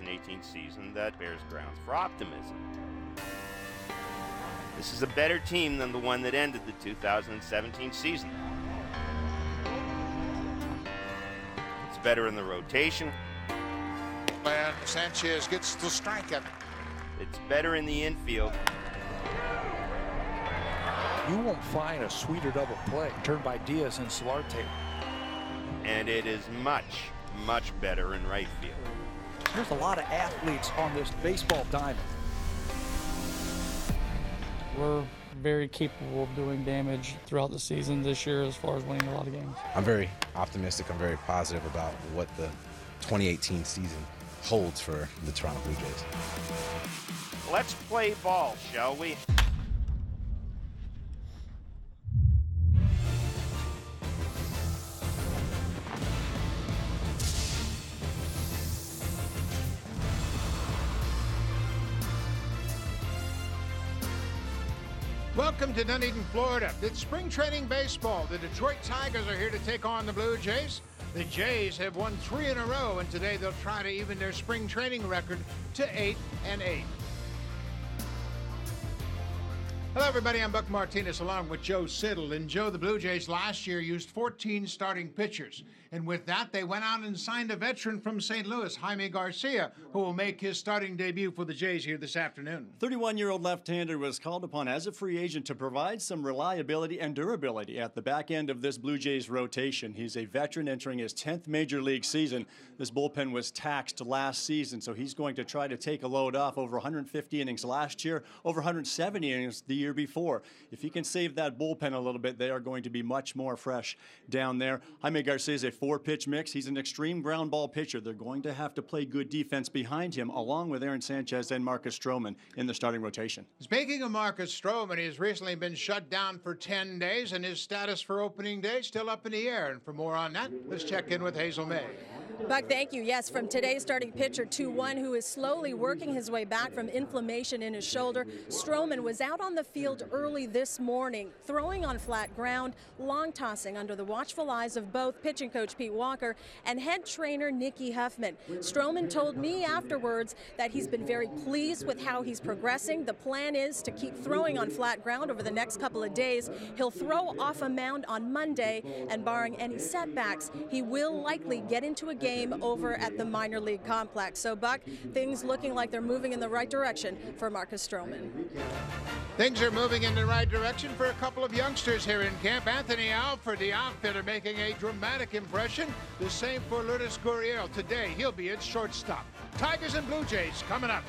2018 season that bears grounds for optimism. This is a better team than the one that ended the 2017 season. It's better in the rotation. And Sanchez gets to strike it. It's better in the infield. You won't find a sweeter double play turned by Diaz and Solarte. And it is much, much better in right field. There's a lot of athletes on this baseball diamond. We're very capable of doing damage throughout the season this year as far as winning a lot of games. I'm very optimistic. I'm very positive about what the 2018 season holds for the Toronto Blue Jays. Let's play ball, shall we? Welcome to Dunedin, Florida. It's spring training baseball. The Detroit Tigers are here to take on the Blue Jays. The Jays have won 3 in a row, and today they'll try to even their spring training record to 8-8. Hello, everybody. I'm Buck Martinez along with Joe Siddle. And Joe, the Blue Jays last year used 14 starting pitchers. And with that, they went out and signed a veteran from St. Louis, Jaime Garcia, who will make his starting debut for the Jays here this afternoon. 31-year-old left-hander was called upon as a free agent to provide some reliability and durability at the back end of this Blue Jays rotation. He's a veteran entering his 10th major league season. This bullpen was taxed last season, so he's going to try to take a load off. Over 150 innings last year, over 170 innings the year before. If he can save that bullpen a little bit, they are going to be much more fresh down there. Jaime Garcia is a 4-pitch mix. He's an extreme ground ball pitcher. They're going to have to play good defense behind him, along with Aaron Sanchez and Marcus Stroman in the starting rotation. Speaking of Marcus Stroman, he has recently been shut down for 10 days, and his status for opening day still up in the air. And for more on that, let's check in with Hazel May. Buck, thank you. Yes, from today's starting pitcher, 2-1, who is slowly working his way back from inflammation in his shoulder. Stroman was out on the field early this morning, throwing on flat ground, long tossing under the watchful eyes of both pitching coach Pete Walker and head trainer Nicky Huffman. Stroman told me afterwards that he's been very pleased with how he's progressing. The plan is to keep throwing on flat ground over the next couple of days. He'll throw off a mound on Monday, and barring any setbacks, he will likely get into a game over at the minor league complex. So, Buck, things looking like they're moving in the right direction for Marcus Stroman. Things are moving in the right direction for a couple of youngsters here in camp. Anthony Alford, the outfielder, making a dramatic impression. The same for Lourdes Gurriel. Today, he'll be at shortstop. Tigers and Blue Jays coming up.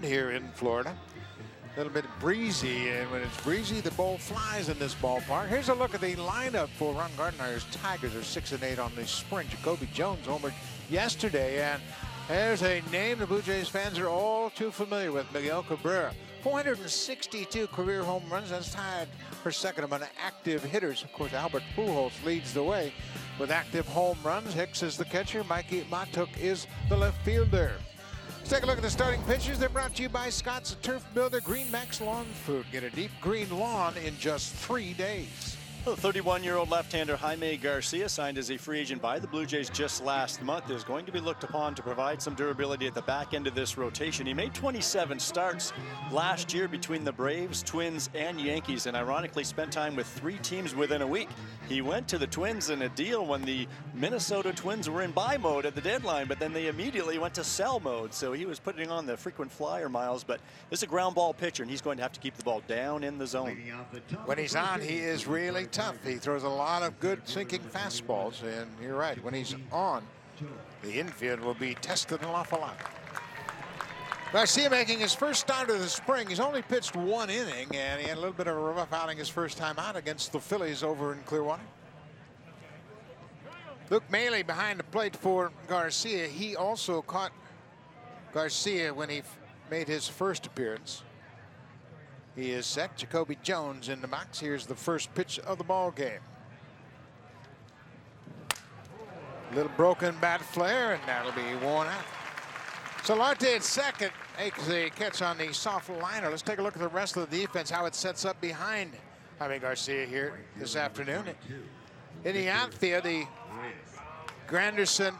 Here in Florida, a little bit breezy, and when it's breezy, the ball flies in this ballpark. Here's a look at the lineup for Ron Gardner's Tigers. Are 6-8 on the spring. Jacoby Jones homered yesterday, and There's a name the Blue Jays fans are all too familiar with, Miguel Cabrera. 462 career home runs. That's tied for second among active hitters. Of course, Albert Pujols leads the way with active home runs. Hicks is the catcher. Mikey Matuk is the left fielder. Let's take a look at the starting pitchers. They're brought to you by Scott's Turf Builder Greenbacks Lawn Food. Get a deep green lawn in just 3 days. The 31-year-old left-hander Jaime Garcia, signed as a free agent by the Blue Jays just last month, is going to be looked upon to provide some durability at the back end of this rotation. He made 27 starts last year between the Braves, Twins, and Yankees, and ironically spent time with 3 teams within a week. He went to the Twins in a deal when the Minnesota Twins were in buy mode at the deadline, but then they immediately went to sell mode, so he was putting on the frequent flyer miles. But this is a ground ball pitcher, and he's going to have to keep the ball down in the zone. When he's on, he is really tough. He throws a lot of good sinking fastballs, and you're right, when he's on, the infield will be tested an awful lot. Garcia making his first start of the spring. He's only pitched 1 inning, and he had a little bit of a rough outing his first time out against the Phillies over in Clearwater. Luke Maile behind the plate for Garcia. He also caught Garcia when he made his first appearance. He is set. Jacoby Jones in the box. Here's the first pitch of the ball game. Little broken bat flare, and that'll be worn out. Solarte at second makes a catch on the soft liner. Let's take a look at the rest of the defense, how it sets up behind Jaime Garcia here this afternoon. In the outfield, the Granderson,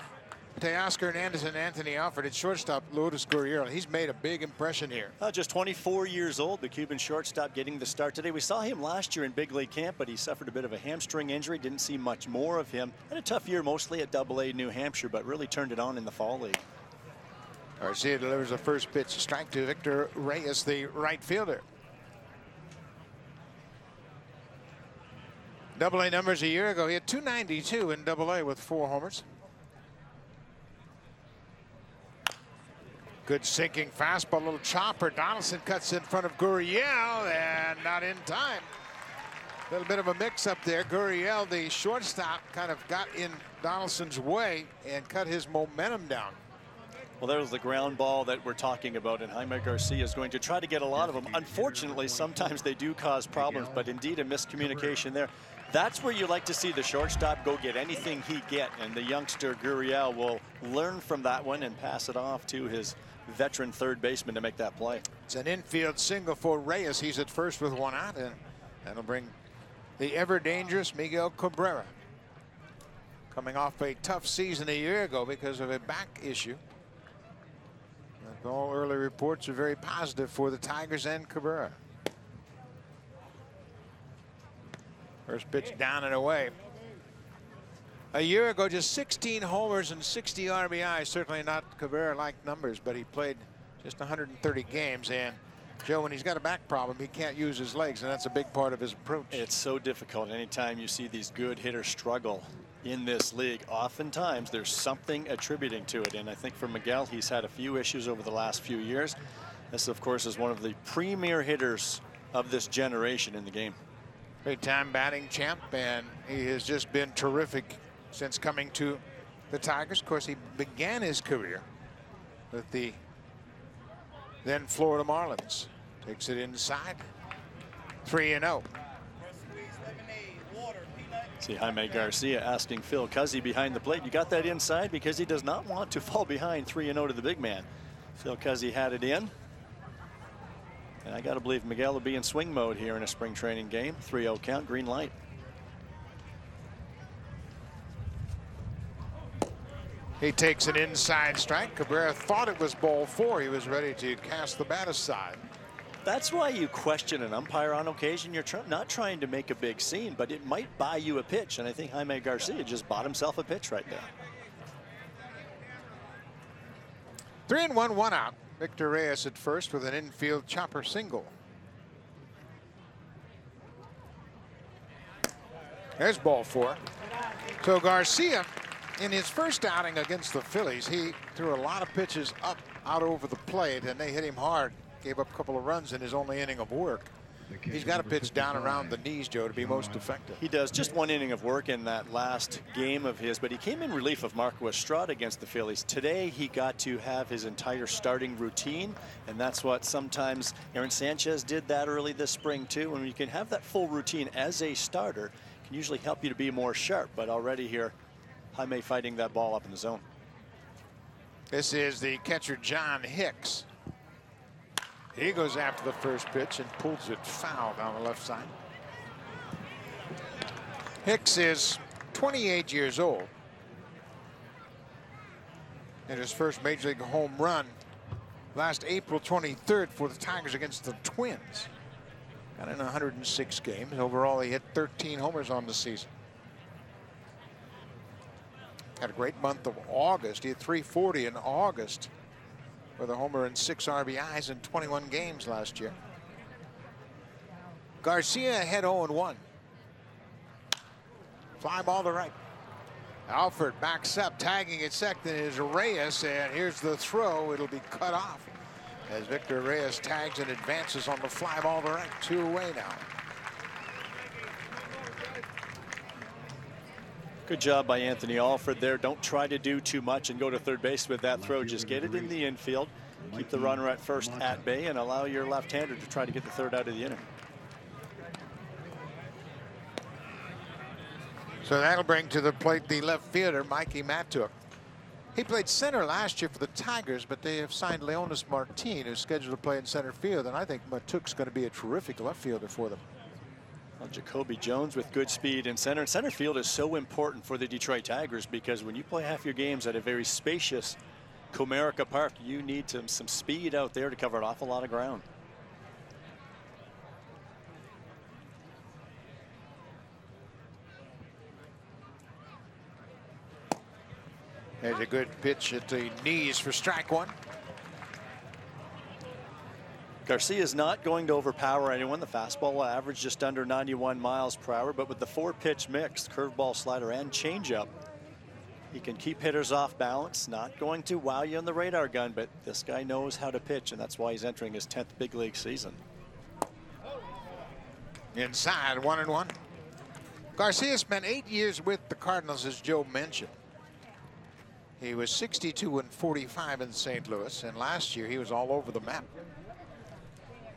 Teoscar Hernandez, and Anthony Alford. At shortstop, Lourdes Gurriel. He's made a big impression here. Just 24 years old, the Cuban shortstop getting the start today. We saw him last year in big league camp, but he suffered a bit of a hamstring injury. Didn't see much more of him. Had a tough year mostly at AA New Hampshire, but really turned it on in the fall league. Garcia delivers the first pitch, strike to Victor Reyes, the right fielder. AA numbers a year ago. He had 292 in AA with 4 homers. Good sinking fastball, little chopper. Donaldson cuts in front of Gurriel, and not in time. A little bit of a mix-up there. Gurriel, the shortstop, kind of got in Donaldson's way and cut his momentum down. Well, there's the ground ball that we're talking about, and Jaime Garcia is going to try to get a lot of them. Unfortunately, sometimes they do cause problems, but indeed a miscommunication there. That's where you like to see the shortstop go get anything he get, and the youngster Gurriel will learn from that one and pass it off to his veteran third baseman to make that play. It's an infield single for Reyes. He's at first with 1 out, and that'll bring the ever-dangerous Miguel Cabrera, coming off a tough season a year ago because of a back issue. All early reports are very positive for the Tigers and Cabrera. First pitch down and away. A year ago, just 16 homers and 60 RBIs. Certainly not Cabrera-like numbers, but he played just 130 games. And Joe, when he's got a back problem, he can't use his legs, and that's a big part of his approach. It's so difficult anytime you see these good hitters struggle in this league. Oftentimes there's something attributing to it, and I think for Miguel, he's had a few issues over the last few years. This, of course, is one of the premier hitters of this generation in the game. Big-time batting champ, and he has just been terrific since coming to the Tigers. Of course, he began his career with the then Florida Marlins. Takes it inside. 3-0. See Jaime Garcia asking Phil Cuzzy behind the plate, you got that inside? Because he does not want to fall behind 3-0 to the big man. Phil Cuzzy had it in. And I got to believe Miguel will be in swing mode here in a spring training game. 3-0 count, green light. He takes an inside strike. Cabrera thought it was ball 4. He was ready to cast the bat aside. That's why you question an umpire on occasion. You're not trying to make a big scene, but it might buy you a pitch. And I think Jaime Garcia just bought himself a pitch right there. 3-1, 1 out. Victor Reyes at first with an infield chopper single. There's ball 4. So Garcia, in his first outing against the Phillies, he threw a lot of pitches up out over the plate, and they hit him hard. Gave up a couple of runs in his only inning of work. He's got to pitch down around the knees, Joe, to be most effective. He does. Just one inning of work in that last game of his, but he came in relief of Marco Estrada against the Phillies. Today he got to have his entire starting routine, and that's what sometimes Aaron Sanchez did that early this spring too. When you can have that full routine as a starter, it can usually help you to be more sharp. But already here, Jaime fighting that ball up in the zone. This is the catcher, John Hicks. He goes after the first pitch and pulls it foul down the left side. Hicks is 28 years old. And his first major league home run last April 23rd for the Tigers against the Twins. Got in 106 games. Overall, he hit 13 homers on the season. Had a great month of August. He had 340 in August with a homer and 6 RBIs in 21 games last year. Garcia had 0-1. Fly ball to right. Alford backs up, tagging at second is Reyes, and here's the throw. It'll be cut off as Victor Reyes tags and advances on the fly ball to right. 2 away now. Good job by Anthony Alford there. Don't try to do too much and go to third base with that throw. Just get it in the infield. Keep the runner at first at bay and allow your left-hander to try to get the third out of the inning. So that'll bring to the plate the left fielder, Mikey Matuk. He played center last year for the Tigers, but they have signed Leonis Martin, who's scheduled to play in center field, and I think Matuk's going to be a terrific left fielder for them. Well, Jacoby Jones with good speed in center. Center field is so important for the Detroit Tigers because when you play half your games at a very spacious Comerica Park, you need some speed out there to cover an awful lot of ground. There's a good pitch at the knees for strike one. Garcia is not going to overpower anyone. The fastball will average just under 91 miles per hour, but with the 4-pitch mix, curveball, slider, and changeup, he can keep hitters off balance. Not going to wow you on the radar gun, but this guy knows how to pitch, and that's why he's entering his 10th big league season. Inside, 1-1. Garcia spent 8 years with the Cardinals, as Joe mentioned. He was 62-45 in St. Louis, and last year he was all over the map.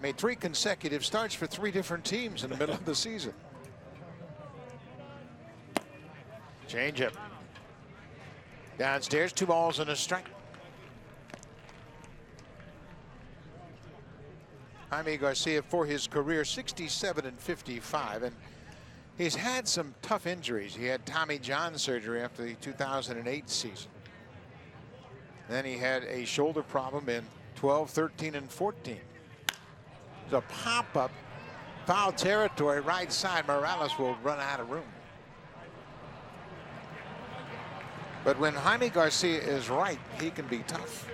Made 3 consecutive starts for 3 different teams in the middle of the season. Changeup. Downstairs, 2 balls and a strike. Jaime Garcia for his career 67-55, and he's had some tough injuries. He had Tommy John surgery after the 2008 season. Then he had a shoulder problem in 12, 13, and 14. A pop-up, foul territory, right side. Morales will run out of room. But when Jaime Garcia is right, he can be tough.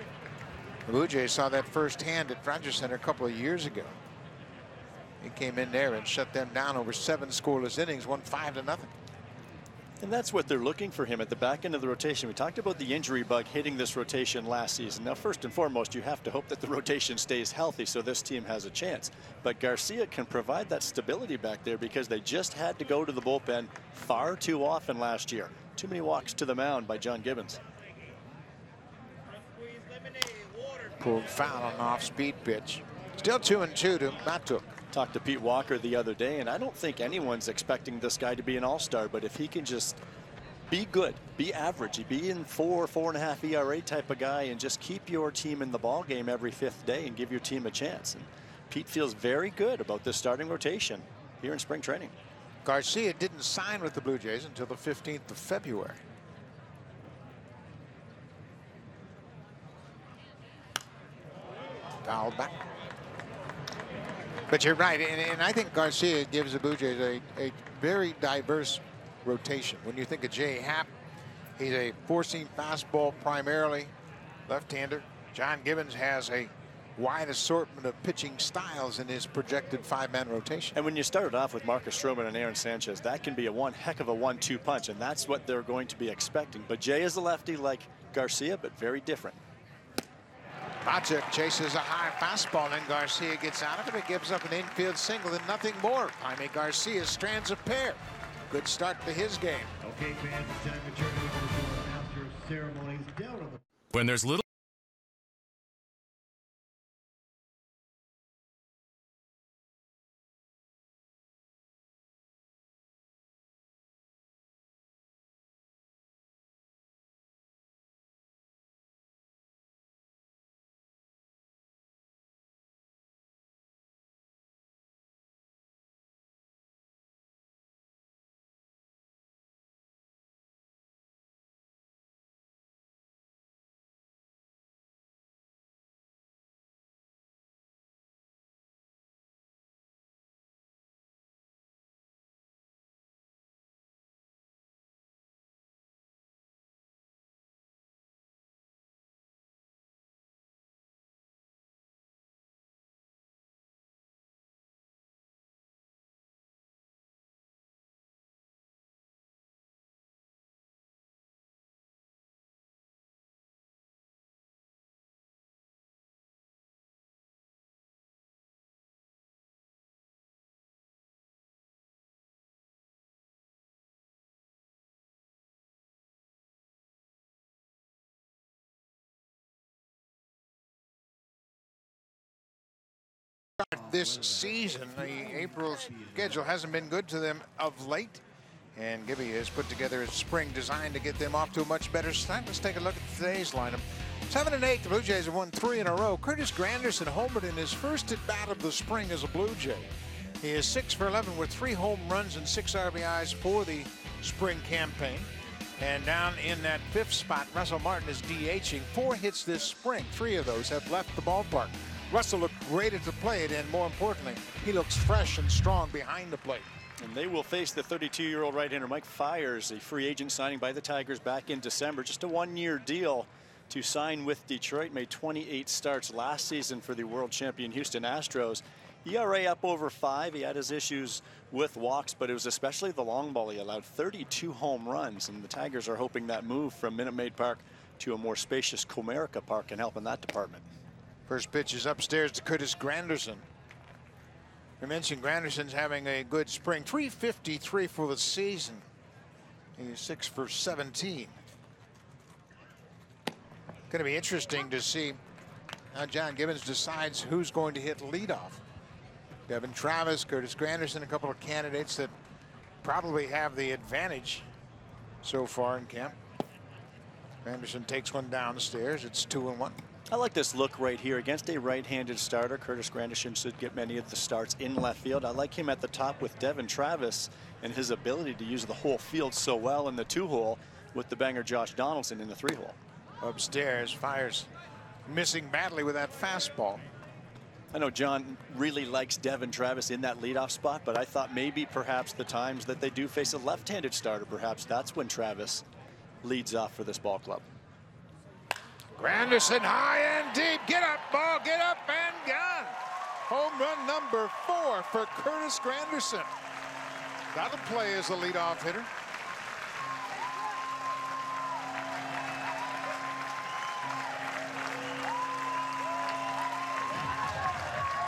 The Blue Jays saw that firsthand at Rogers Center a couple of years ago. He came in there and shut them down over 7 scoreless innings, won 5-0. And that's what they're looking for him at the back end of the rotation. We talked about the injury bug hitting this rotation last season. Now, first and foremost, you have to hope that the rotation stays healthy so this team has a chance. But Garcia can provide that stability back there because they just had to go to the bullpen far too often last year. Too many walks to the mound by John Gibbons. Pulled foul on an off-speed pitch. Still 2-2 to Matuk. Talked to Pete Walker the other day, and I don't think anyone's expecting this guy to be an all-star, but if he can just be good, be average, be in 4.5 ERA type of guy and just keep your team in the ball game every 5th day and give your team a chance. And Pete feels very good about this starting rotation here in spring training. Garcia didn't sign with the Blue Jays until the 15th of February. Fouled back. But you're right, and I think Garcia gives the Blue Jays a very diverse rotation. When you think of Jay Happ, he's a 4-seam fastball primarily, left-hander. John Gibbons has a wide assortment of pitching styles in his projected 5-man rotation. And when you started off with Marcus Stroman and Aaron Sanchez, that can be one heck of a 1-2 punch, and that's what they're going to be expecting. But Jay is a lefty like Garcia, but very different. Patrick chases a high fastball, and Garcia gets out of it. It gives up an infield single and nothing more. Jaime Garcia strands a pair. Good start to his game. Okay, fans, it's time to turn it over to announcer ceremonies down on the. When there's little. This season, the April schedule hasn't been good to them of late, and Gibby has put together a spring designed to get them off to a much better start. Let's take a look at today's lineup. 7 and 8, the Blue Jays have won 3 in a row. Curtis Granderson homered in his first at bat of the spring as a Blue Jay. He is 6 for 11 with 3 home runs and 6 RBIs for the spring campaign. And down in that 5th spot, Russell Martin is DHing. 4 hits this spring. 3 of those have left the ballpark. Russell looked great at the plate, and more importantly, he looks fresh and strong behind the plate. And they will face the 32-year-old right-hander Mike Fiers, a free agent signing by the Tigers back in December. Just a 1-year deal to sign with Detroit. Made 28 starts last season for the world champion Houston Astros. ERA up over 5. He had his issues with walks, but it was especially the long ball. He allowed 32 home runs, and the Tigers are hoping that move from Minute Maid Park to a more spacious Comerica Park can help in that department. First pitch is upstairs to Curtis Granderson. We mentioned Granderson's having a good spring. 353 for the season. He's 6 for 17. Going to be interesting to see how John Gibbons decides who's going to hit leadoff. Devin Travis, Curtis Granderson, a couple of candidates that probably have the advantage so far in camp. Granderson takes one downstairs. It's 2-1. I like this look right here against a right-handed starter. Curtis Granderson should get many of the starts in left field. I like him at the top with Devin Travis and his ability to use the whole field so well in the 2-hole with the banger Josh Donaldson in the 3-hole. Upstairs, Fiers missing badly with that fastball. I know John really likes Devin Travis in that leadoff spot, but I thought maybe perhaps the times that they do face a left-handed starter, perhaps that's when Travis leads off for this ball club. Granderson high and deep. Get up, ball. Get up and gone. Home run number 4 for Curtis Granderson. That'll play as a leadoff hitter.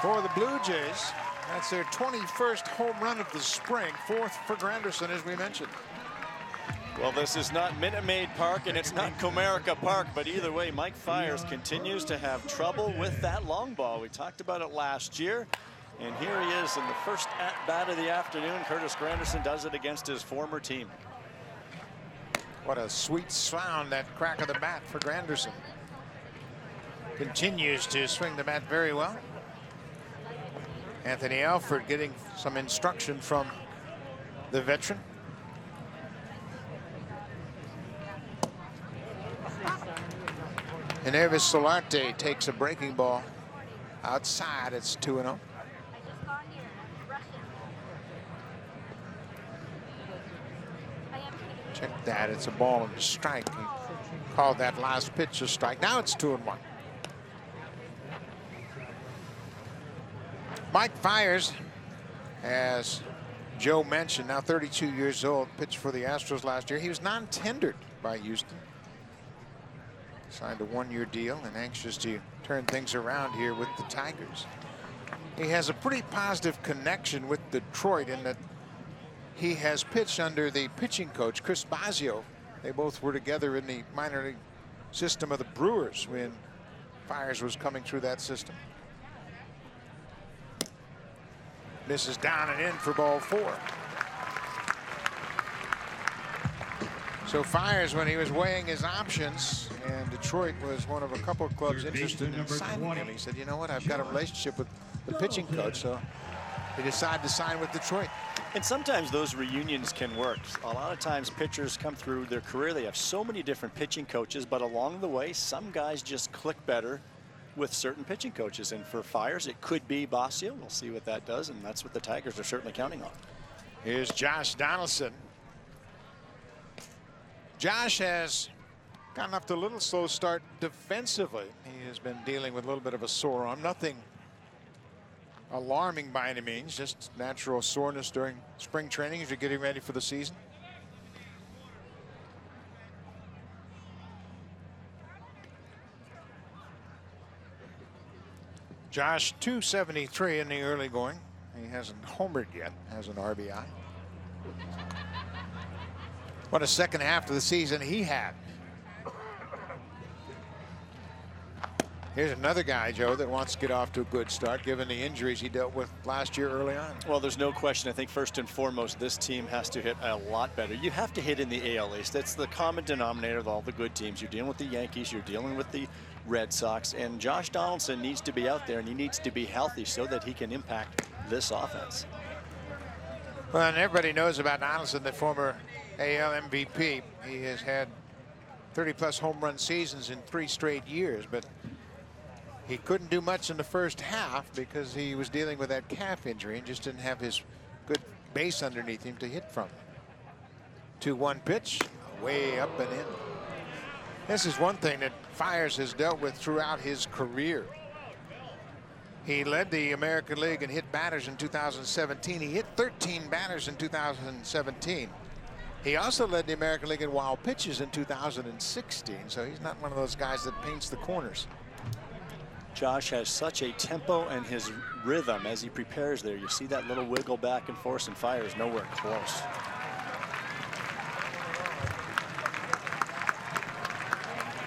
For the Blue Jays, that's their 21st home run of the spring. 4th for Granderson, as we mentioned. Well, this is not Minute Maid Park and it's not Comerica Park, but either way, Mike Fiers continues to have trouble with that long ball. We talked about it last year, and here he is in the first at-bat of the afternoon. Curtis Granderson does it against his former team. What a sweet sound, that crack of the bat for Granderson. Continues to swing the bat very well. Anthony Alford getting some instruction from the veteran. And Evis Solarte takes a breaking ball outside. It's 2-0. Check that. It's a ball and a strike. He called that last pitch a strike. Now it's 2-1. Mike Fiers, as Joe mentioned, now 32 years old, pitched for the Astros last year. He was non-tendered by Houston. Signed a one-year deal and anxious to turn things around here with the Tigers. He has a pretty positive connection with Detroit in that he has pitched under the pitching coach, Chris Bosio. They both were together in the minor league system of the Brewers when Fiers was coming through that system. Misses down and in for ball 4. So Fiers, when he was weighing his options, and Detroit was one of a couple of clubs interested in signing him, he said, you know what, I've got a relationship with the pitching coach, so he decided to sign with Detroit. And sometimes those reunions can work. A lot of times pitchers come through their career, they have so many different pitching coaches, but along the way, some guys just click better with certain pitching coaches. And for Fiers, it could be Bosio. We'll see what that does, and that's what the Tigers are certainly counting on. Here's Josh Donaldson. Josh has gotten off to a little slow start defensively. He has been dealing with a little bit of a sore arm. Nothing alarming by any means, just natural soreness during spring training as you're getting ready for the season. Josh, 273 in the early going. He hasn't homered yet, has an RBI. What a second half of the season he had. Here's another guy, Joe, that wants to get off to a good start given the injuries he dealt with last year early on. Well, there's no question. I think first and foremost, this team has to hit a lot better. You have to hit in the AL East. That's the common denominator of all the good teams. You're dealing with the Yankees, you're dealing with the Red Sox, and Josh Donaldson needs to be out there and he needs to be healthy so that he can impact this offense. Well, and everybody knows about Donaldson, the former AL MVP. He has had 30-plus home run seasons in 3 straight years, but he couldn't do much in the first half because he was dealing with that calf injury and just didn't have his good base underneath him to hit from. 2-1 pitch, way up and in. This is one thing that Fiers has dealt with throughout his career. He led the American League in hit batters in 2017. He hit 13 batters in 2017. He also led the American League in wild pitches in 2016, so he's not one of those guys that paints the corners. Josh has such a tempo and his rhythm as he prepares there. You see that little wiggle back and forth, and Fiers nowhere close.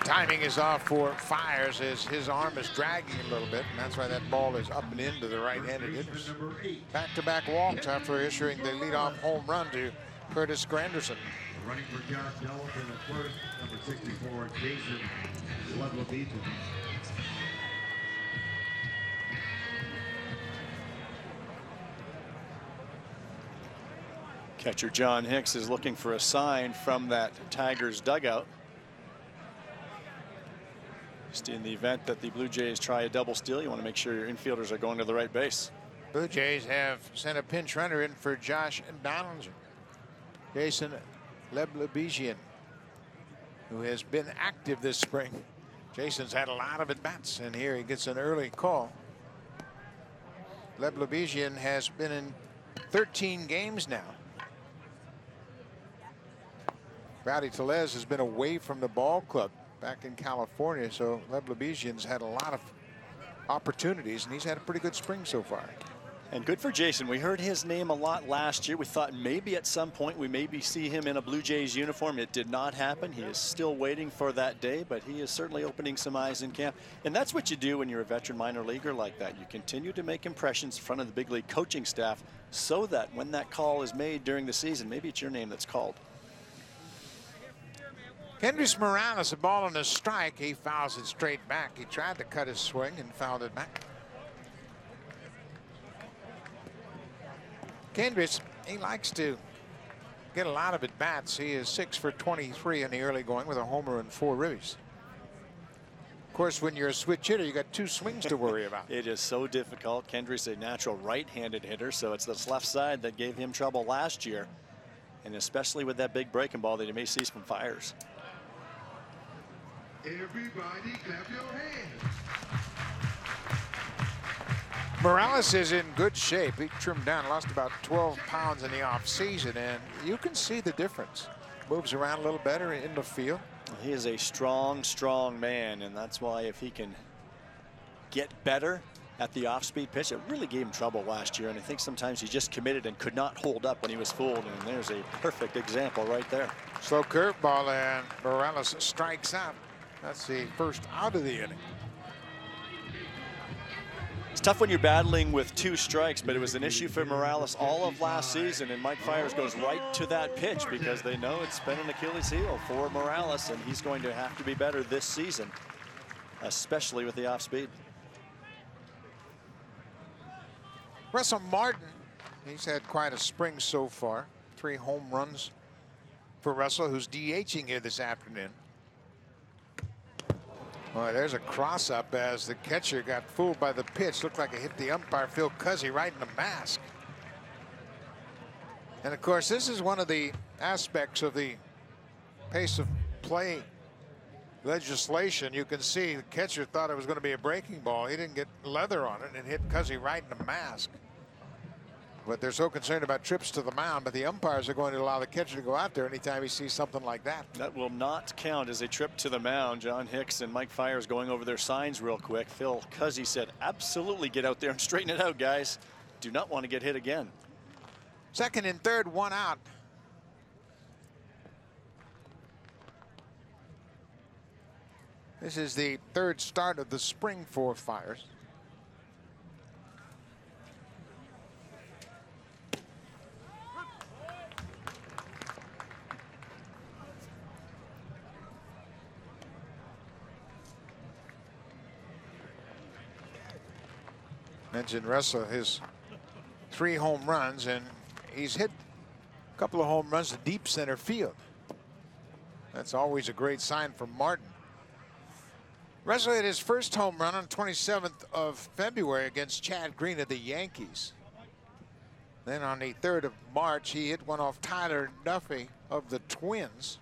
Timing is off for Fiers as his arm is dragging a little bit, and that's why that ball is up and into the right-handed hitters. Back-to-back walks after issuing the leadoff home run to Curtis Granderson. Running for Josh Donaldson at first, number 64, Jason Ludwig. Catcher John Hicks is looking for a sign from that Tigers dugout. Just in the event that the Blue Jays try a double steal, you want to make sure your infielders are going to the right base. Blue Jays have sent a pinch runner in for Josh Donaldson. Jason Leblebijian, who has been active this spring. Jason's had a lot of at-bats, and here he gets an early call. Leblebijian has been in 13 games now. Rowdy Tellez has been away from the ball club back in California, so Leblebijian's had a lot of opportunities, and he's had a pretty good spring so far. And good for Jason. We heard his name a lot last year. We thought maybe at some point we maybe see him in a Blue Jays uniform. It did not happen. He is still waiting for that day, but he is certainly opening some eyes in camp. And that's what you do when you're a veteran minor leaguer like that. You continue to make impressions in front of the big league coaching staff so that when that call is made during the season, maybe it's your name that's called. Kendrys Morales, a ball and a strike. He fouls it straight back. He tried to cut his swing and fouled it back. Kendrys, he likes to get a lot of at-bats. He is 6 for 23 in the early going with a homer and 4 ribbies. Of course, when you're a switch hitter, you got 2 swings to worry about. It is so difficult. Kendrys, a natural right-handed hitter, so it's this left side that gave him trouble last year, and especially with that big breaking ball that you may see from Fiers. Everybody clap your hands. Morales is in good shape. He trimmed down, lost about 12 pounds in the offseason, and you can see the difference. Moves around a little better in the field. He is a strong, strong man, and that's why if he can get better at the off-speed pitch, it really gave him trouble last year, and I think sometimes he just committed and could not hold up when he was fooled, and there's a perfect example right there. Slow curveball, and Morales strikes out. That's the first out of the inning. It's tough when you're battling with 2 strikes, but it was an issue for Morales all of last season, and Mike Fiers goes right to that pitch because they know it's been an Achilles heel for Morales, and he's going to have to be better this season, especially with the off-speed. Russell Martin, he's had quite a spring so far. 3 home runs for Russell, who's DHing here this afternoon. Boy, there's a cross-up as the catcher got fooled by the pitch. Looked like it hit the umpire, Phil Cuzzy, right in the mask. And, of course, this is one of the aspects of the pace of play legislation. You can see the catcher thought it was going to be a breaking ball. He didn't get leather on it and hit Cuzzy right in the mask. But they're so concerned about trips to the mound, but the umpires are going to allow the catcher to go out there anytime he sees something like that. That will not count as a trip to the mound. John Hicks and Mike Fiers going over their signs real quick. Phil Cuzzy said, absolutely get out there and straighten it out, guys. Do not want to get hit again. Second and third, 1 out. This is the 3rd start of the spring for Fiers. Mentioned Russell, his 3 home runs, and he's hit a couple of home runs to deep center field. That's always a great sign for Martin. Russell hit his first home run on 27th of February against Chad Green of the Yankees. Then on the 3rd of March, he hit one off Tyler Duffy of the Twins.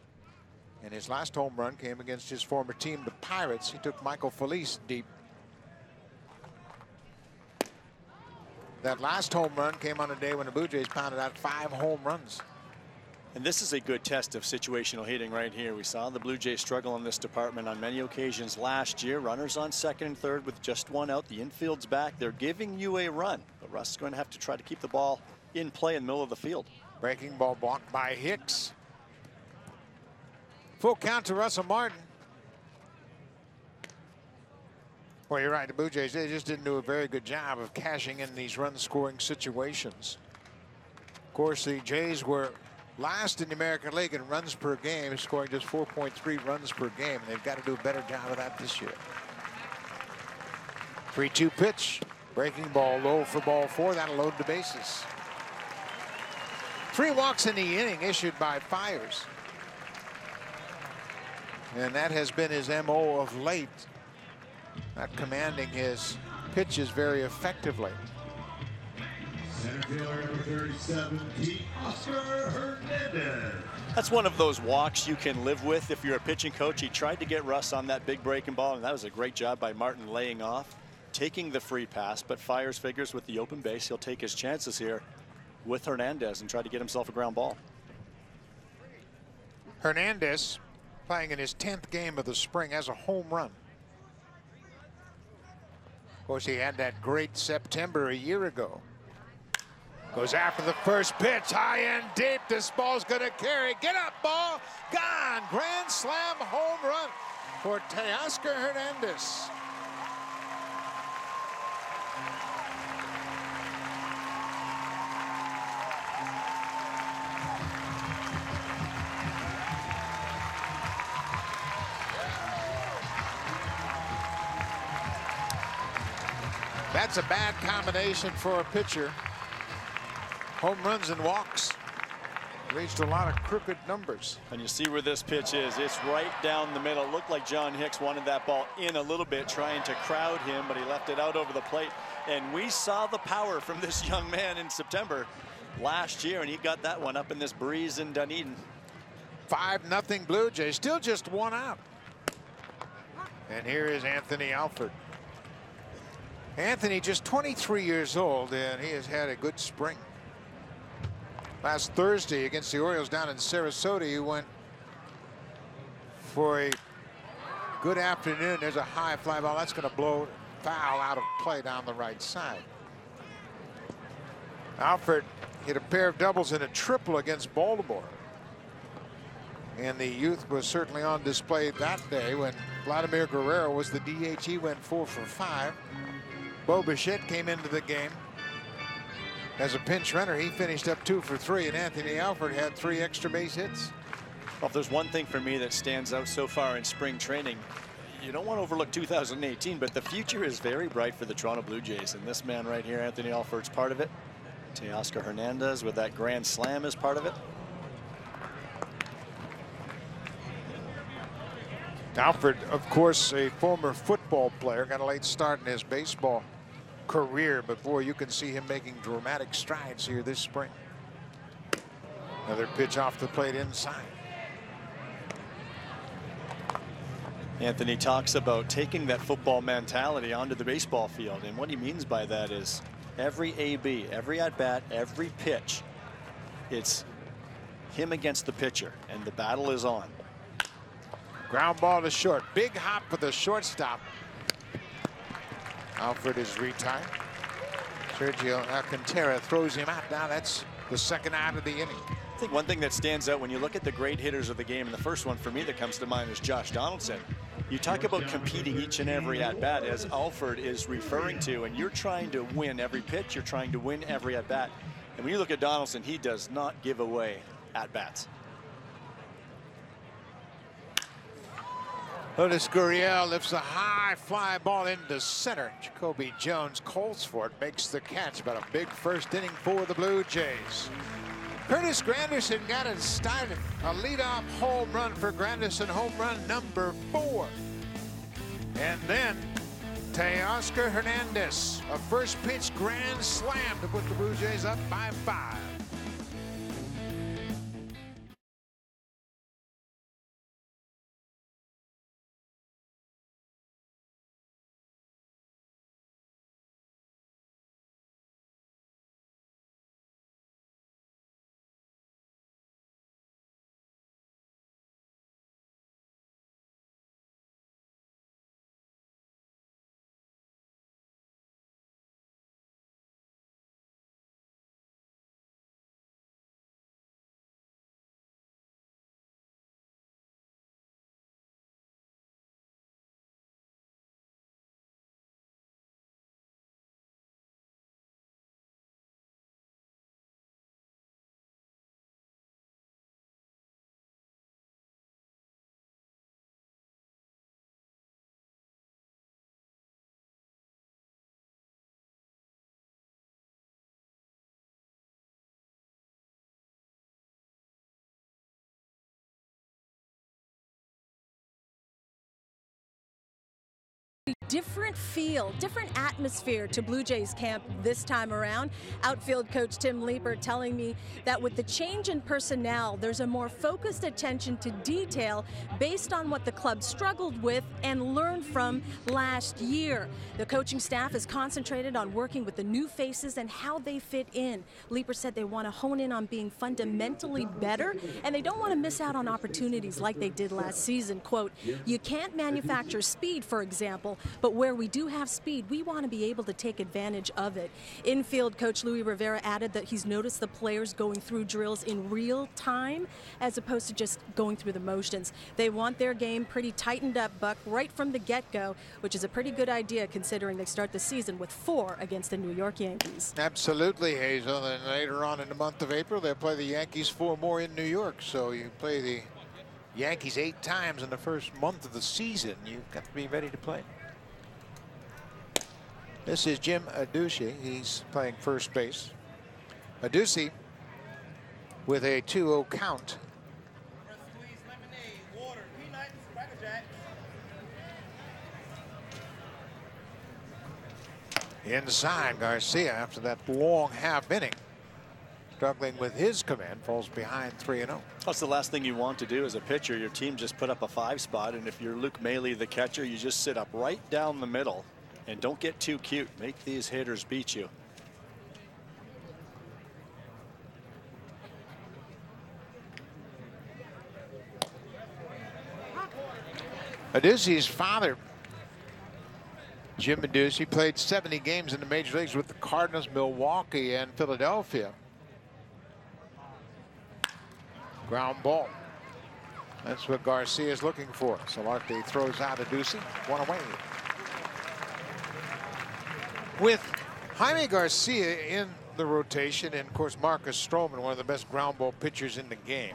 And his last home run came against his former team, the Pirates. He took Michael Felice deep. That last home run came on a day when the Blue Jays pounded out 5 home runs. And this is a good test of situational hitting right here. We saw the Blue Jays struggle in this department on many occasions last year. Runners on 2nd and 3rd with just 1 out. The infield's back. They're giving you a run. But Russ is going to have to try to keep the ball in play in the middle of the field. Breaking ball blocked by Hicks. Full count to Russell Martin. Well, you're right. The Blue Jays, they just didn't do a very good job of cashing in these run-scoring situations. Of course, the Jays were last in the American League in runs per game, scoring just 4.3 runs per game. And they've got to do a better job of that this year. 3-2 pitch. Breaking ball low for ball 4. That'll load the bases. 3 walks in the inning issued by Fiers. And that has been his MO of late. Not commanding his pitches very effectively. Center fielder number 37, Oscar Hernandez. That's one of those walks you can live with if you're a pitching coach. He tried to get Russ on that big breaking ball, and that was a great job by Martin laying off, taking the free pass. But Fiers figures with the open base, he'll take his chances here with Hernandez and try to get himself a ground ball. Hernandez playing in his 10th game of the spring has a home run. Of course, he had that great September a year ago. Goes after the first pitch, high and deep. This ball's going to carry. Get up, ball. Gone. Grand slam home run for Teoscar Hernandez. That's a bad combination for a pitcher. Home runs and walks. Reached a lot of crooked numbers. And you see where this pitch is. It's right down the middle. It looked like John Hicks wanted that ball in a little bit, trying to crowd him, but he left it out over the plate. And we saw the power from this young man in September last year, and he got that one up in this breeze in Dunedin. 5-0 Blue Jays. Still just 1 out. And here is Anthony Alford. Anthony, just 23 years old, and he has had a good spring. Last Thursday against the Orioles down in Sarasota, he went for a good afternoon. There's a high fly ball. That's going to blow foul out of play down the right side. Alford hit a pair of doubles and a triple against Baltimore. And the youth was certainly on display that day when Vladimir Guerrero was the DH. He went 4 for 5. Bo Bichette came into the game as a pinch runner. He finished up 2 for 3, and Anthony Alford had 3 extra base hits. Well, if there's one thing for me that stands out so far in spring training, you don't want to overlook 2018, but the future is very bright for the Toronto Blue Jays. And this man right here, Anthony Alford's part of it. Teoscar Hernandez with that grand slam is part of it. Alford, of course, a former football player, got a late start in his baseball career, but boy, you can see him making dramatic strides here this spring. Another pitch off the plate inside. Anthony talks about taking that football mentality onto the baseball field, and what he means by that is every AB, every at-bat, every pitch, it's him against the pitcher, and the battle is on. Ground ball to short. Big hop for the shortstop. Alford is retired. Sergio Alcantara throws him out. Now that's the second out of the inning. I think one thing that stands out when you look at the great hitters of the game, and the first one for me that comes to mind is Josh Donaldson. You talk about competing each and every at-bat, as Alford is referring to, and you're trying to win every pitch, you're trying to win every at-bat. And when you look at Donaldson, he does not give away at-bats. Lourdes Gurriel lifts a high fly ball into center. Jacoby Jones calls for it, makes the catch. But a big first inning for the Blue Jays. Curtis Granderson got it started. A leadoff home run for Granderson, home run number 4. And then Teoscar Hernandez, a first pitch grand slam to put the Blue Jays up by 5. Different feel, different atmosphere to Blue Jays camp this time around. Outfield coach Tim Leeper telling me that with the change in personnel, there's a more focused attention to detail based on what the club struggled with and learned from last year. The coaching staff is concentrated on working with the new faces and how they fit in. Leeper said they want to hone in on being fundamentally better, and they don't want to miss out on opportunities like they did last season. Quote, "You can't manufacture speed, for example, but where we do have speed, we want to be able to take advantage of it." Infield coach Luis Rivera added that he's noticed the players going through drills in real time as opposed to just going through the motions. They want their game pretty tightened up, Buck, right from the get-go, which is a pretty good idea considering they start the season with 4 against the New York Yankees. Absolutely, Hazel. And later on in the month of April, they'll play the Yankees 4 more in New York. So you play the Yankees 8 times in the first month of the season. You've got to be ready to play. This is Jim Adduci. He's playing first base. Adduci with a 2-0 count. Inside, Garcia, after that long half inning, struggling with his command, falls behind 3-0. That's the last thing you want to do as a pitcher. Your team just put up a 5 spot, and if you're Luke Maile, the catcher, you just sit up right down the middle. And don't get too cute. Make these hitters beat you. Adducci's father, Jim Adducci, played 70 games in the major leagues with the Cardinals, Milwaukee, and Philadelphia. Ground ball. That's what Garcia is looking for. Solarte throws out Adducci. One away. With Jaime Garcia in the rotation, and of course Marcus Stroman, one of the best ground ball pitchers in the game.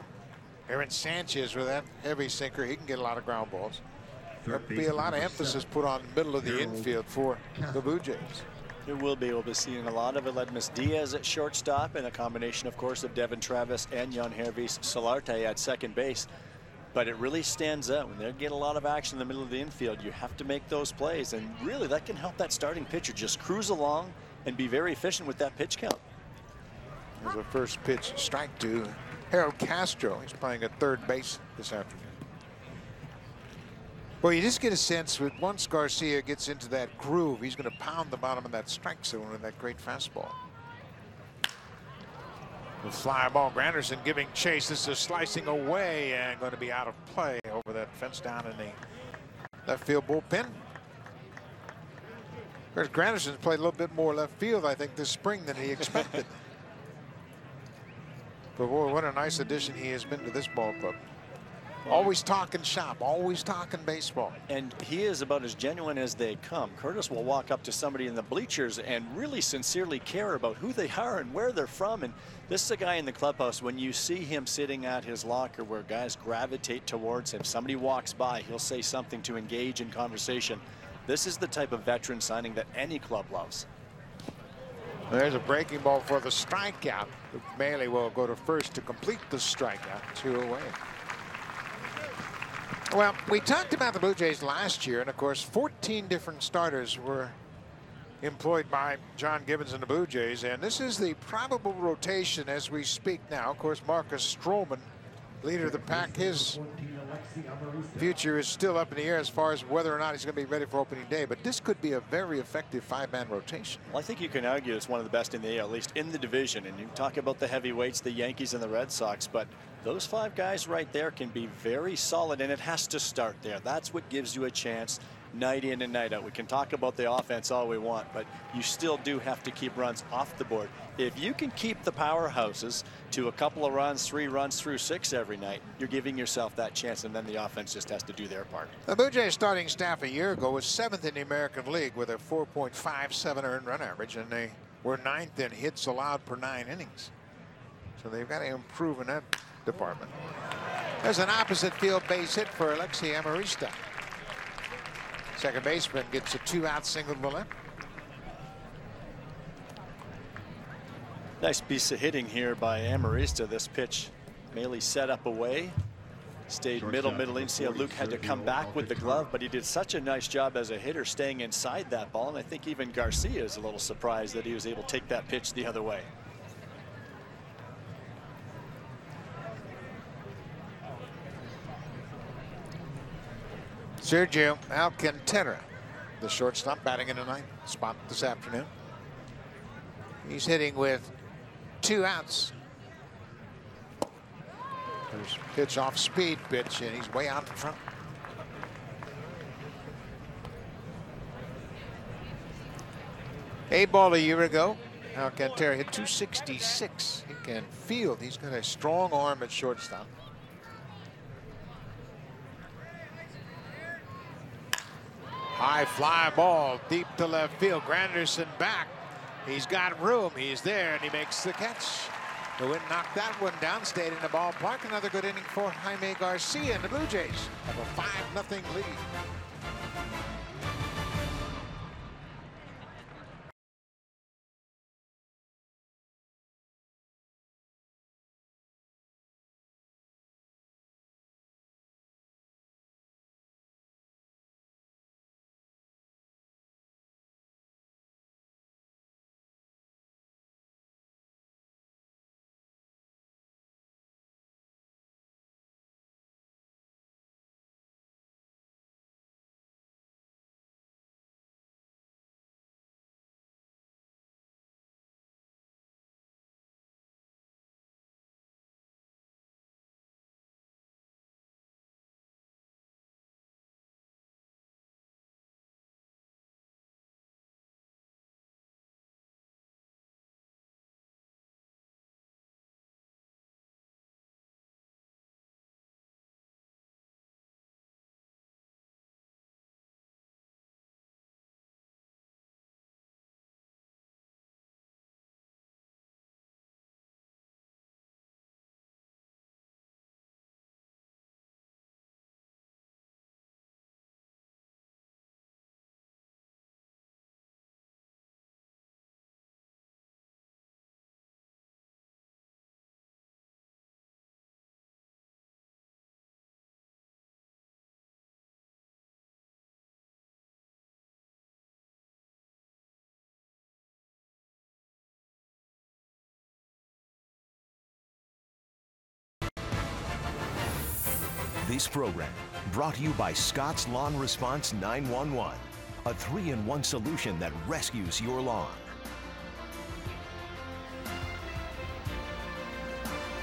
Aaron Sanchez with that heavy sinker, he can get a lot of ground balls. There'll be a lot of emphasis put on the middle of the infield for the Blue Jays. There will be. We'll be seeing a lot of Aledmus Diaz at shortstop, and a combination, of course, of Devin Travis and Yangervis Solarte at second base. But it really stands out when they get a lot of action in the middle of the infield. You have to make those plays, and really that can help that starting pitcher just cruise along and be very efficient with that pitch count. There's a first pitch strike to Harold Castro. He's playing at third base this afternoon. Well, you just get a sense that once Garcia gets into that groove, he's going to pound the bottom of that strike zone with that great fastball. The fly ball, Granderson giving chase. This is slicing away and going to be out of play over that fence down in the left field bullpen. Of course, Granderson's played a little bit more left field, I think, this spring than he expected. But boy, what a nice addition he has been to this ball club. Always talking shop, always talking baseball. And he is about as genuine as they come. Curtis will walk up to somebody in the bleachers and really sincerely care about who they are and where they're from. And this is a guy in the clubhouse, when you see him sitting at his locker where guys gravitate towards him, somebody walks by, he'll say something to engage in conversation. This is the type of veteran signing that any club loves. There's a breaking ball for the strikeout. Bailey will go to first to complete the strikeout. 2 away. Well, we talked about the Blue Jays last year, and of course 14 different starters were employed by John Gibbons and the Blue Jays, and this is the probable rotation as we speak now. Of course, Marcus Stroman, leader of the pack, his future is still up in the air as far as whether or not he's going to be ready for opening day, but this could be a very effective 5-man rotation. Well, I think you can argue it's one of the best in the AL, at least in the division. And you talk about the heavyweights, the Yankees and the Red Sox, but those 5 guys right there can be very solid, and it has to start there. That's what gives you a chance night in and night out. We can talk about the offense all we want, but you still do have to keep runs off the board. If you can keep the powerhouses to a couple of runs, 3 runs through 6 every night, you're giving yourself that chance, and then the offense just has to do their part. The Blue Jays starting staff a year ago was 7th in the American League with a 4.57 earned run average, and they were 9th in hits allowed per 9 innings. So they've got to improve in that department. There's an opposite field base hit for Alexi Amarista. Second baseman gets a 2-out single to the left. Nice piece of hitting here by Amarista. This pitch mainly set up away. Stayed middle in. See how Luke had to come back with the glove, but he did such a nice job as a hitter staying inside that ball. And I think even Garcia is a little surprised that he was able to take that pitch the other way. Sergio Alcantara, the shortstop, batting in the 9th spot this afternoon. He's hitting with 2 outs. There's pitch off speed pitch, and he's way out in front. A ball a year ago, Alcantara hit 266. He can field. He's got a strong arm at shortstop. High fly ball deep to left field. Granderson back. He's got room. He's there, and he makes the catch. The wind knocked that one down. Stayed in the ballpark. Another good inning for Jaime Garcia, and the Blue Jays have a 5-0 lead. This program brought to you by Scott's Lawn Response 911, a 3-in-1 solution that rescues your lawn.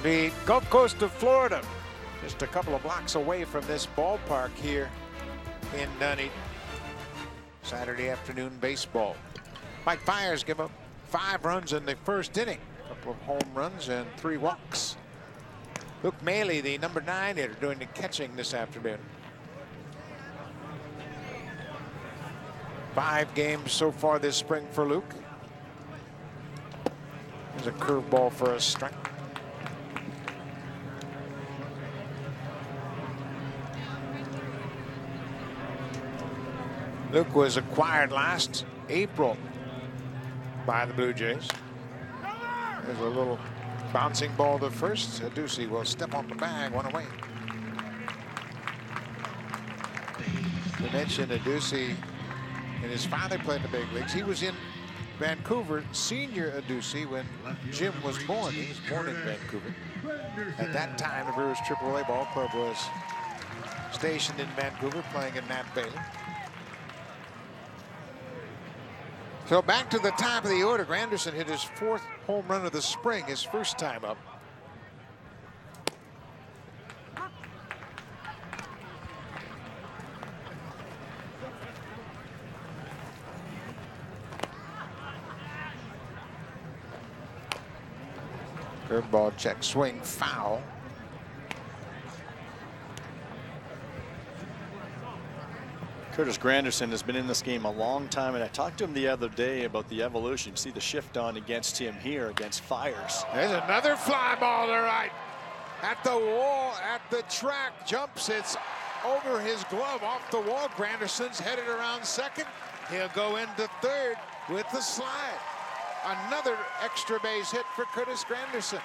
The Gulf Coast of Florida, just a couple of blocks away from this ballpark here in Dunedin. Saturday afternoon baseball. Mike Fiers give up 5 runs in the first inning. A couple of home runs and 3 walks. Luke Maley, the number 9 hitter, doing the catching this afternoon. 5 games so far this spring for Luke. There's a curveball for a strike. Luke was acquired last April by the Blue Jays. There's a little bouncing ball to first. Ducey will step on the bag, 1 away. We mentioned Ducey and his father played in the big leagues. He was in Vancouver, senior Ducey, when Jim was born. He was born in Vancouver. At that time, the Brewers AAA ball club was stationed in Vancouver, playing in Nat Bailey. So back to the top of the order. Granderson hit his 4th home run of the spring, his first time up. Curveball, check swing, foul. Curtis Granderson has been in this game a long time, and I talked to him the other day about the evolution. See the shift on against him here against Fiers. There's another fly ball to right. At the wall, at the track, jumps. It's over his glove, off the wall. Granderson's headed around second. He'll go into third with the slide. Another extra base hit for Curtis Granderson.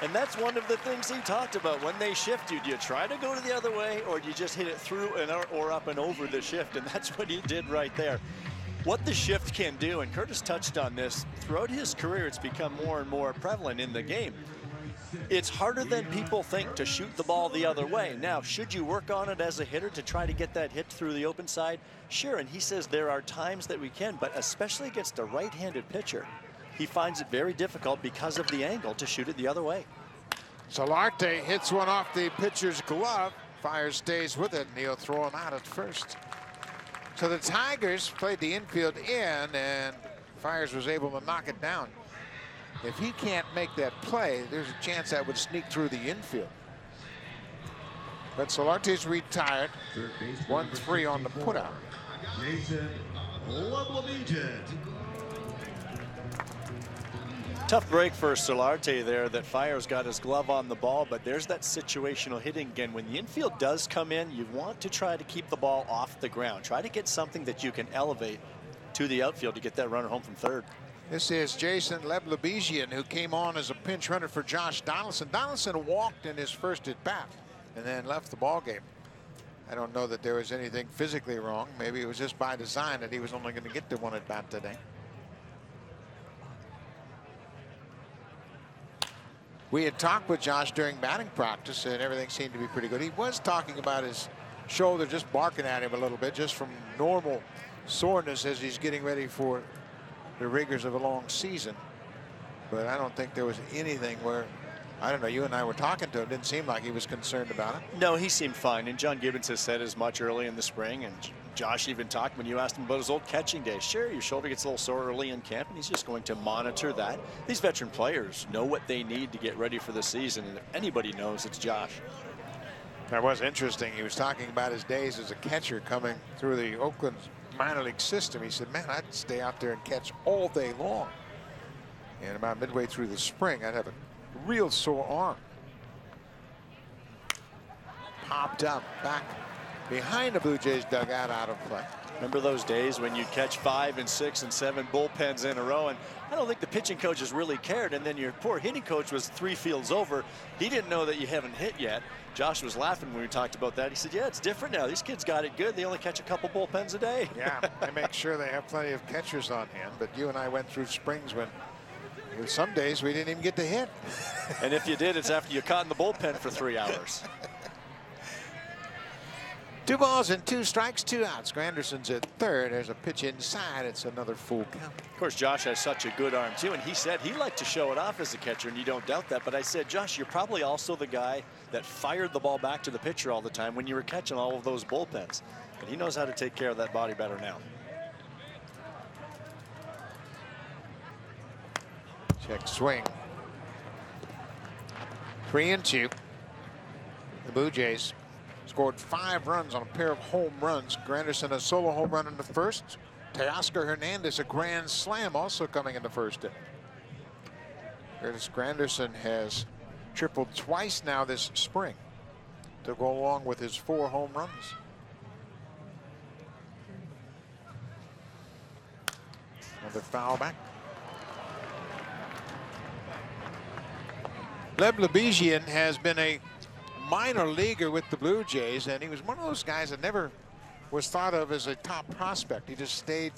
And that's one of the things he talked about. When they shift you, do you try to go to the other way, or do you just hit it through and or up and over the shift? And that's what he did right there. What the shift can do, and Curtis touched on this, throughout his career, it's become more and more prevalent in the game. It's harder than people think to shoot the ball the other way. Now, should you work on it as a hitter to try to get that hit through the open side? Sure, and he says there are times that we can, but especially against a right-handed pitcher, he finds it very difficult because of the angle to shoot it the other way. Solarte hits one off the pitcher's glove. Fiers stays with it, and he'll throw him out at first. So the Tigers played the infield in, and Fiers was able to knock it down. If he can't make that play, there's a chance that would sneak through the infield. But Solarte's retired. 1-3 on the putout. Tough break for Solarte there, that Fiers got his glove on the ball, but there's that situational hitting again. When the infield does come in, you want to try to keep the ball off the ground. Try to get something that you can elevate to the outfield to get that runner home from third. This is Jason Leblebigian, who came on as a pinch runner for Josh Donaldson. Donaldson walked in his first at bat and then left the ball game. I don't know that there was anything physically wrong. Maybe it was just by design that he was only going to get to 1 at bat today. We had talked with Josh during batting practice, and everything seemed to be pretty good. He was talking about his shoulder just barking at him a little bit, just from normal soreness as he's getting ready for the rigors of a long season. But I don't think there was anything where, I don't know, you and I were talking to him. It didn't seem like he was concerned about it. No, he seemed fine. And John Gibbons has said as much early in the spring. And Josh even talked when you asked him about his old catching days. Sure, your shoulder gets a little sore early in camp, and he's just going to monitor that. These veteran players know what they need to get ready for the season. And if anybody knows, it's Josh. That was interesting. He was talking about his days as a catcher coming through the Oakland minor league system. He said, man, I'd stay out there and catch all day long. And about midway through the spring, I'd have a real sore arm. Popped up back behind the Blue Jays dugout, out of play. Remember those days when you'd catch 5 and 6 and 7 bullpens in a row, and I don't think the pitching coaches really cared, and then your poor hitting coach was 3 fields over. He didn't know that you haven't hit yet. Josh was laughing when we talked about that. He said, yeah, it's different now. These kids got it good. They only catch a couple bullpens a day. Yeah, they make sure they have plenty of catchers on hand, but you and I went through springs when some days we didn't even get to hit. And if you did, it's after you caught in the bullpen for 3 hours. 2 balls and 2 strikes, 2 outs. Granderson's at third. There's a pitch inside. It's another full count. Of course, Josh has such a good arm, too, and he said he liked to show it off as a catcher, and you don't doubt that. But I said, Josh, you're probably also the guy that fired the ball back to the pitcher all the time when you were catching all of those bullpens. But he knows how to take care of that body better now. Check swing. 3-2. The Blue Jays scored 5 runs on a pair of home runs. Granderson a solo home run in the first. Teoscar Hernandez a grand slam also coming in the first inning. Curtis Granderson has tripled twice now this spring to go along with his 4 home runs. Another foul back. Leb Lebejian has been a minor leaguer with the Blue Jays, and he was one of those guys that never was thought of as a top prospect. He just stayed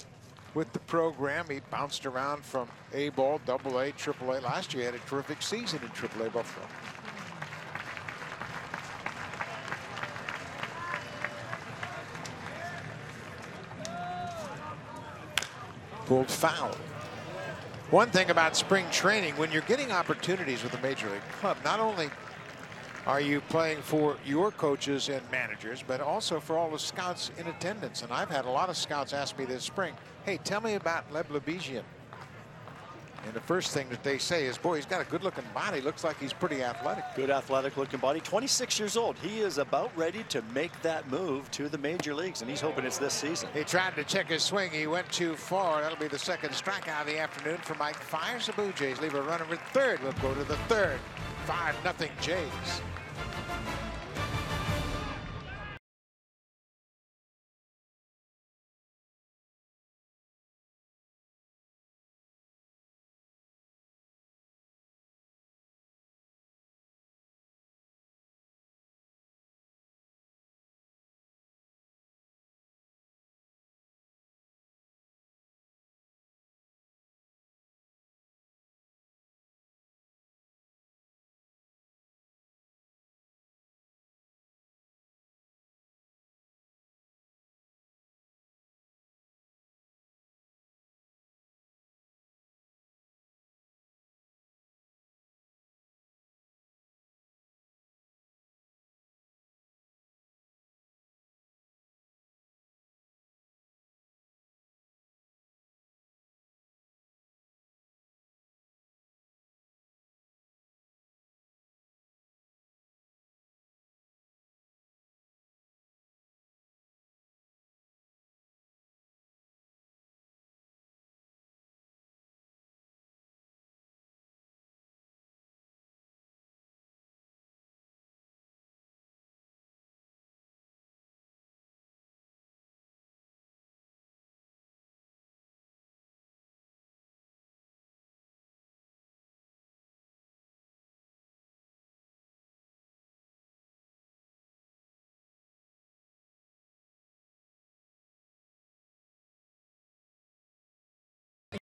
with the program. He bounced around from A-ball, AA, AAA. Last year he had a terrific season in AAA Buffalo. Pulled foul. One thing about spring training, when you're getting opportunities with the Major League club, not only are you playing for your coaches and managers, but also for all the scouts in attendance. And I've had a lot of scouts ask me this spring, hey, tell me about Leb Lebejian. And the first thing that they say is, boy, he's got a good-looking body. Looks like he's pretty athletic. Good athletic-looking body. 26 years old. He is about ready to make that move to the major leagues, and he's hoping it's this season. He tried to check his swing. He went too far. That'll be the second strikeout of the afternoon for Mike Fiers. The Blue Jays leave a runner at third. We'll go to the third. 5-0 Jays.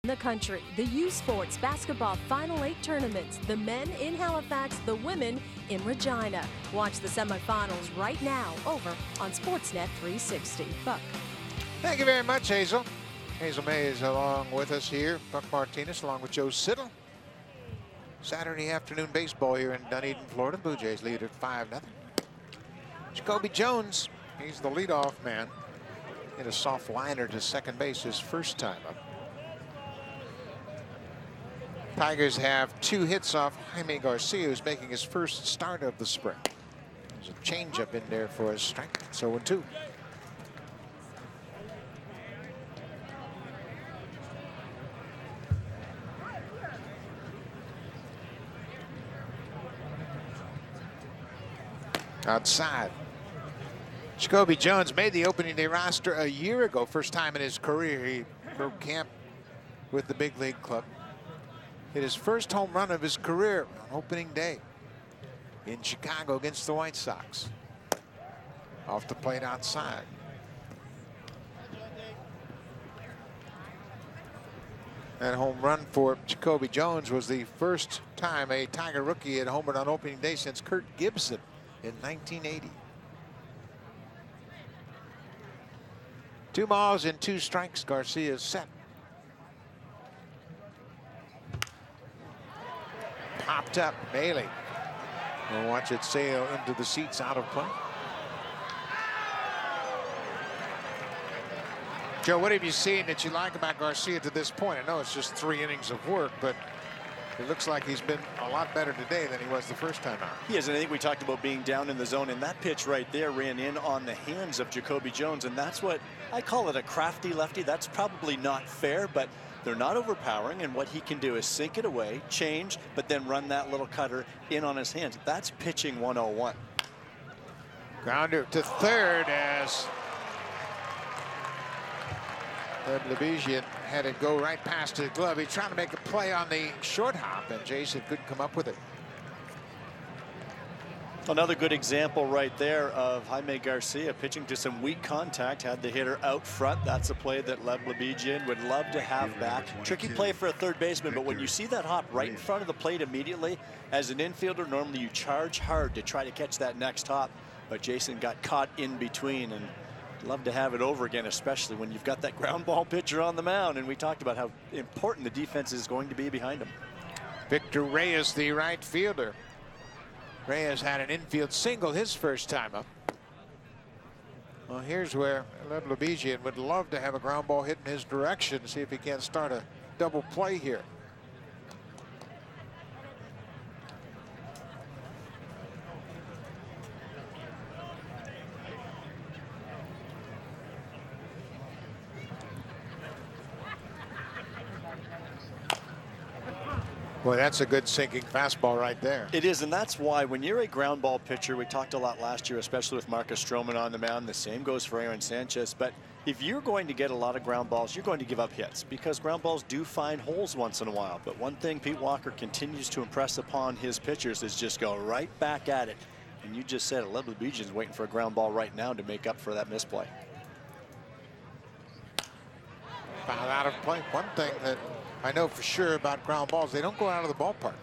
In the country, the U Sports Basketball Final 8 tournaments, the men in Halifax, the women in Regina. Watch the semifinals right now over on Sportsnet 360. Buck. Thank you very much, Hazel. Hazel May is along with us here. Buck Martinez along with Joe Siddle. Saturday afternoon baseball here in Dunedin, Florida. Blue Jays lead at 5-0. Jacoby Jones, he's the leadoff man. Hit a soft liner to second base his first time up. Tigers have 2 hits off Jaime Garcia, who's making his first start of the spring. There's a changeup in there for a strike. 0-2. Outside. Jacoby Jones made the opening day roster a year ago. First time in his career he broke camp with the big league club. Hit his first home run of his career on opening day in Chicago against the White Sox. Off the plate outside. That home run for Jacoby Jones was the first time a Tiger rookie had homered on opening day since Kurt Gibson in 1980. 2 balls and 2 strikes. Garcia's set. Popped up. Bailey. We'll watch it sail into the seats out of play. Joe, what have you seen that you like about Garcia to this point? I know it's just 3 innings of work, but it looks like he's been a lot better today than he was the first time out. He is, and I think we talked about being down in the zone, and that pitch right there ran in on the hands of Jacoby Jones, and that's what I call it, a crafty lefty. That's probably not fair, but they're not overpowering, and what he can do is sink it away, change, but then run that little cutter in on his hands. That's pitching 101. Grounder to third as Lebejian had it go right past his glove. He's trying to make a play on the short hop, and Jason couldn't come up with it. Another good example right there of Jaime Garcia pitching to some weak contact, had the hitter out front. That's a play that Lev Lebejian would love to have back. Tricky play for a third baseman, but when you see that hop right in front of the plate immediately, as an infielder, normally you charge hard to try to catch that next hop, but Jason got caught in between, and love to have it over again, especially when you've got that ground ball pitcher on the mound, and we talked about how important the defense is going to be behind him. Victor Reyes, the right fielder. Reyes had an infield single his first time up. Well, here's where Lev Lebejian would love to have a ground ball hit in his direction, see if he can't start a double play here. Boy, that's a good sinking fastball right there. It is, and that's why when you're a ground ball pitcher, we talked a lot last year, especially with Marcus Stroman on the mound. The same goes for Aaron Sanchez. But if you're going to get a lot of ground balls, you're going to give up hits because ground balls do find holes once in a while. But one thing Pete Walker continues to impress upon his pitchers is just go right back at it. And you just said it, Lev Lebejian's waiting for a ground ball right now to make up for that misplay. Foul out of play. One thing that I know for sure about ground balls, they don't go out of the ballpark.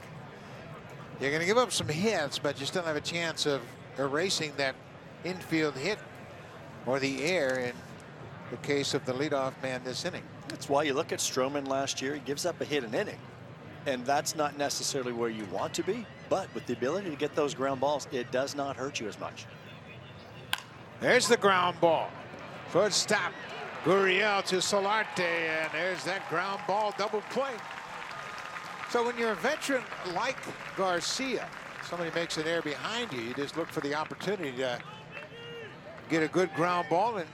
You're going to give up some hits, but you still have a chance of erasing that infield hit or the air in the case of the leadoff man this inning. That's why you look at Stroman last year. He gives up a hit an inning, and that's not necessarily where you want to be, but with the ability to get those ground balls, it does not hurt you as much. There's the ground ball. Shortstop Gurriel to Solarte, and there's that ground ball double play. So when you're a veteran like Garcia, somebody makes an error behind you, you just look for the opportunity to get a good ground ball and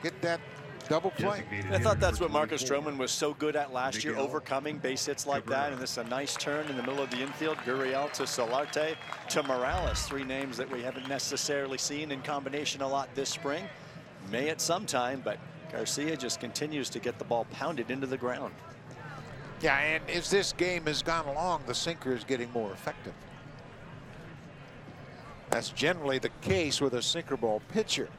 get that double play. I thought that's what Marcus Stroman was so good at last year, overcoming base hits like that, and this is a nice turn in the middle of the infield. Gurriel to Solarte to Morales, 3 names that we haven't necessarily seen in combination a lot this spring. May at some time, but Garcia just continues to get the ball pounded into the ground. Yeah, and as this game has gone along, the sinker is getting more effective. That's generally the case with a sinker ball pitcher.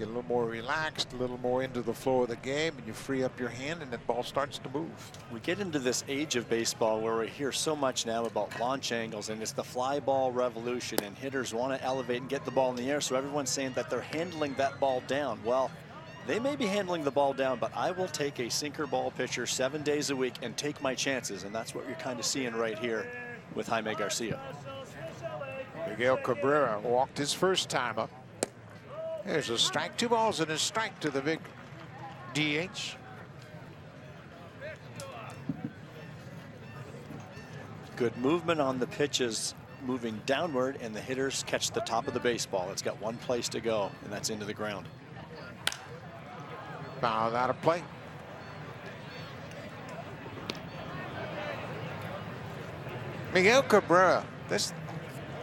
Get a little more relaxed, a little more into the flow of the game, and you free up your hand, and that ball starts to move. We get into this age of baseball where we hear so much now about launch angles, and it's the fly ball revolution, and hitters want to elevate and get the ball in the air, so everyone's saying that they're handling that ball down. Well, they may be handling the ball down, but I will take a sinker ball pitcher 7 days a week and take my chances, and that's what you're kind of seeing right here with Jaime Garcia. Miguel Cabrera walked his first time up. There's a strike, 2 balls and a strike to the big DH. Good movement on the pitches, moving downward, and the hitters catch the top of the baseball. It's got 1 place to go, and that's into the ground. Foul out of play. Miguel Cabrera, this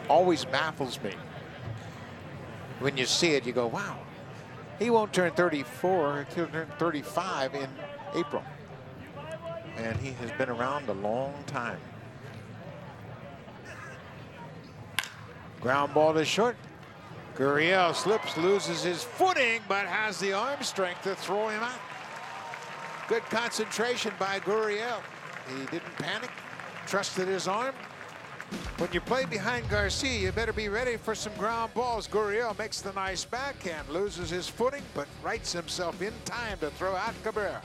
always baffles me. When you see it, you go, wow, he won't turn 34, he'll turn 35 in April. And he has been around a long time. Ground ball to short. Gurriel slips, loses his footing, but has the arm strength to throw him out. Good concentration by Gurriel. He didn't panic, trusted his arm, When you play behind Garcia, you better be ready for some ground balls. Gurriel makes the nice backhand, loses his footing, but rights himself in time to throw out Cabrera.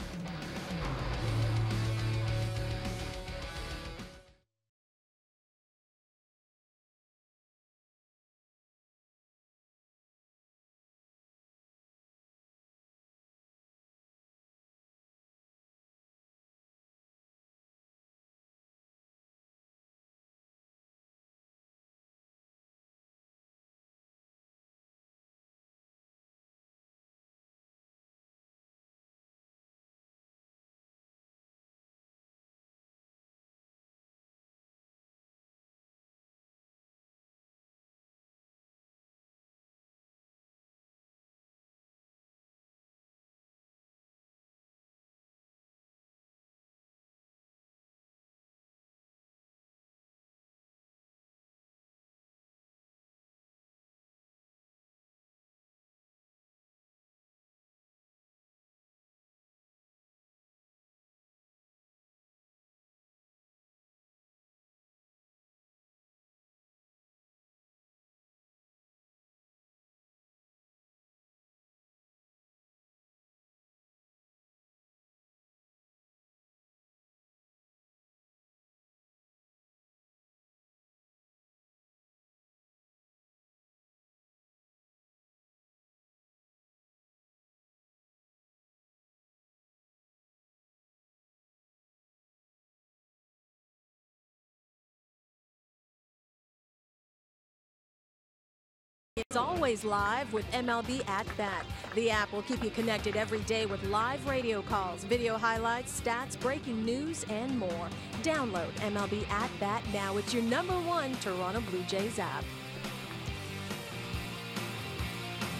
It's always live with MLB At Bat. The app will keep you connected every day with live radio calls, video highlights, stats, breaking news, and more. Download MLB At Bat now. It's your #1 Toronto Blue Jays app.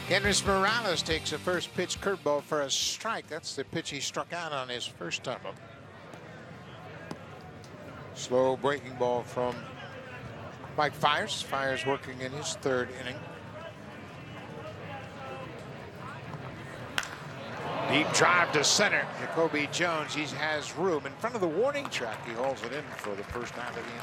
Henrys Morales takes a first pitch curveball for a strike. That's the pitch he struck out on his first time up. Slow breaking ball from Mike Fiers. Fiers working in his 3rd inning. Deep drive to center. Jacoby Jones, he has room in front of the warning track. He holds it in for the first out of the inning.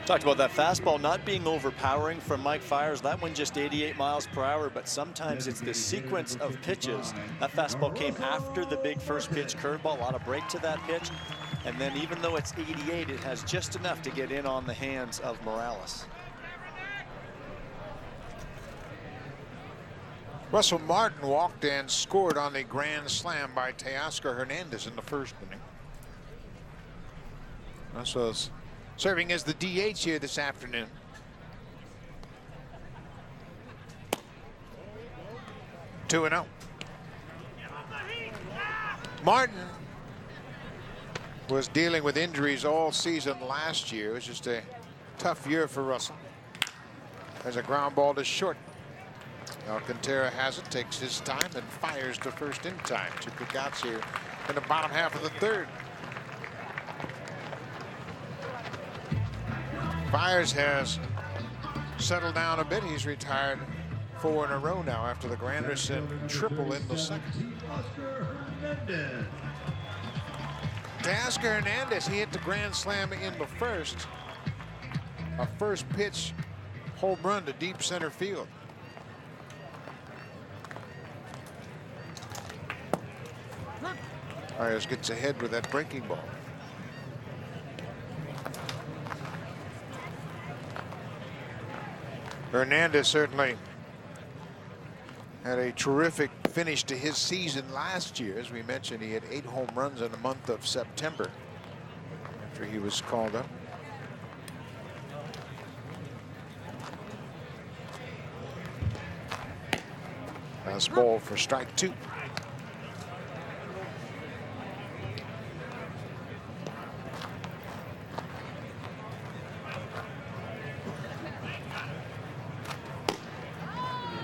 Talked about that fastball not being overpowering from Mike Fiers. That one just 88 miles per hour, but sometimes it's the sequence of pitches. That fastball came after the big first pitch curveball, a lot of break to that pitch. And then even though it's 88, it has just enough to get in on the hands of Morales. Russell Martin walked and scored on the grand slam by Teoscar Hernandez in the 1st inning. Russell's serving as the DH here this afternoon. Two and 0. Martin was dealing with injuries all season last year. It was just a tough year for Russell. There's a ground ball to short. Alcantara has it, takes his time, and fires to first in time. 2 quick outs here in the bottom half of the 3rd. Fiers has settled down a bit. He's retired 4 in a row now after the Granderson triple in the 2nd. Teoscar Hernandez, he hit the grand slam in the 1st. A first pitch home run to deep center field. Fiers gets ahead with that breaking ball. Hernandez certainly had a terrific finish to his season last year. As we mentioned, he had 8 home runs in the month of September after he was called up. Fastball for strike 2.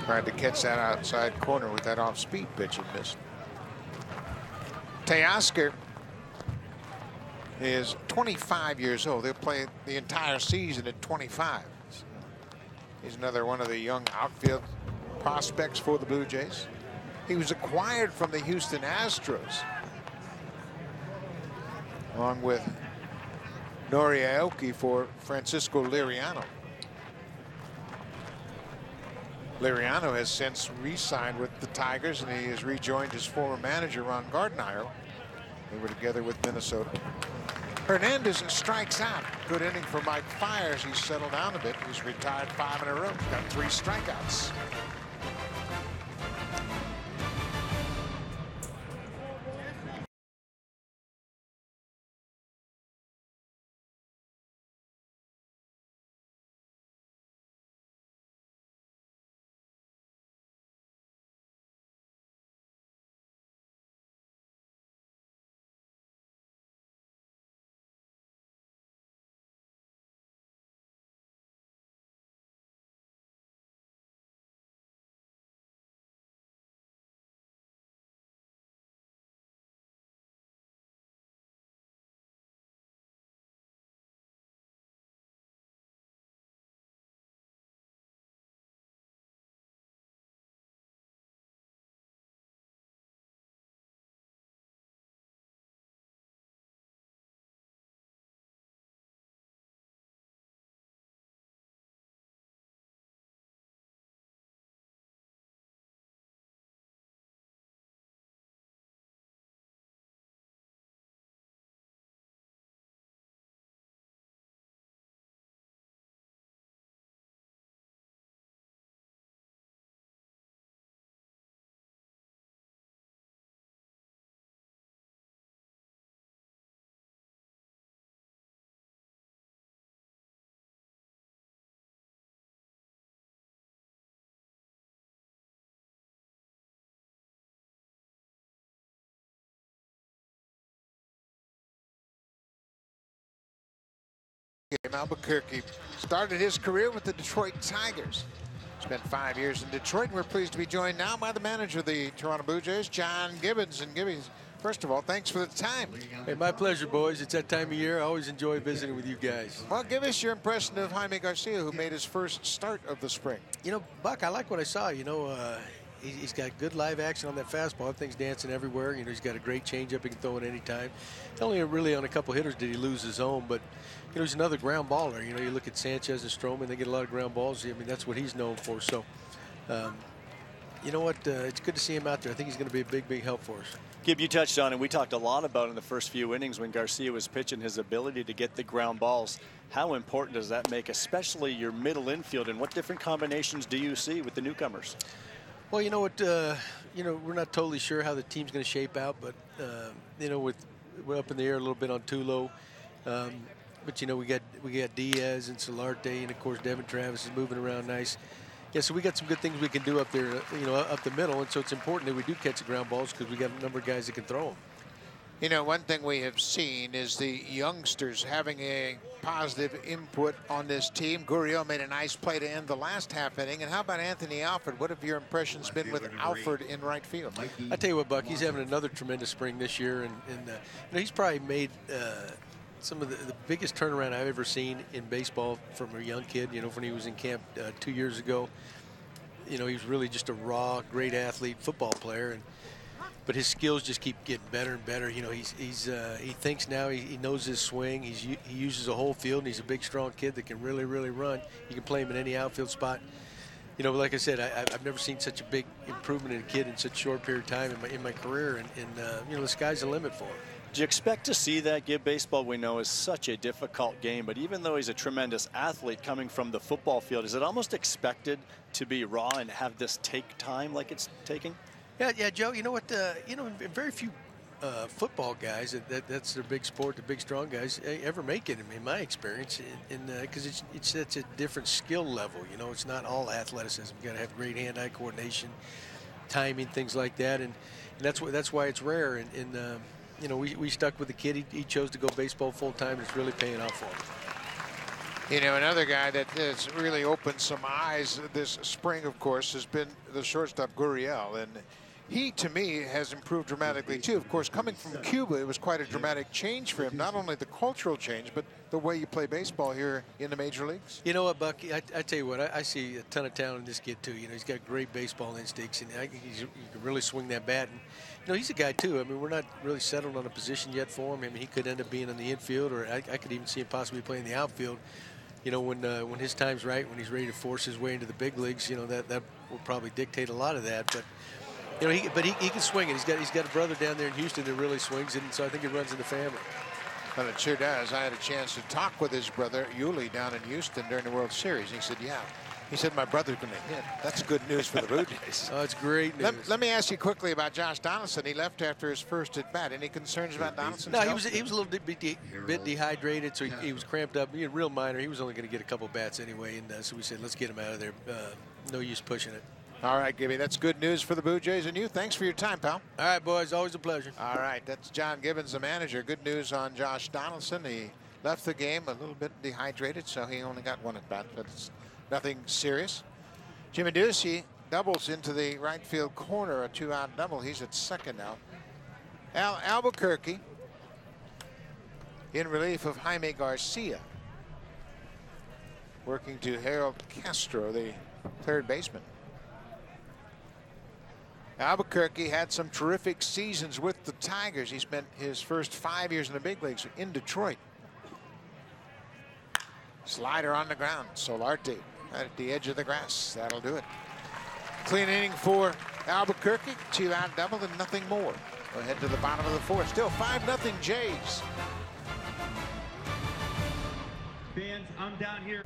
Tried to catch that outside corner with that off-speed pitch and missed. Teoscar is 25 years old. They'll play the entire season at 25. He's another one of the young outfield prospects for the Blue Jays. He was acquired from the Houston Astros along with Nori Aoki for Francisco Liriano. Liriano has since re-signed with the Tigers, and he has rejoined his former manager, Ron Gardenhire. They were together with Minnesota. Hernandez strikes out. Good inning for Mike Fiers. He's settled down a bit. He's retired 5 in a row. He's got 3 strikeouts. Albuquerque started his career with the Detroit Tigers. Spent 5 years in Detroit, and we're pleased to be joined now by the manager of the Toronto Blue Jays, John Gibbons. And Gibbons, first of all, thanks for the time. Hey, my pleasure, boys. It's that time of year. I always enjoy visiting with you guys. Well, give us your impression of Jaime Garcia, who made his first start of the spring. You know, Buck, I like what I saw. You know, he's got good live action on that fastball. Everything's dancing everywhere. You know, he's got a great changeup he can throw at any time. Only really on a couple hitters did he lose his own, but you know, he's another ground baller. You know, you look at Sanchez and Stroman, they get a lot of ground balls. I mean, that's what he's known for. So, you know what? It's good to see him out there. I think he's going to be a big, big help for us. Gib, you touched on it. We talked a lot about in the first few innings when Garcia was pitching, his ability to get the ground balls. How important does that make, especially your middle infield, and what different combinations do you see with the newcomers? Well, you know what? You know, we're not totally sure how the team's going to shape out, but you know, we're up in the air a little bit on Tulo. But you know, we got Diaz and Solarte, and of course Devin Travis is moving around nice. Yeah, so we got some good things we can do up there, you know, up the middle, and so it's important that we do catch the ground balls because we got a number of guys that can throw them. You know, one thing we have seen is the youngsters having a positive input on this team. Gurriel made a nice play to end the last half inning. And how about Anthony Alford? What have your impressions been with Alford in right field? I tell you what, Buck, he's having another tremendous spring this year, and you know, he's probably made some of the biggest turnaround I've ever seen in baseball from a young kid. You know, when he was in camp 2 years ago, you know, he was really just a raw, great athlete, football player, but his skills just keep getting better and better. You know, he thinks now, he knows his swing. He uses a whole field, and he's a big, strong kid that can really, really run. You can play him in any outfield spot. You know, like I said, I've never seen such a big improvement in a kid in such a short period of time in my career, and you know, the sky's the limit for him. Do you expect to see that? Gib, baseball we know is such a difficult game, but even though he's a tremendous athlete coming from the football field, is it almost expected to be raw and have this take time like it's taking? Yeah, Joe. You know what? You know, very few football guys that's their big sport. The big, strong guys ever make it. In my experience, because it's such a different skill level. You know, it's not all athleticism. You got to have great hand-eye coordination, timing, things like that, and that's why it's rare. And you know, we stuck with the kid. He chose to go baseball full time, and it's really paying off for him. You know, another guy that has really opened some eyes this spring, of course, has been the shortstop Gurriel. And he, to me, has improved dramatically, too. Of course, coming from Cuba, it was quite a dramatic change for him. Not only the cultural change, but the way you play baseball here in the major leagues. You know what, Buck? I tell you what, I see a ton of talent in this kid, too. You know, he's got great baseball instincts, and he can really swing that bat. And, you know, he's a guy, too. I mean, we're not really settled on a position yet for him. I mean, he could end up being in the infield, or I could even see him possibly playing the outfield. You know, when his time's right, when he's ready to force his way into the big leagues, you know, that will probably dictate a lot of that. But you know, he can swing it. He's got a brother down there in Houston that really swings it, and so I think it runs in the family. Well, it sure does. I had a chance to talk with his brother Yuli down in Houston during the World Series. He said, "Yeah." He said, "My brother's going to hit." That's good news for the Blue Jays. Oh, it's great news. Let me ask you quickly about Josh Donaldson. He left after his first at bat. Any concerns about Donaldson? No, he was a little bit dehydrated, so he was cramped up. Real minor. He was only going to get a couple bats anyway, and so we said, let's get him out of there. No use pushing it. All right, Gibby. That's good news for the Blue Jays and you. Thanks for your time, pal. All right, boys. Always a pleasure. All right. That's John Gibbons, the manager. Good news on Josh Donaldson. He left the game a little bit dehydrated, so he only got one at bat, but it's nothing serious. Jimmy Ducey doubles into the right field corner, a 2-out double. He's at second now. Albuquerque in relief of Jaime Garcia, working to Harold Castro, the third baseman. Albuquerque had some terrific seasons with the Tigers. He spent his first 5 years in the big leagues in Detroit. Slider on the ground. Solarte at the edge of the grass. That'll do it. Clean inning for Albuquerque. 2-out double and nothing more. We'll head to the bottom of the fourth. Still 5-0 Jays. Fans, I'm down here.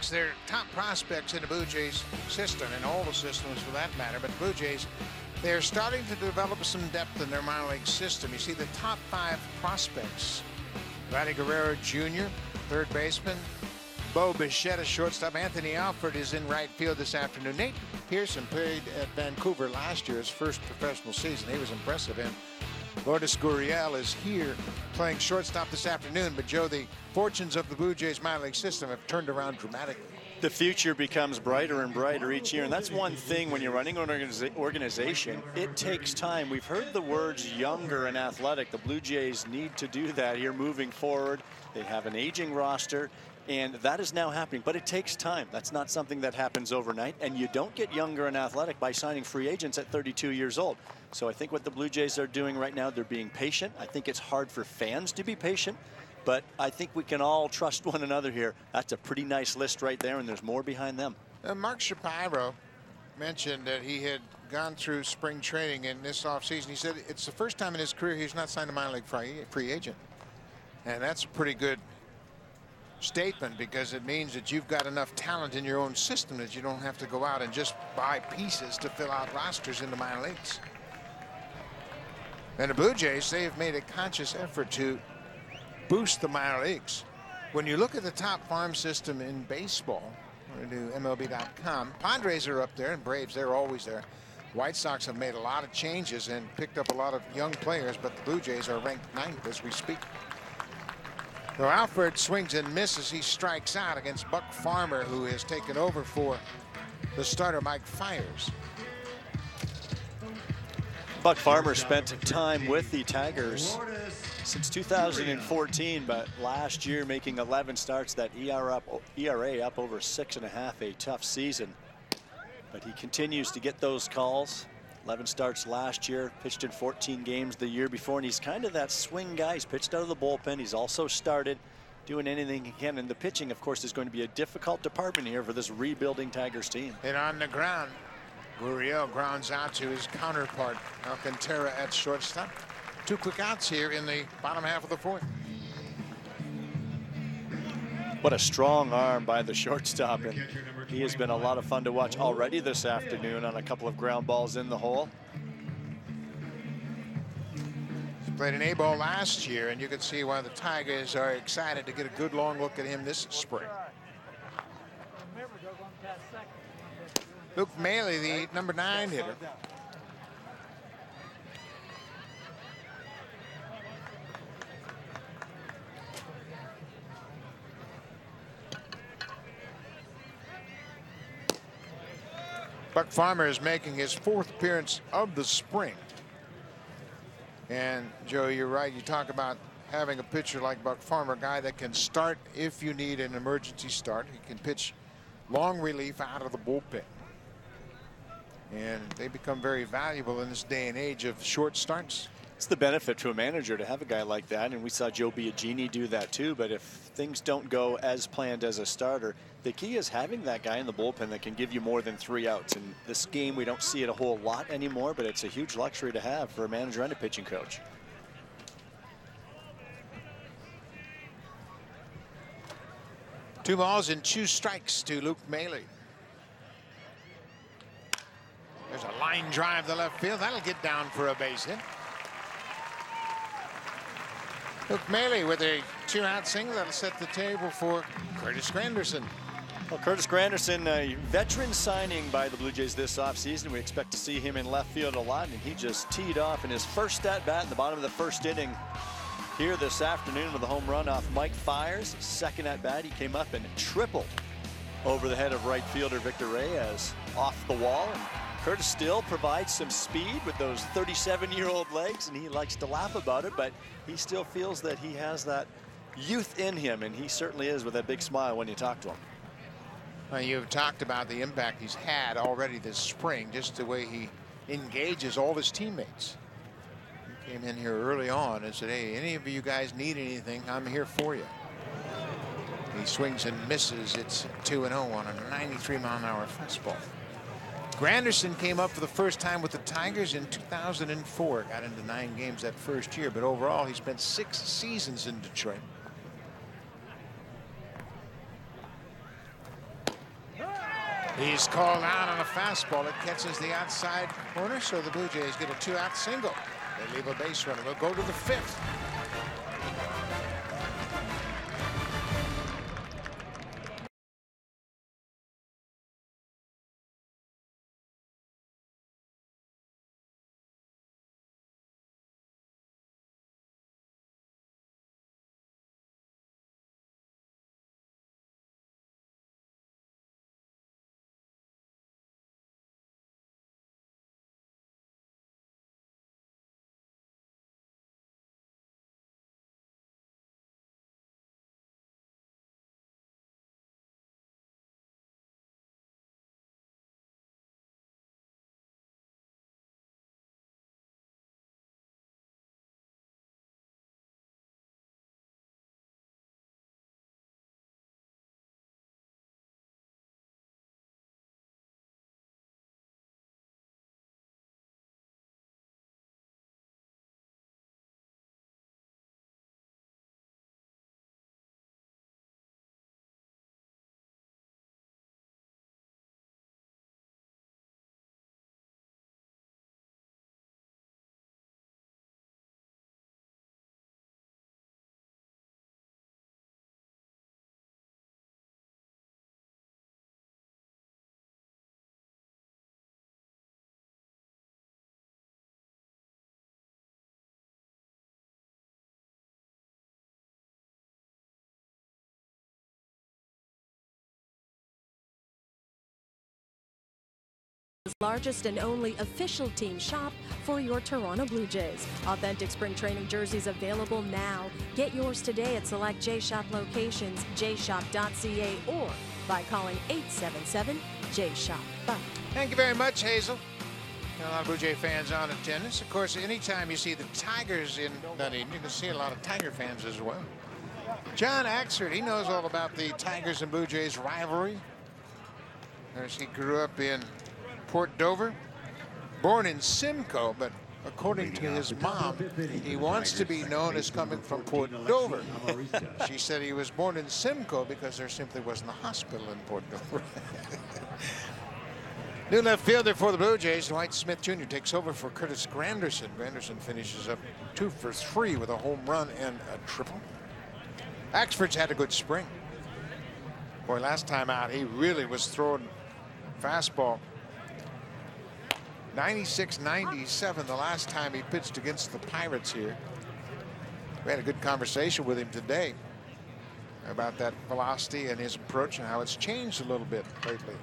They're top prospects in the Blue Jays system, and all the systems for that matter, but the Blue Jays, they're starting to develop some depth in their minor league system. You see the top 5 prospects: Vladdy Guerrero Jr., third baseman; Bo Bichette, shortstop; Anthony Alford is in right field this afternoon. Nate Pearson played at Vancouver last year, his first professional season. He was impressive, and Lourdes Gurriel is here playing shortstop this afternoon. But Joe, the fortunes of the Blue Jays minor league system have turned around dramatically. The future becomes brighter and brighter each year, and that's one thing when you're running an organization. It takes time. We've heard the words younger and athletic. The Blue Jays need to do that here moving forward. They have an aging roster, and that is now happening, but it takes time. That's not something that happens overnight, and you don't get younger and athletic by signing free agents at 32 years old. So I think what the Blue Jays are doing right now, they're being patient. I think it's hard for fans to be patient, but I think we can all trust one another here. That's a pretty nice list right there, and there's more behind them. Mark Shapiro mentioned that he had gone through spring training in this offseason. He said it's the first time in his career he's not signed a minor league free agent. And that's a pretty good statement, because it means that you've got enough talent in your own system that you don't have to go out and just buy pieces to fill out rosters in the minor leagues. And the Blue Jays, they have made a conscious effort to boost the minor leagues. When you look at the top farm system in baseball, We're going to do MLB.com. Padres are up there, and Braves, they're always there. White Sox have made a lot of changes and picked up a lot of young players, but the Blue Jays are ranked 9th as we speak. So Alford swings and misses. He strikes out against Buck Farmer, who has taken over for the starter Mike Fiers. Buck Farmer spent time with the Tigers since 2014, but last year making 11 starts, that ERA up over 6.5, a tough season. But he continues to get those calls. 11 starts last year, pitched in 14 games the year before, and he's kind of that swing guy. He's pitched out of the bullpen. He's also started, doing anything he can. And the pitching, of course, is going to be a difficult department here for this rebuilding Tigers team. And on the ground, Gurriel grounds out to his counterpart, Alcantara at shortstop. 2 quick outs here in the bottom half of the 4th. What a strong arm by the shortstop, and he has been a lot of fun to watch already this afternoon on a couple of ground balls in the hole. He played an A-ball last year, and you can see why the Tigers are excited to get a good long look at him this spring. Luke Maley, the number 9 hitter. Buck Farmer is making his 4th appearance of the spring. And Joe, you're right. You talk about having a pitcher like Buck Farmer, a guy that can start if you need an emergency start. He can pitch long relief out of the bullpen. And they become very valuable in this day and age of short starts. It's the benefit to a manager to have a guy like that, and we saw Joe Biagini do that too. But if things don't go as planned as a starter, the key is having that guy in the bullpen that can give you more than 3 outs. In this game, we don't see it a whole lot anymore, but it's a huge luxury to have for a manager and a pitching coach. Two balls and 2 strikes to Luke Maley. There's a line drive to left field. That'll get down for a base hit. Luke Maley with a 2-out single. That'll set the table for Curtis Granderson. Well, Curtis Granderson, a veteran signing by the Blue Jays this offseason. We expect to see him in left field a lot, and he just teed off in his first at-bat in the bottom of the 1st inning here this afternoon with a home run off Mike Fiers. 2nd at-bat, he came up and tripled over the head of right fielder Victor Reyes off the wall. And Curtis still provides some speed with those 37-year-old legs, and he likes to laugh about it, but he still feels that he has that youth in him, and he certainly is with that big smile when you talk to him. You've talked about the impact he's had already this spring, just the way he engages all his teammates. He came in here early on and said, hey, any of you guys need anything, I'm here for you. He swings and misses. It's 2-0 on a 93-mile-an-hour fastball. Granderson came up for the first time with the Tigers in 2004. Got into 9 games that first year, but overall he spent 6 seasons in Detroit. He's called out on a fastball. It catches the outside corner, so the Blue Jays get a 2-out single. They leave a base runner. They'll go to the 5th. Largest and only official team shop for your Toronto Blue Jays. Authentic spring training jerseys available now. Get yours today at select J-Shop locations, jshop.ca, or by calling 877-J-Shop. Bye. Thank you very much, Hazel. A lot of Blue Jay fans on attendance. Of course, anytime you see the Tigers in Dunedin, you can see a lot of Tiger fans as well. John Axford, he knows all about the Tigers and Blue Jays rivalry. As he grew up in Port Dover, born in Simcoe, but according to his mom, he wants to be known as coming from Port Dover. She said he was born in Simcoe because there simply wasn't a hospital in Port Dover. New left fielder for the Blue Jays, Dwight Smith Jr. takes over for Curtis Granderson. Granderson finishes up 2 for 3 with a home run and a triple. Axford's had a good spring. Boy, last time out, he really was throwing fastball. 96-97 the last time he pitched against the Pirates here. We had a good conversation with him today about that velocity and his approach and how it's changed a little bit lately.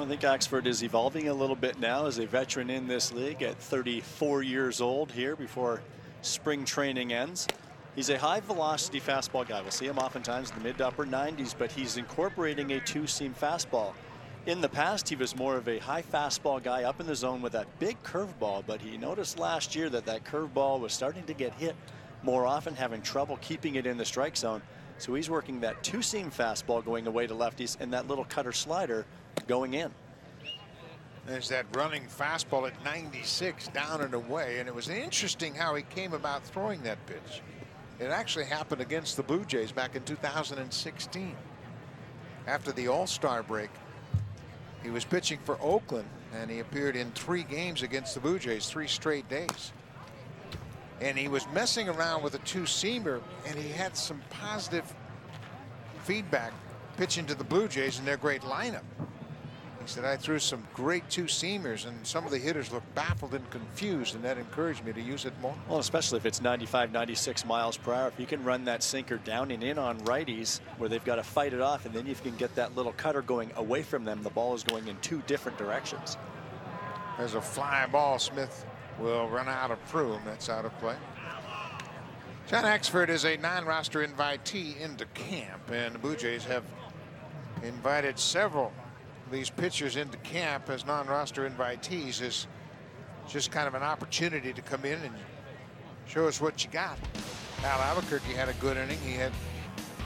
I think Axford is evolving a little bit now as a veteran in this league at 34 years old here before spring training ends. He's a high velocity fastball guy. We'll see him oftentimes in the mid to upper 90s, but he's incorporating a 2-seam fastball. In the past, he was more of a high fastball guy up in the zone with that big curveball, but he noticed last year that that curveball was starting to get hit more often, having trouble keeping it in the strike zone. So he's working that 2-seam fastball going away to lefties and that little cutter slider going in. There's that running fastball at 96 down and away, and it was interesting how he came about throwing that pitch. It actually happened against the Blue Jays back in 2016. After the All-Star break, he was pitching for Oakland, and he appeared in 3 games against the Blue Jays, 3 straight days. And he was messing around with a 2-seamer, and he had some positive feedback pitching to the Blue Jays in their great lineup. He said, I threw some great 2-seamers, and some of the hitters looked baffled and confused, and that encouraged me to use it more. Well, especially if it's 95, 96 miles per hour. If you can run that sinker down and in on righties where they've got to fight it off, and then you can get that little cutter going away from them, the ball is going in 2 different directions. There's a fly ball. Smith will run out of room. That's out of play. John Axford is a non-roster invitee into camp, and the Blue Jays have invited several these pitchers into camp as non-roster invitees. Is just kind of an opportunity to come in and show us what you got. Al Albuquerque had a good inning. He had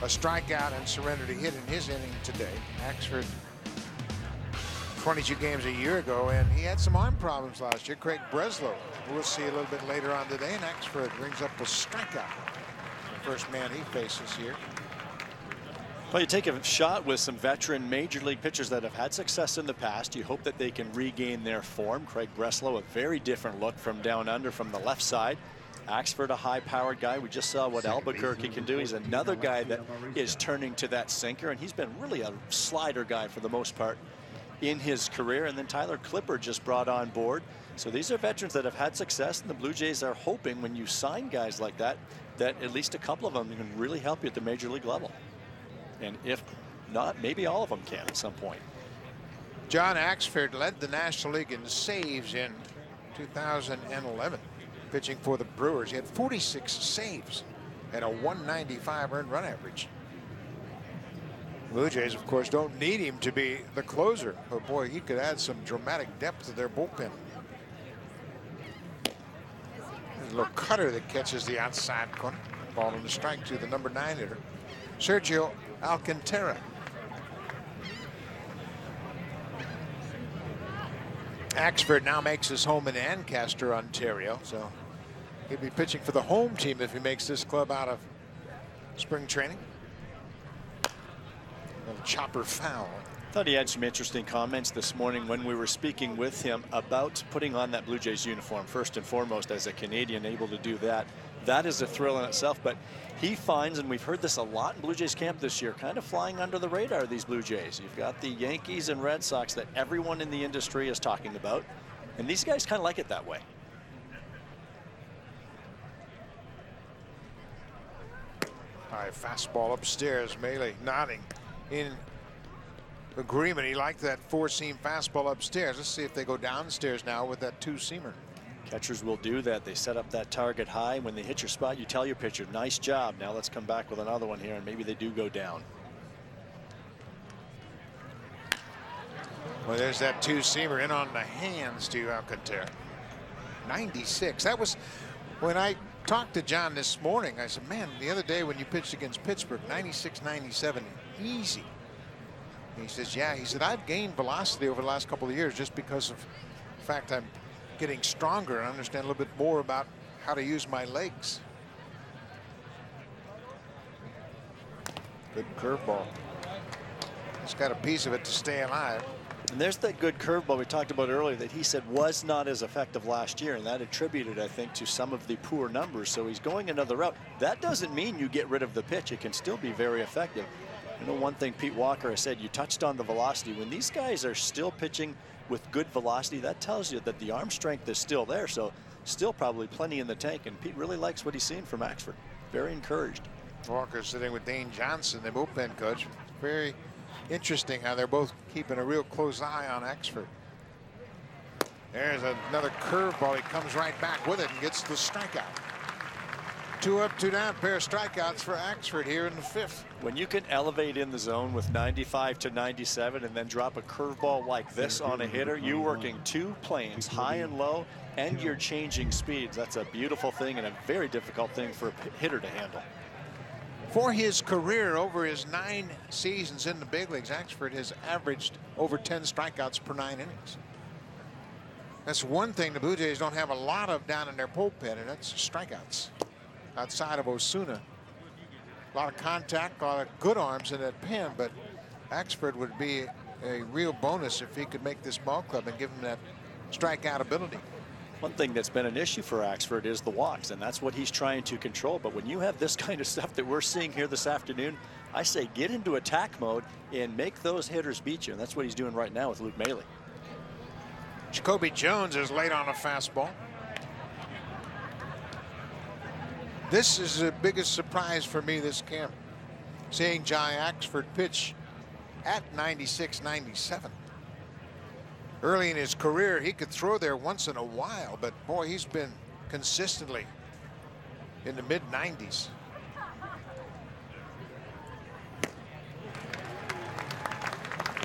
a strikeout and surrendered a hit in his inning today. Axford, 22 games a year ago, and he had some arm problems last year. Craig Breslow, we'll see a little bit later on today, and Axford brings up a strikeout. The first man he faces here. Well, you take a shot with some veteran major league pitchers that have had success in the past. You hope that they can regain their form. Craig Breslow, a very different look from down under from the left side. Axford, a high-powered guy. We just saw what Albuquerque can do. He's another guy that is turning to that sinker, and he's been really a slider guy for the most part in his career. And then Tyler Clipper just brought on board. So these are veterans that have had success, and the Blue Jays are hoping when you sign guys like that, that at least a couple of them can really help you at the major league level. And if not, maybe all of them can at some point. John Axford led the National League in saves in 2011, pitching for the Brewers. He had 46 saves and a 195 earned run average. Blue Jays, of course, don't need him to be the closer, but boy, he could add some dramatic depth to their bullpen. There's a little cutter that catches the outside corner. Ball in the strike to the number 9 hitter, Sergio Alcantara. Axford now makes his home in Ancaster, Ontario, so he'll be pitching for the home team if he makes this club out of spring training. A chopper foul. Thought he had some interesting comments this morning when we were speaking with him about putting on that Blue Jays uniform. First and foremost, as a Canadian, able to do that. That is a thrill in itself, but he finds, and we've heard this a lot in Blue Jays camp this year, kind of flying under the radar, these Blue Jays. You've got the Yankees and Red Sox that everyone in the industry is talking about, and these guys kind of like it that way. High fastball upstairs. Maley nodding in agreement. He liked that four-seam fastball upstairs. Let's see if they go downstairs now with that two-seamer. Catchers will do that. They set up that target high. When they hit your spot, you tell your pitcher, nice job. Now let's come back with another one here, and maybe they do go down. Well, there's that two-seamer in on the hands to Alcantara. 96. That was when I talked to John this morning. I said, man, the other day when you pitched against Pittsburgh, 96, 97, easy. And he says, yeah. He said, I've gained velocity over the last couple of years just because of the fact I'm getting stronger and understand a little bit more about how to use my legs. Good curveball. He's got a piece of it to stay alive. And there's that good curveball we talked about earlier that he said was not as effective last year, and that attributed, I think, to some of the poor numbers. So he's going another route. That doesn't mean you get rid of the pitch. It can still be very effective. You know, one thing Pete Walker has said, you touched on the velocity. When these guys are still pitching with good velocity, that tells you that the arm strength is still there. So still probably plenty in the tank, and Pete really likes what he's seen from Axford. Very encouraged. Walker sitting with Dane Johnson, the bullpen coach. Very interesting how they're both keeping a real close eye on Axford. There's another curveball. He comes right back with it and gets the strikeout. 2 up, 2 down. Pair of strikeouts for Axford here in the 5th. When you can elevate in the zone with 95 to 97 and then drop a curveball like this on a hitter, you're working 2 planes, high and low, and you're changing speeds. That's a beautiful thing and a very difficult thing for a hitter to handle. For his career, over his 9 seasons in the big leagues, Axford has averaged over 10 strikeouts per 9 innings. That's one thing the Blue Jays don't have a lot of down in their bullpen, and that's strikeouts. Outside of Osuna, a lot of contact, a lot of good arms in that pen, but Axford would be a real bonus if he could make this ball club and give him that strikeout ability. One thing that's been an issue for Axford is the walks, and that's what he's trying to control. But when you have this kind of stuff that we're seeing here this afternoon, I say get into attack mode and make those hitters beat you, and that's what he's doing right now with Luke Maile. Jacoby Jones is late on a fastball. This is the biggest surprise for me this camp, seeing Jai Axford pitch at 96, 97. Early in his career, he could throw there once in a while, but boy, he's been consistently in the mid-90s.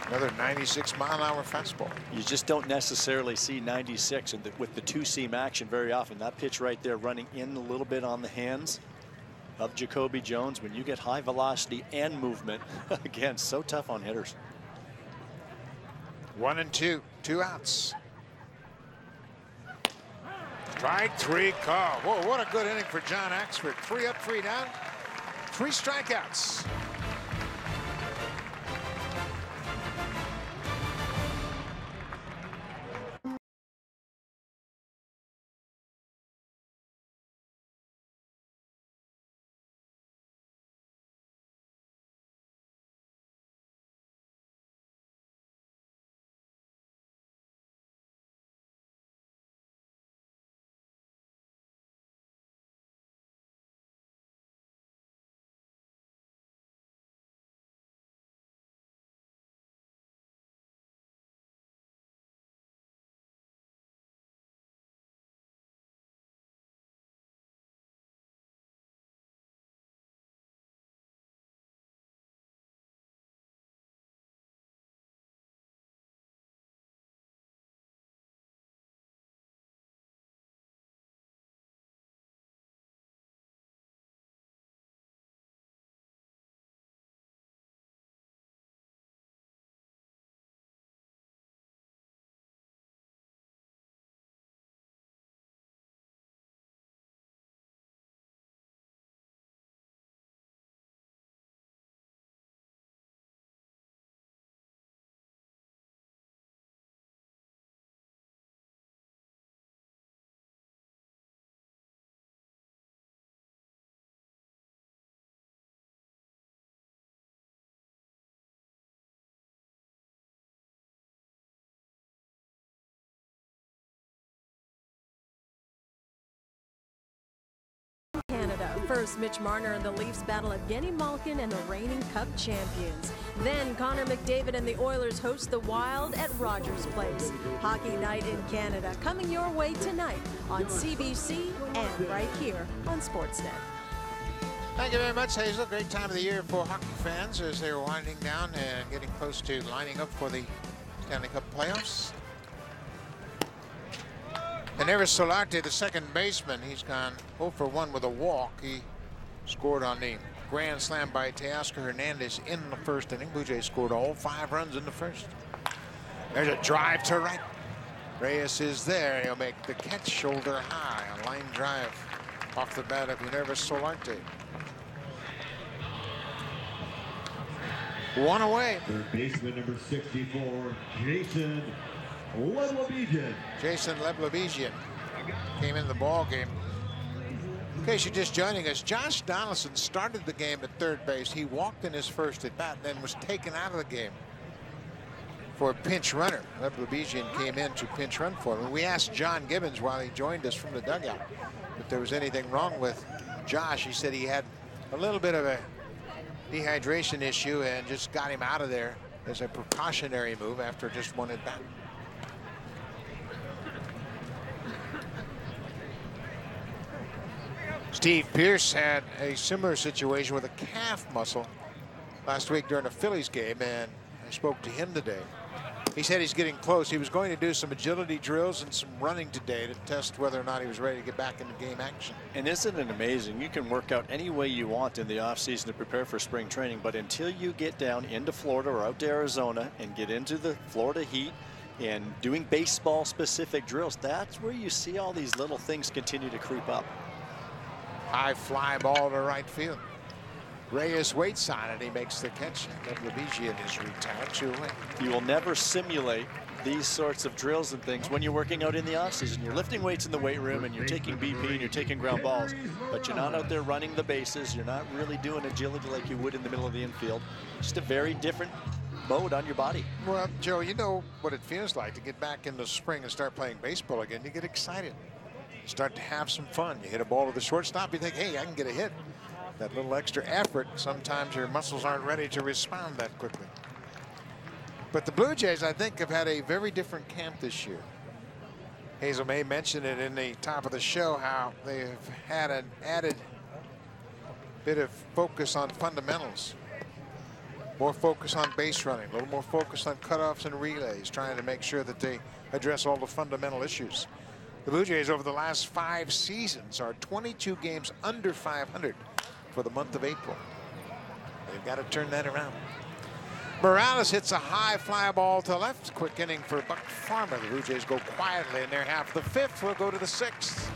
Another 96-mile-an-hour fastball. You just don't necessarily see 96 with the two-seam action very often. That pitch right there running in a little bit on the hands of Jacoby Jones. When you get high velocity and movement, again, so tough on hitters. 1 and 2, 2 outs. Strike 3 call. Whoa, what a good inning for John Axford. 3 up, 3 down, 3 strikeouts. First, Mitch Marner and the Leafs battle Evgeny Malkin and the reigning Cup champions. Then Connor McDavid and the Oilers host the Wild at Rogers Place. Hockey night in Canada coming your way tonight on CBC and right here on Sportsnet. Thank you very much, Hazel. Great time of the year for hockey fans as they're winding down and getting close to lining up for the Stanley Cup playoffs. And there's Solarte, the second baseman. He's gone 0 for 1 with a walk. He scored on the grand slam by Teoscar Hernandez in the first inning. Blue Jays scored all 5 runs in the first. There's a drive to right. Reyes is there. He'll make the catch shoulder high. A line drive off the bat of Minerva's Solarte. 1 away. Third baseman number 64, Jason Leblebijian. Jason Leblebijian came in the ball game. In case you're just joining us, Josh Donaldson started the game at third base. He walked in his first at bat, then was taken out of the game for a pinch runner. Leblebijian came in to pinch run for him. And we asked John Gibbons while he joined us from the dugout if there was anything wrong with Josh. He said he had a little bit of a dehydration issue and just got him out of there as a precautionary move after just 1 at bat. Steve Pearce had a similar situation with a calf muscle last week during a Phillies game, and I spoke to him today. He said he's getting close. He was going to do some agility drills and some running today to test whether or not he was ready to get back into game action. And isn't it amazing? You can work out any way you want in the offseason to prepare for spring training, but until you get down into Florida or out to Arizona and get into the Florida heat and doing baseball-specific drills, that's where you see all these little things continue to creep up. High fly ball to right field. Reyes waits on it. He makes the catch. Leblebijian is retired 2 away. You will never simulate these sorts of drills and things when you're working out in the offseason. You're lifting weights in the weight room and you're taking BP and you're taking ground balls, but you're not out there running the bases. You're not really doing agility like you would in the middle of the infield. Just a very different mode on your body. Well, Joe, you know what it feels like to get back in the spring and start playing baseball again. You get excited. You start to have some fun. You hit a ball to the shortstop, you think, hey, I can get a hit. That little extra effort, sometimes your muscles aren't ready to respond that quickly. But the Blue Jays, I think, have had a very different camp this year. Hazel May mentioned it in the top of the show, how they've had an added bit of focus on fundamentals. More focus on base running, a little more focus on cutoffs and relays, trying to make sure that they address all the fundamental issues. The Blue Jays over the last 5 seasons are 22 games under 500 for the month of April. They've got to turn that around. Morales hits a high fly ball to left. Quick inning for Buck Farmer. The Blue Jays go quietly in their half of the 5th. We'll go to the 6th.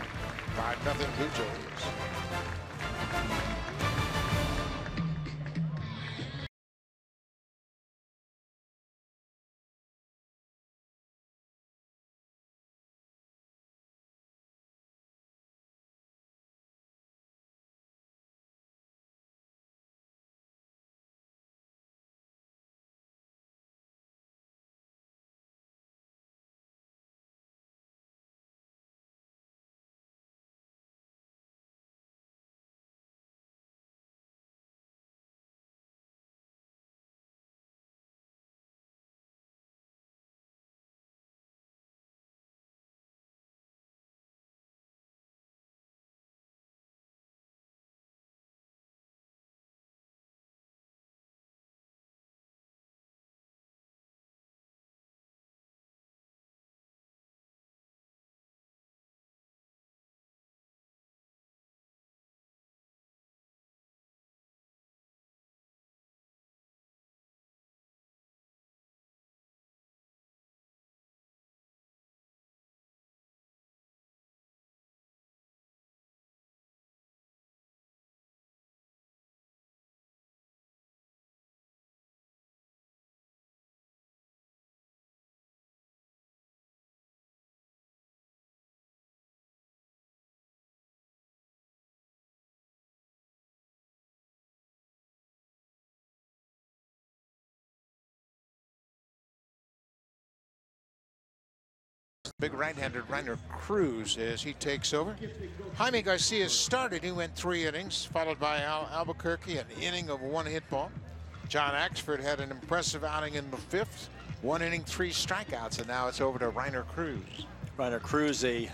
5-0 Blue Jays. Big right-hander Rainer Cruz as he takes over. Jaime Garcia started. He went 3 innings, followed by Albuquerque, an inning of 1 hit ball. John Axford had an impressive outing in the 5th. 1 inning, 3 strikeouts, and now it's over to Rainer Cruz. Rainer Cruz, a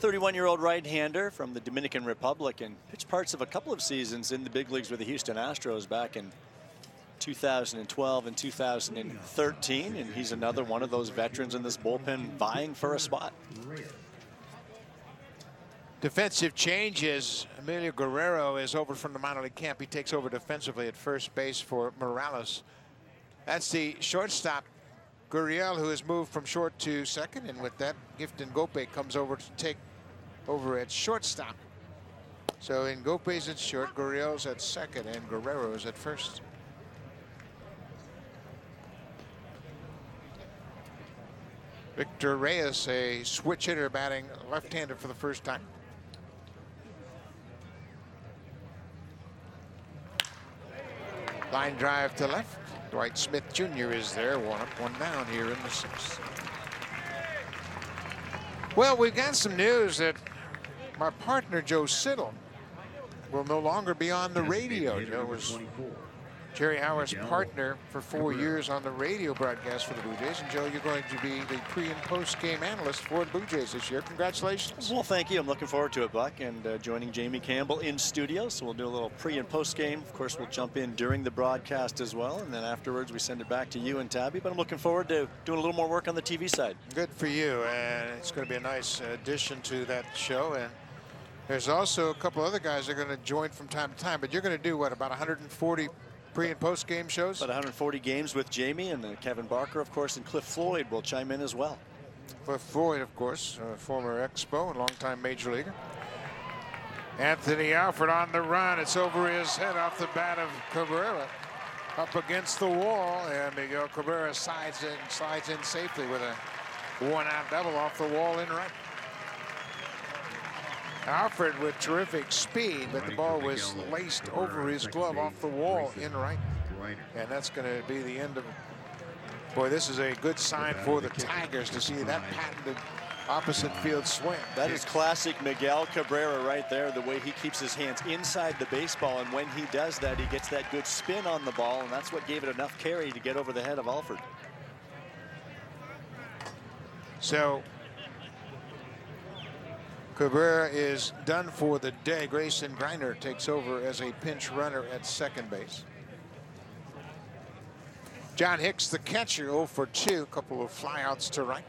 31-year-old right-hander from the Dominican Republic, and pitched parts of a couple of seasons in the big leagues with the Houston Astros back in 2012 and 2013, and he's another one of those veterans in this bullpen vying for a spot. Defensive changes. Emilio Guerrero is over from the minor league camp. He takes over defensively at first base for Morales. That's the shortstop, Gurriel, who has moved from short to second, and with that, Gifton Gope comes over to take over at shortstop. So in Gope's at short, Gurriel's at second, and Guerrero's at first. Victor Reyes, a switch hitter, batting left-handed for the first time. Line drive to left. Dwight Smith Jr. is there. 1 up, 1 down here in the 6th. Well, we've got some news that my partner Joe Siddle will no longer be on the radio. Joe was Jerry Howard's partner for 4 years on the radio broadcast for the Blue Jays. And Joe, you're going to be the pre and post game analyst for the Blue Jays this year. Congratulations. Well, thank you. I'm looking forward to it, Buck, and joining Jamie Campbell in studio. So we'll do a little pre and post game. Of course, we'll jump in during the broadcast as well. And then afterwards, we send it back to you and Tabby. But I'm looking forward to doing a little more work on the TV side. Good for you. And it's going to be a nice addition to that show. And there's also a couple other guys that are going to join from time to time. But you're going to do, what, about 140 pre and post game shows? About 140 games with Jamie, and Kevin Barker, of course, and Cliff Floyd will chime in as well. Cliff Floyd, of course, former Expo and longtime major leaguer. Anthony Alford on the run. It's over his head off the bat of Cabrera. Up against the wall, and Miguel Cabrera slides in safely with a 1-out double off the wall in right. Alfred with terrific speed, but the ball was laced over his glove off the wall in right. And that's going to be the end of it. Boy, this is a good sign for the Tigers to see that patented opposite field swing. That is classic Miguel Cabrera right there, the way he keeps his hands inside the baseball. And when he does that, he gets that good spin on the ball, and that's what gave it enough carry to get over the head of Alford. So Cabrera is done for the day. Grayson Greiner takes over as a pinch runner at second base. John Hicks, the catcher, 0 for 2. A couple of flyouts to right.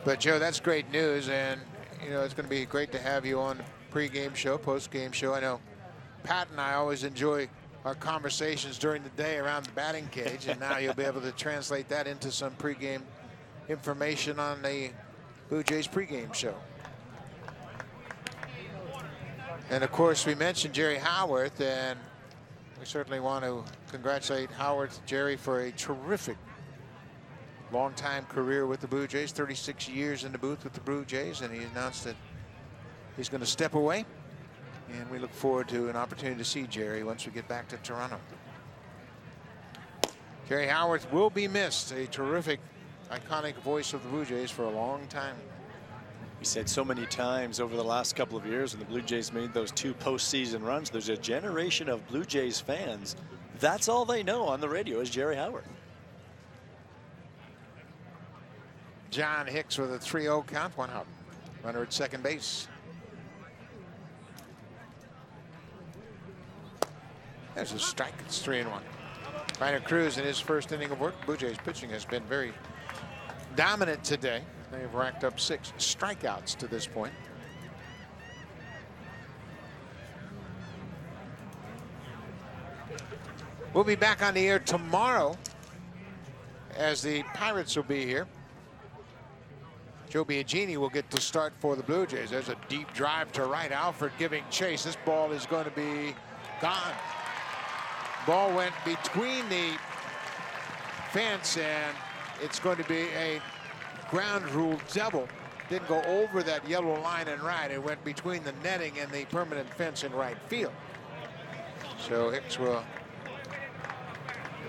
But, Joe, that's great news. And, you know, it's going to be great to have you on the pregame show, postgame show. I know Pat and I always enjoy our conversations during the day around the batting cage. And now you'll be able to translate that into some pregame information on the Blue Jays pregame show. And of course, we mentioned Jerry Howarth, and we certainly want to congratulate Howarth, Jerry, for a terrific long-time career with the Blue Jays, 36 years in the booth with the Blue Jays, and he announced that he's going to step away, and we look forward to an opportunity to see Jerry once we get back to Toronto. Jerry Howarth will be missed, a terrific iconic voice of the Blue Jays for a long time. He said so many times over the last couple of years when the Blue Jays made those 2 postseason runs, there's a generation of Blue Jays fans. That's all they know on the radio is Jerry Howarth. John Hicks with a 3-0 count, 1 out. Runner at second base. There's a strike. It's 3-1. Rainer Cruz in his first inning of work. Blue Jays pitching has been very dominant today. They've racked up 6 strikeouts to this point. We'll be back on the air tomorrow as the Pirates will be here. Joe Biagini will get to start for the Blue Jays. There's a deep drive to right. Alford giving chase. This ball is going to be gone. Ball went between the fence, and it's going to be a ground rule double. Didn't go over that yellow line in right. It went between the netting and the permanent fence in right field. So Hicks will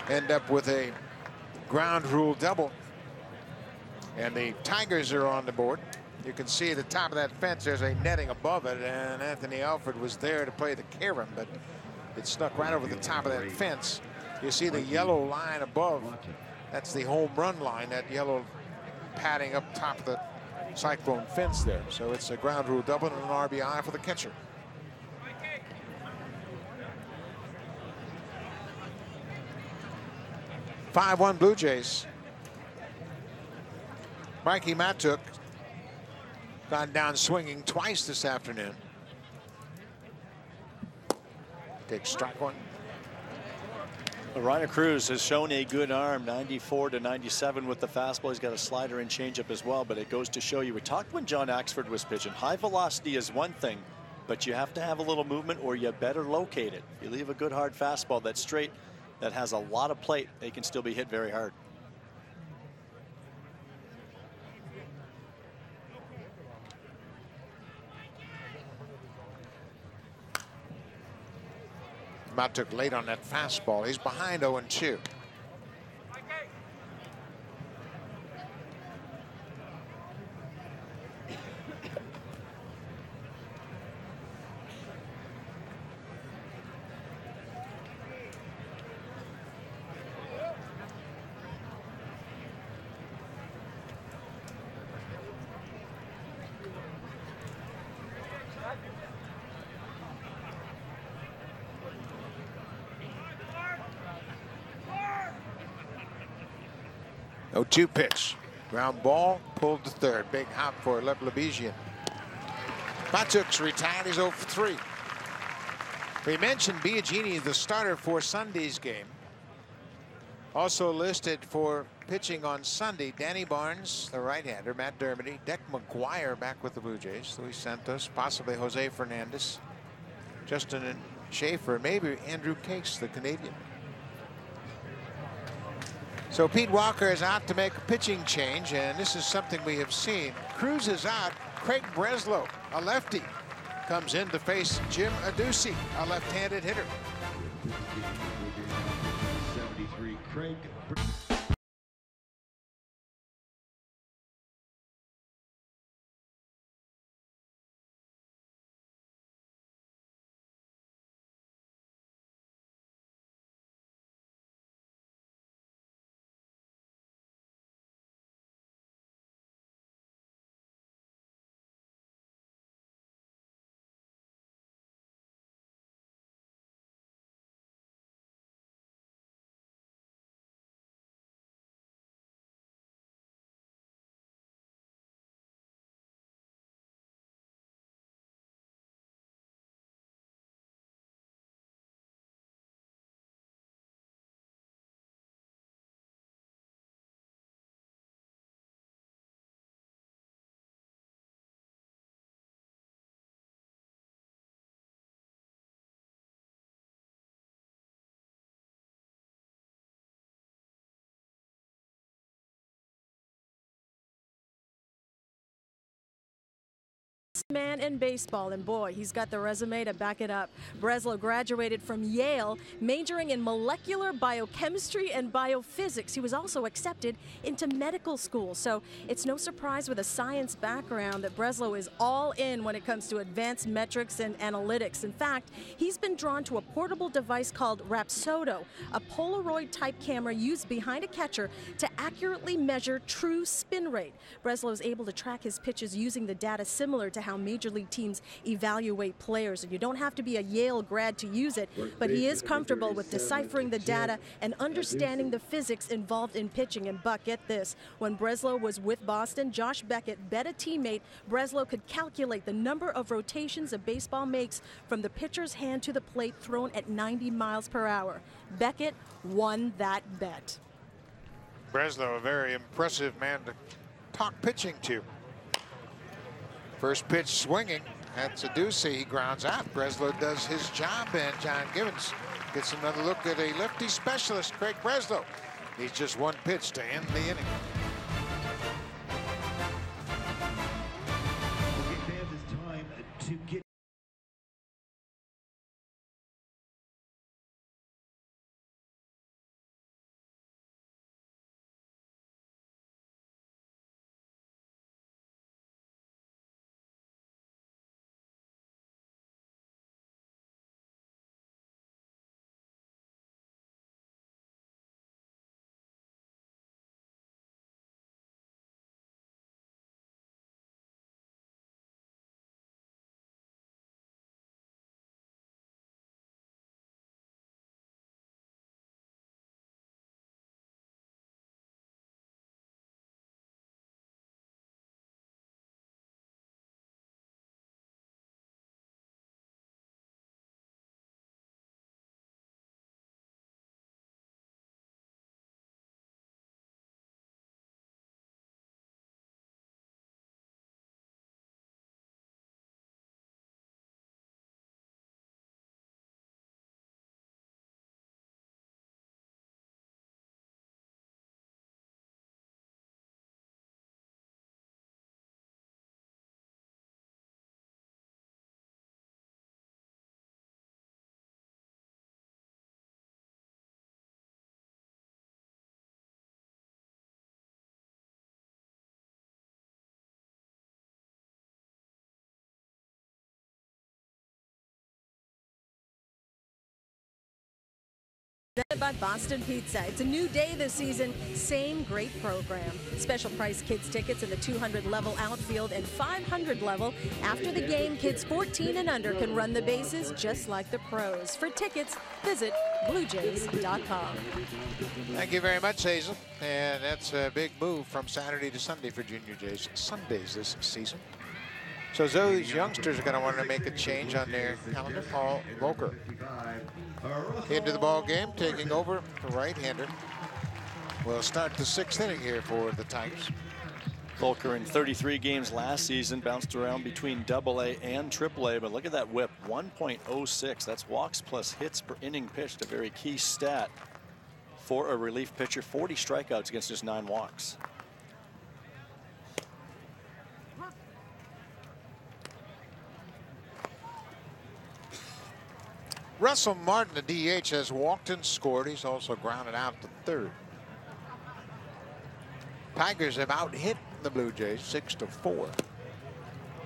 end up with a ground rule double. And the Tigers are on the board. You can see at the top of that fence there's a netting above it, and Anthony Alford was there to play the carom, but it snuck right over the top of that fence. You see the yellow line above. That's the home run line, that yellow padding up top of the Cyclone fence there. So it's a ground rule double and an RBI for the catcher. (5-1) Blue Jays. Mikey Matuk gone down swinging twice this afternoon. Takes strike one. Ryan Cruz has shown a good arm, 94 to 97 with the fastball. He's got a slider and changeup as well, but it goes to show you. We talked when John Axford was pitching. High velocity is one thing, but you have to have a little movement or you better locate it. If you leave a good hard fastball that's straight, that has a lot of plate, they can still be hit very hard. Matuk late on that fastball. He's behind 0-2. No 2 pitch. Ground ball pulled to third. Big hop for Leblebijian. Matuk's retired. He's 0 for 3. We mentioned Biagini, the starter for Sunday's game. Also listed for pitching on Sunday, Danny Barnes, the right-hander, Matt Dermody, Deck McGuire back with the Blue Jays, Luis Santos, possibly Jose Fernandez, Justin and Schaefer, maybe Andrew Case, the Canadian. So Pete Walker is out to make a pitching change, and this is something we have seen. Cruz is out. Craig Breslow, a lefty, comes in to face Jim Adduci, a left-handed hitter. 73, Craig. Man in baseball, and boy, he's got the resume to back it up. Breslow graduated from Yale, majoring in molecular biochemistry and biophysics. He was also accepted into medical school, so it's no surprise with a science background that Breslow is all in when it comes to advanced metrics and analytics. In fact, he's been drawn to a portable device called Rapsodo, a Polaroid-type camera used behind a catcher to accurately measure true spin rate. Breslow is able to track his pitches using the data similar to how major league teams evaluate players. And you don't have to be a Yale grad to use it, but he is comfortable with deciphering the data and understanding the physics involved in pitching. And Buck, get this, when Breslow was with Boston, Josh Beckett bet a teammate Breslow could calculate the number of rotations a baseball makes from the pitcher's hand to the plate thrown at 90 miles per hour. Beckett won that bet. Breslow, a very impressive man to talk pitching to. First pitch swinging. That's Adduci. He grounds out. Breslow does his job, and John Gibbons gets another look at a lefty specialist, Craig Breslow. He's just one pitch to end the inning. Okay, fans, it's time to get Presented by Boston Pizza. It's a new day this season, same great program. Special price kids tickets in the 200 level outfield and 500 level. After the game, kids 14 and under can run the bases just like the pros. For tickets, visit BlueJays.com. Thank you very much, Hazel. And that's a big move from Saturday to Sunday for Junior Jays Sundays this season. So those youngsters are going to want to make a change on their calendar. Paul Volker into the ball game, taking over the right-hander. We'll start the 6th inning here for the Tigers. Volker in 33 games last season bounced around between AA and AAA, but look at that whip, 1.06. That's walks plus hits per inning pitched, a very key stat for a relief pitcher. 40 strikeouts against just 9 walks. Russell Martin, the DH, has walked and scored. He's also grounded out to third. Tigers have out-hit the Blue Jays 6-4.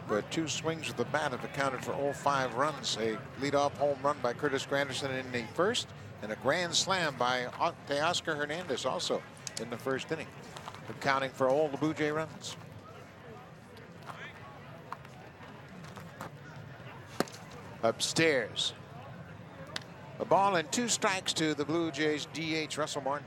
But 2 swings with the bat have accounted for all 5 runs. A leadoff home run by Curtis Granderson in the first, and a grand slam by Teoscar Hernandez also in the first inning, accounting for all the Blue Jay runs. Upstairs. A ball and 2 strikes to the Blue Jays DH Russell Martin.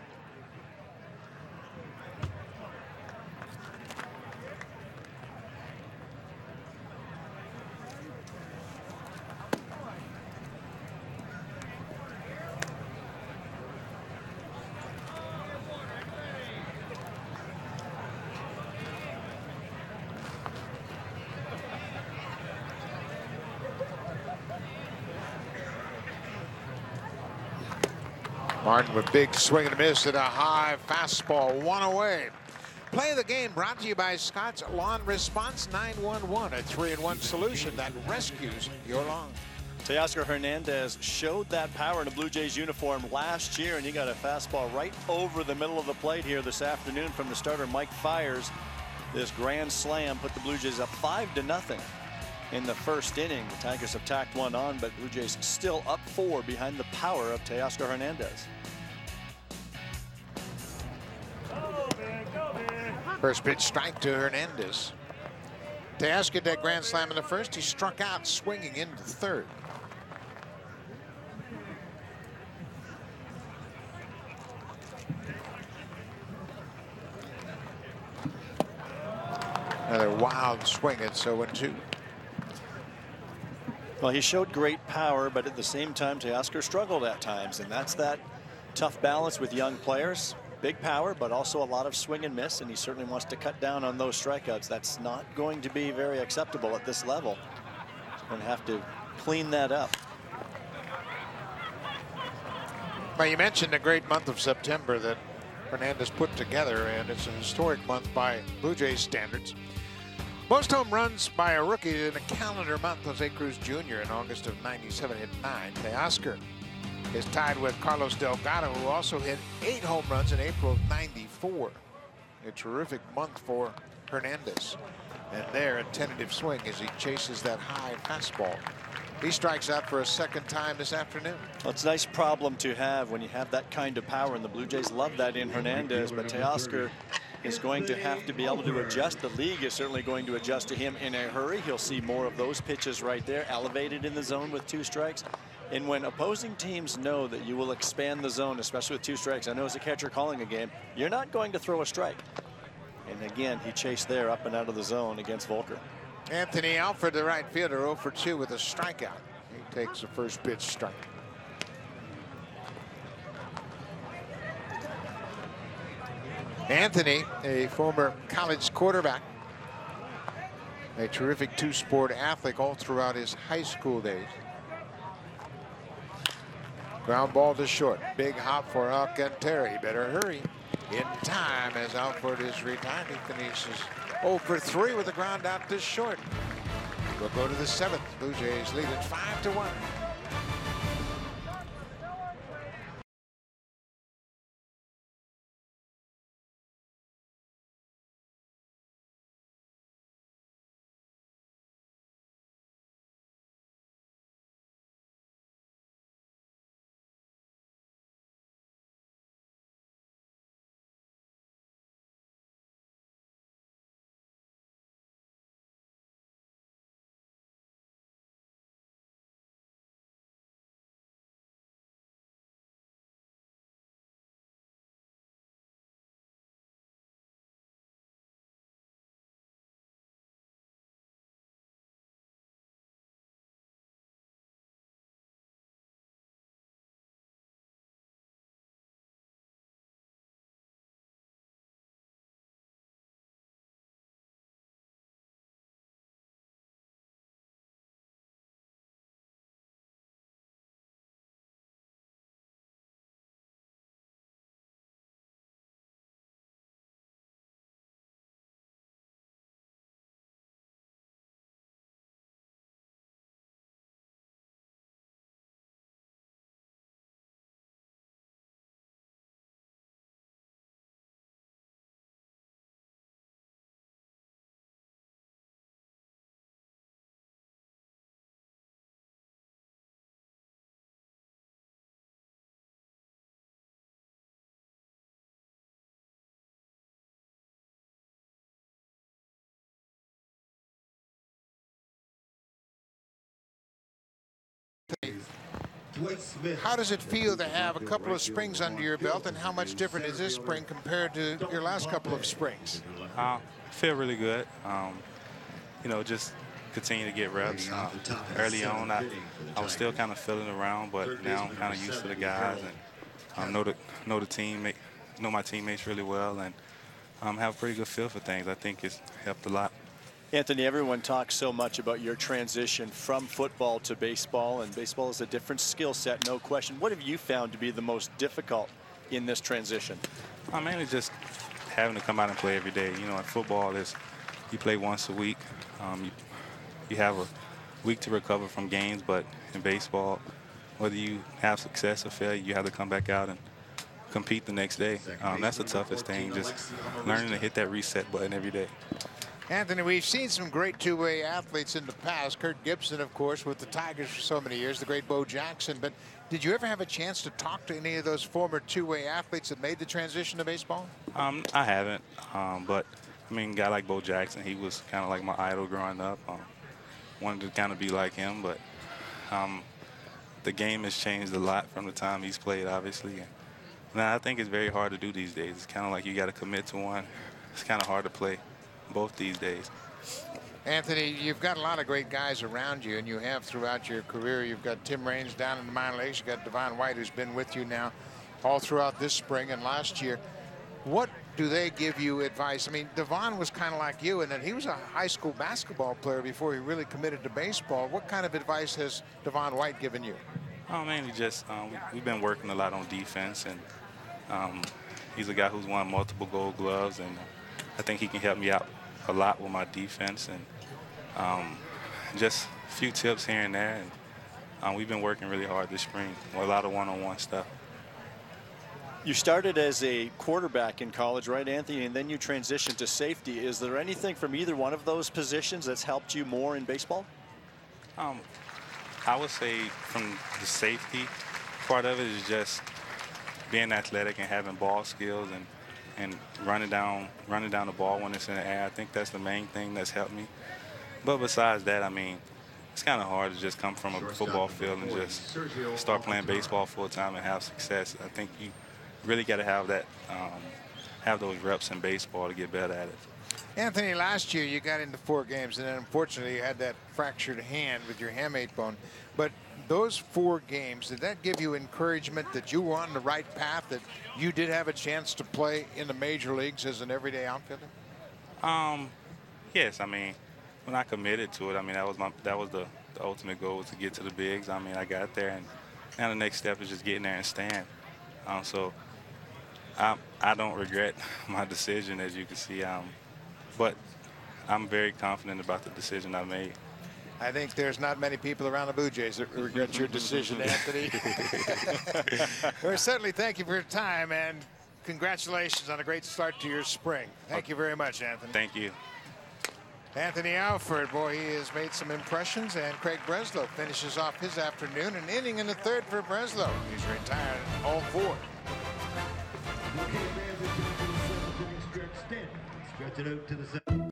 Martin with big swing and a miss at a high fastball, 1 away. Play of the game brought to you by Scott's Lawn Response 911, a 3-in-1 solution that rescues your lawn. Teoscar Hernandez showed that power in a Blue Jays uniform last year, and he got a fastball right over the middle of the plate here this afternoon from the starter Mike Fiers. This grand slam put the Blue Jays up 5-0 in the first inning. The Tigers have tacked one on, but Blue Jays still up 4 behind the power of Teoscar Hernandez. First pitch strike to Hernandez. Teoscar that grand slam in the first. He struck out swinging into third. Another wild swing at 0-2. Well, he showed great power, but at the same time, Teoscar struggled at times, and that's that tough balance with young players. Big power, but also a lot of swing and miss, and he certainly wants to cut down on those strikeouts. That's not going to be very acceptable at this level. He's going to have to clean that up. Well, you mentioned the great month of September that Hernandez put together, and it's a historic month by Blue Jays standards. Most home runs by a rookie in a calendar month. Jose Cruz Jr. in August of '97 hit 9. Teoscar is tied with Carlos Delgado, who also hit 8 home runs in April of '94. A terrific month for Hernandez. And there, a tentative swing as he chases that high fastball. He strikes out for a second time this afternoon. Well, it's a nice problem to have when you have that kind of power, and the Blue Jays love that in Hernandez, but Teoscar is going to have to be able to adjust. The league is certainly going to adjust to him in a hurry. He'll see more of those pitches right there, elevated in the zone with 2 strikes. And when opposing teams know that you will expand the zone, especially with 2 strikes, I know as a catcher calling a game, you're not going to throw a strike. And again, he chased there up and out of the zone against Volker. Anthony Alford, the right fielder, 0 for 2 with a strikeout. He takes the first pitch strike. Anthony, a former college quarterback, a terrific 2-sport athlete all throughout his high school days. Ground ball to short. Big hop for Alcantara. He better hurry in time as Alford is retired. He finishes 0 for 3 with a ground out to short. We'll go to the 7th. Blue Jays lead it 5-1. How does it feel to have a couple of springs under your belt, and how much different is this spring compared to your last couple of springs? I feel really good. You know, just continue to get reps. Early on, I was still kind of feeling around, but now I'm kind of used to the guys and know the team, know my teammates really well, and have a pretty good feel for things. I think it's helped a lot. Anthony, everyone talks so much about your transition from football to baseball, and baseball is a different skill set, no question. What have you found to be the most difficult in this transition? Mainly just having to come out and play every day. You know, in football, you play once a week. You have a week to recover from games, but in baseball, whether you have success or failure, you have to come back out and compete the next day. That's the toughest thing, just learning to hit that reset button every day. Anthony, we've seen some great two-way athletes in the past. Kurt Gibson, of course, with the Tigers for so many years, the great Bo Jackson. But did you ever have a chance to talk to any of those former two-way athletes that made the transition to baseball? I haven't, but I mean, a guy like Bo Jackson, he was kind of like my idol growing up. Wanted to kind of be like him, but the game has changed a lot from the time he's played, obviously. Now I think it's very hard to do these days. It's kind of like you got to commit to one. It's kind of hard to play both these days. Anthony, you've got a lot of great guys around you, and you have throughout your career. You've got Tim Raines down in the minor leagues. You've got Devon White, who's been with you now all throughout this spring and last year. What do they give you advice? I mean, Devon was kind of like you, and then he was a high school basketball player before he really committed to baseball. What kind of advice has Devon White given you? Mainly just we've been working a lot on defense, and he's a guy who's won multiple Gold Gloves, and I think he can help me out a lot with my defense, and just a few tips here and there. And we've been working really hard this spring, a lot of one-on-one stuff. You started as a quarterback in college, right, Anthony, and then you transitioned to safety. Is there anything from either one of those positions that's helped you more in baseball? I would say from the safety part of it is just being athletic and having ball skills and running down the ball when it's in the air. I think that's the main thing that's helped me. But besides that, I mean, it's kind of hard to just come from a football field and just start playing baseball full time and have success. I think you really got to have that, have those reps in baseball to get better at it. Anthony, last year you got into 4 games, and then unfortunately you had that fractured hand with your hamate bone. But those 4 games, did that give you encouragement that you were on the right path, that you did have a chance to play in the major leagues as an everyday outfielder? Yes, I mean, when I committed to it, I mean, that was the ultimate goal, to get to the bigs. I mean, I got there, and now the next step is just getting there and staying. So I don't regret my decision, as you can see, but I'm very confident about the decision I made. I think there's not many people around the Blue Jays that regret your decision, Anthony. Well, certainly thank you for your time, and congratulations on a great start to your spring. Thank you very much, Anthony. Thank you. Anthony Alford, boy, he has made some impressions, and Craig Breslow finishes off his afternoon. An inning in the 3rd for Breslow. He's retired all 4. Okay, fans, it's time for the 7th inning stretch. Stanton stretch it out to the 7th.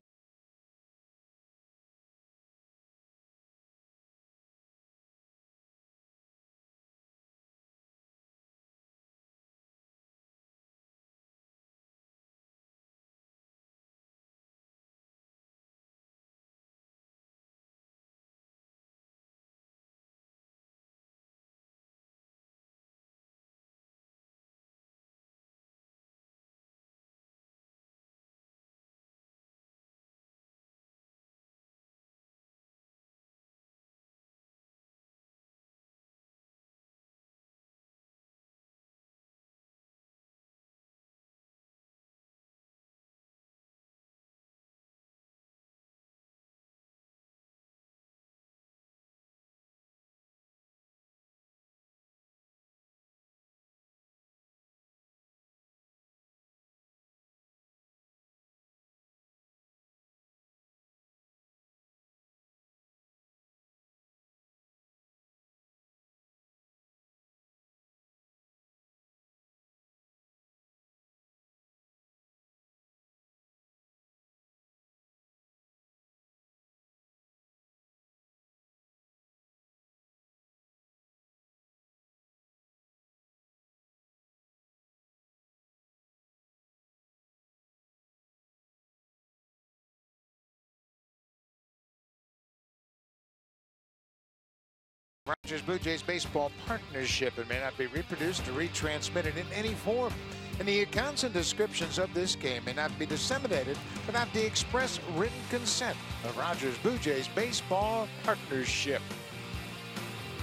Rogers Blue Jays baseball partnership. It may not be reproduced or retransmitted in any form. And the accounts and descriptions of this game may not be disseminated without the express written consent of Rogers Blue Jays baseball partnership.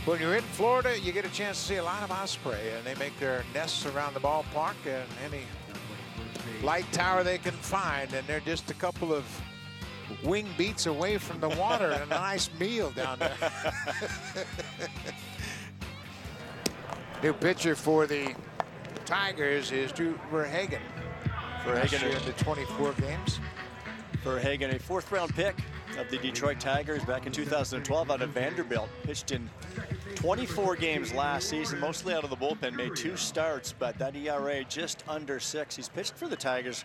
When you're in Florida, you get a chance to see a lot of osprey, and they make their nests around the ballpark and any light tower they can find, and they're just a couple of wing beats away from the water and a nice meal down there. New pitcher for the Tigers is Drew Verhagen. Verhagen into 24 games. Verhagen, a 4th-round pick of the Detroit Tigers back in 2012 out of Vanderbilt. Pitched in 24 games last season, mostly out of the bullpen. Made 2 starts, but that ERA just under 6. He's pitched for the Tigers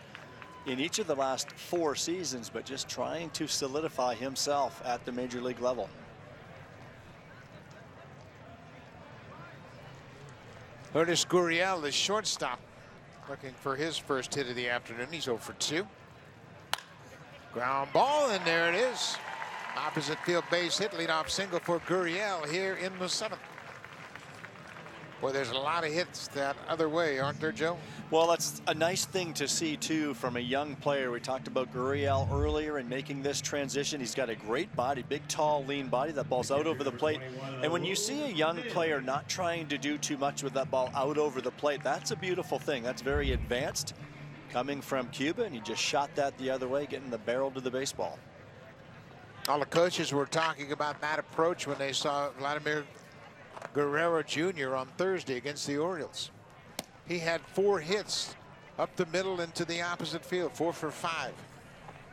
in each of the last 4 seasons, but just trying to solidify himself at the major league level. Curtis Gurriel, the shortstop, looking for his first hit of the afternoon. He's 0 for 2. Ground ball, and there it is. Opposite field base hit, leadoff single for Gurriel here in the 7th. Boy, there's a lot of hits that other way, aren't there, Joe? Well, that's a nice thing to see, too, from a young player. We talked about Gurriel earlier and making this transition. He's got a great body, big, tall, lean body. That ball's out over the plate. And when you see a young player not trying to do too much with that ball out over the plate, that's a beautiful thing. That's very advanced coming from Cuba, and he just shot that the other way, getting the barrel to the baseball. All the coaches were talking about that approach when they saw Vladimir Guerrero Jr. on Thursday against the Orioles. He had 4 hits up the middle into the opposite field, 4 for 5.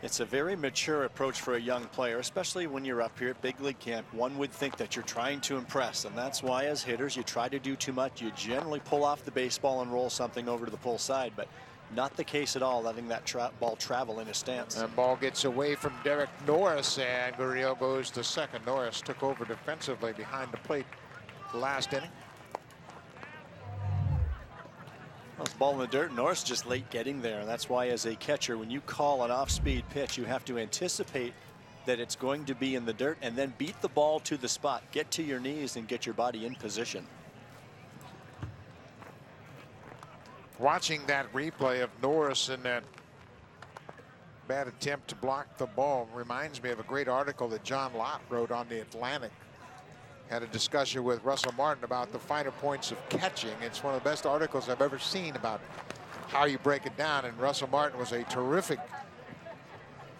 It's a very mature approach for a young player, especially when you're up here at big league camp. One would think that you're trying to impress, and that's why as hitters you try to do too much. You generally pull off the baseball and roll something over to the pull side, but not the case at all, letting that ball travel in his stance. And ball gets away from Derek Norris, and Gurriel goes to second. Norris took over defensively behind the plate last inning. Well, it's ball in the dirt. Norris just late getting there, and that's why as a catcher, when you call an off-speed pitch, you have to anticipate that it's going to be in the dirt and then beat the ball to the spot. Get to your knees and get your body in position. Watching that replay of Norris and that bad attempt to block the ball reminds me of a great article that John Lott wrote on The Atlantic. Had a discussion with Russell Martin about the finer points of catching. It's one of the best articles I've ever seen about how you break it down. And Russell Martin was a terrific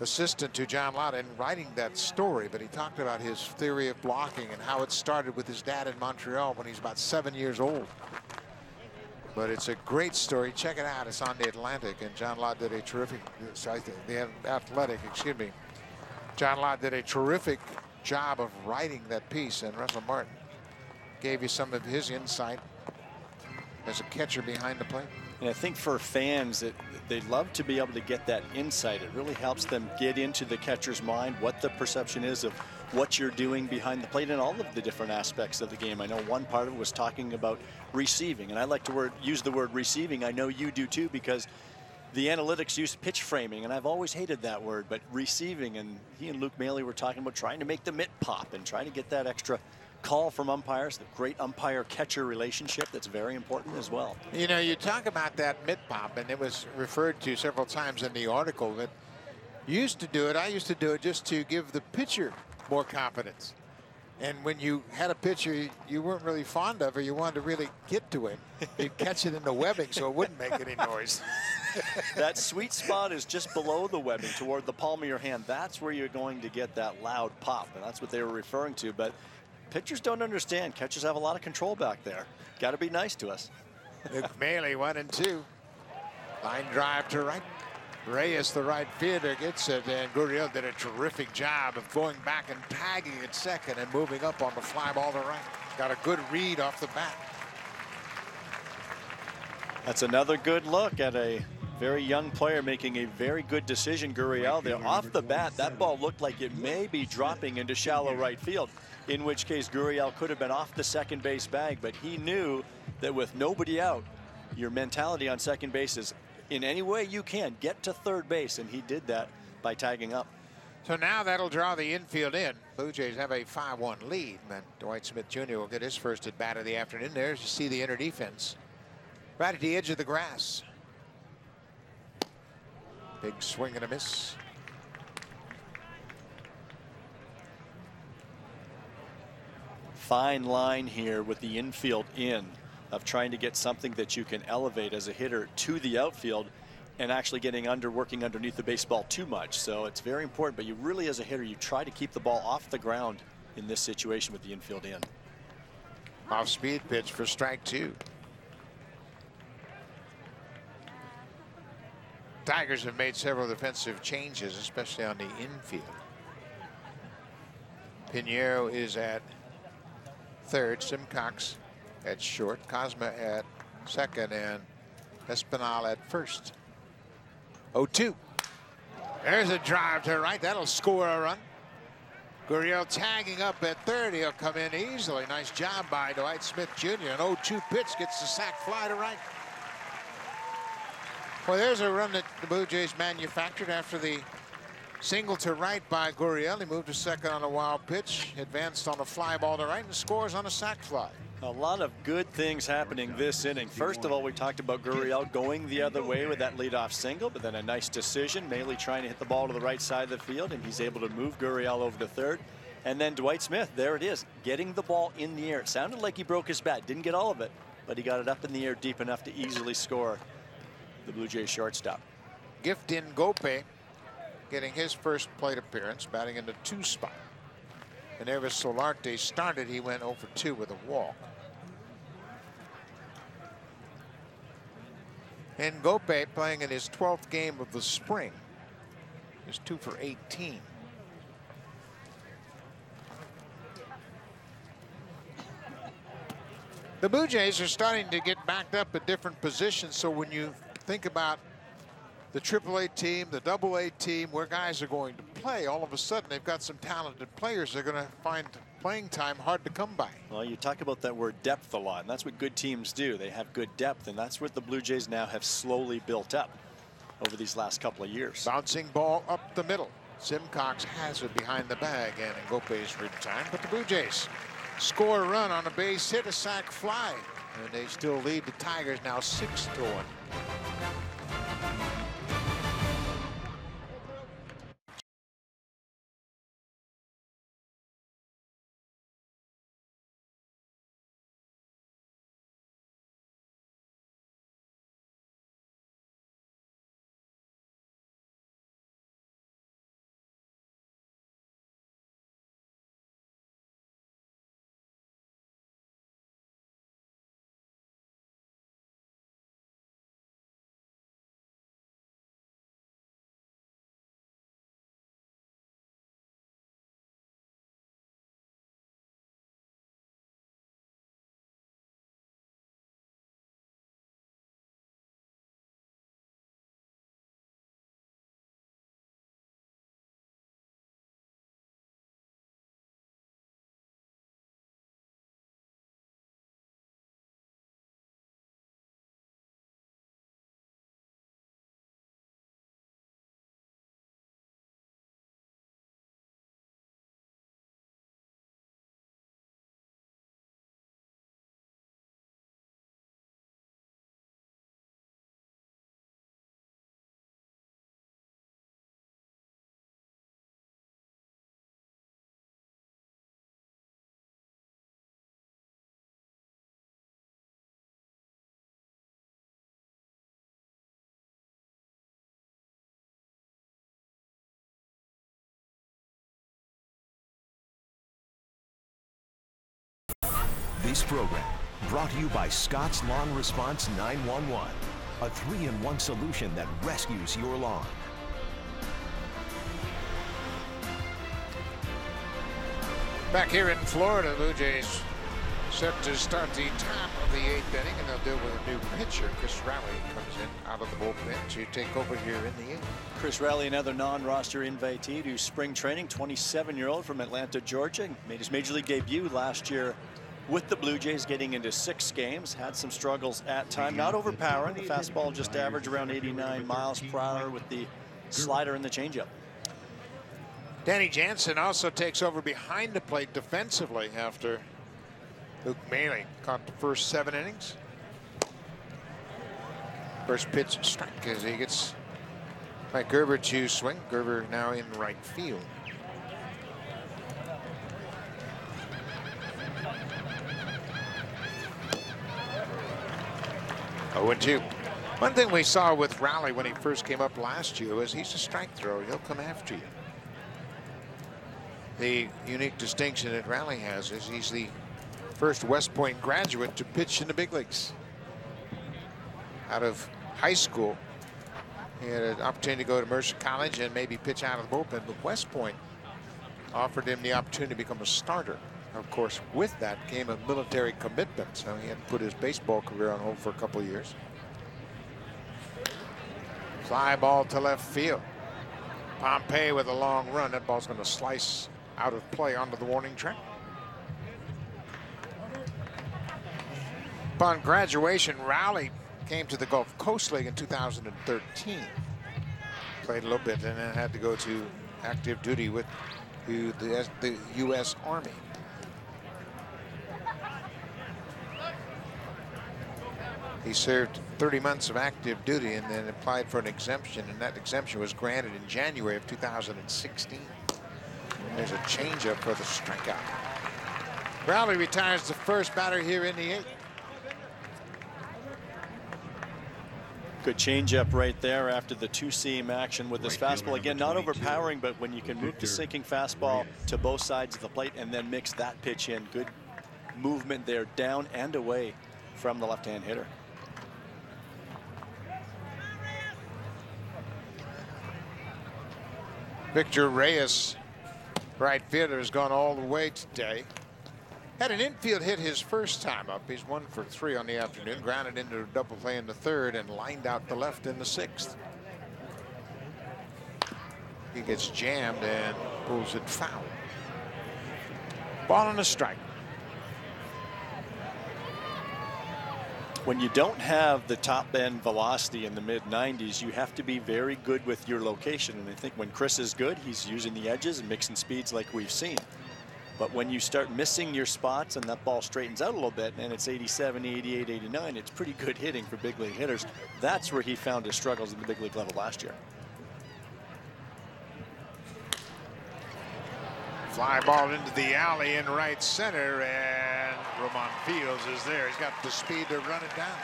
assistant to John Lott in writing that story. But he talked about his theory of blocking and how it started with his dad in Montreal when he's about 7 years old. But it's a great story. Check it out. It's on The Atlantic, and John Lott did a terrific, The Athletic, excuse me. John Lott did a terrific job of writing that piece, and Russell Martin gave you some of his insight as a catcher behind the plate. And I think for fans, they love to be able to get that insight. It really helps them get into the catcher's mind, what the perception is of what you're doing behind the plate and all of the different aspects of the game. I know one part of it was talking about receiving, and I like to use the word receiving. I know you do too, because the analytics use pitch framing, and I've always hated that word, but receiving, and he and Luke Maley were talking about trying to make the mitt pop and trying to get that extra call from umpires, the great umpire-catcher relationship that's very important as well. You know, you talk about that mitt pop, and it was referred to several times in the article that you used to do it. I used to do it just to give the pitcher more confidence. And when you had a pitcher you weren't really fond of, or you wanted to really get to him, you'd catch it in the webbing so it wouldn't make any noise. That sweet spot is just below the webbing toward the palm of your hand. That's where you're going to get that loud pop, and that's what they were referring to. But pitchers don't understand. Catchers have a lot of control back there. Got to be nice to us. Luke Maley 1-2. Line drive to right. Reyes, the right fielder, gets it, and Gurriel did a terrific job of going back and tagging at second and moving up on the fly ball to right. Got a good read off the bat. That's another good look at a very young player making a very good decision. Gurriel there off the bat, that ball looked like it may be dropping into shallow right field, in which case Gurriel could have been off the second base bag, but he knew that with nobody out, your mentality on second base is in any way you can get to third base, and he did that by tagging up. So now that'll draw the infield in. Blue Jays have a 5-1 lead. And Dwight Smith Jr. will get his first at bat of the afternoon. There, as you see the inner defense. Right at the edge of the grass. Big swing and a miss. Fine line here with the infield in of trying to get something that you can elevate as a hitter to the outfield and actually working underneath the baseball too much. So it's very important, but you really, as a hitter, you try to keep the ball off the ground in this situation with the infield in. Off-speed pitch for strike 2. Tigers have made several defensive changes, especially on the infield. Pinheiro is at third, Simcox at short, Cosma at second, and Espinal at first. 0-2. There's a drive to right. That'll score a run. Gurriel tagging up at third. He'll come in easily. Nice job by Dwight Smith Jr. An 0-2 pitch gets the sac fly to right. Well, there's a run that the Blue Jays manufactured after the single to right by Gurriel. He moved to second on a wild pitch, advanced on a fly ball to right, and scores on a sac fly. A lot of good things happening this inning. First of all, we talked about Gurriel going the other way with that leadoff single, but then a nice decision. Maley trying to hit the ball to the right side of the field, and he's able to move Gurriel over to third. And then Dwight Smith, there it is, getting the ball in the air. It sounded like he broke his bat. Didn't get all of it, but he got it up in the air deep enough to easily score the Blue Jays shortstop. Giftin Gope getting his first plate appearance, batting in the 2 spot. And ever Solarte started, he went 0 for 2 with a walk. And Gope playing in his 12th game of the spring is 2 for 18. The Blue Jays are starting to get backed up at different positions, so when you think about the AAA team, the AA team, where guys are going to play, all of a sudden they've got some talented players. They're going to find playing time hard to come by. Well, you talk about that word depth a lot, and that's what good teams do. They have good depth, and that's what the Blue Jays now have slowly built up over these last couple of years. Bouncing ball up the middle. Simcox has it behind the bag, and Gope's in time, but the Blue Jays score a run on a base hit, a sac fly, and they still lead the Tigers now 6-1. This program brought to you by Scott's Lawn Response 911, a 3-in-1 solution that rescues your lawn. Back here in Florida, Blue Jays set to start the top of the 8th inning, and they'll deal with a new pitcher. Chris Raleigh comes in out of the bullpen to take over here in the 8th. Chris Raleigh, another non-roster invitee to spring training, 27-year-old from Atlanta, Georgia. Made his major league debut last year with the Blue Jays, getting into 6 games. Had some struggles at time, not overpowering. The fastball just averaged around 89 miles per hour with the slider and the changeup. Danny Jansen also takes over behind the plate defensively after Luke Maile caught the first 7 innings. First pitch strike as he gets Mike Gerber to swing. Gerber now in right field. Oh, 2. One thing we saw with Rowley when he first came up last year was he's a strike thrower. He'll come after you. The unique distinction that Rowley has is he's the first West Point graduate to pitch in the big leagues. Out of high school, he had an opportunity to go to Mercer College and maybe pitch out of the bullpen, but West Point offered him the opportunity to become a starter. Of course, with that came a military commitment, so he had to put his baseball career on hold for a couple of years. Fly ball to left field. Pompey with a long run. That ball's going to slice out of play onto the warning track. Upon graduation, Rowley came to the Gulf Coast League in 2013. Played a little bit and then had to go to active duty with the U.S. Army. He served 30 months of active duty and then applied for an exemption, and that exemption was granted in January of 2016. There's a changeup for the strikeout. Rowley retires the first batter here in the 8th. Good changeup right there after the two-seam action with this fastball. Again, not overpowering, but when you can move the sinking fastball to both sides of the plate and then mix that pitch in, good movement there, down and away from the left-hand hitter. Victor Reyes, right fielder, has gone all the way today. Had an infield hit his first time up. He's 1 for 3 on the afternoon. Grounded into a double play in the 3rd and lined out the left in the 6th. He gets jammed and pulls it foul. Ball and a strike. When you don't have the top end velocity in the mid-90s, you have to be very good with your location. And I think when Chris is good, he's using the edges and mixing speeds like we've seen. But when you start missing your spots and that ball straightens out a little bit and it's 87, 88, 89, it's pretty good hitting for big league hitters. That's where he found his struggles in the big league level last year. Fly ball into the alley in right center, and Ramon Fields is there. He's got the speed to run it down.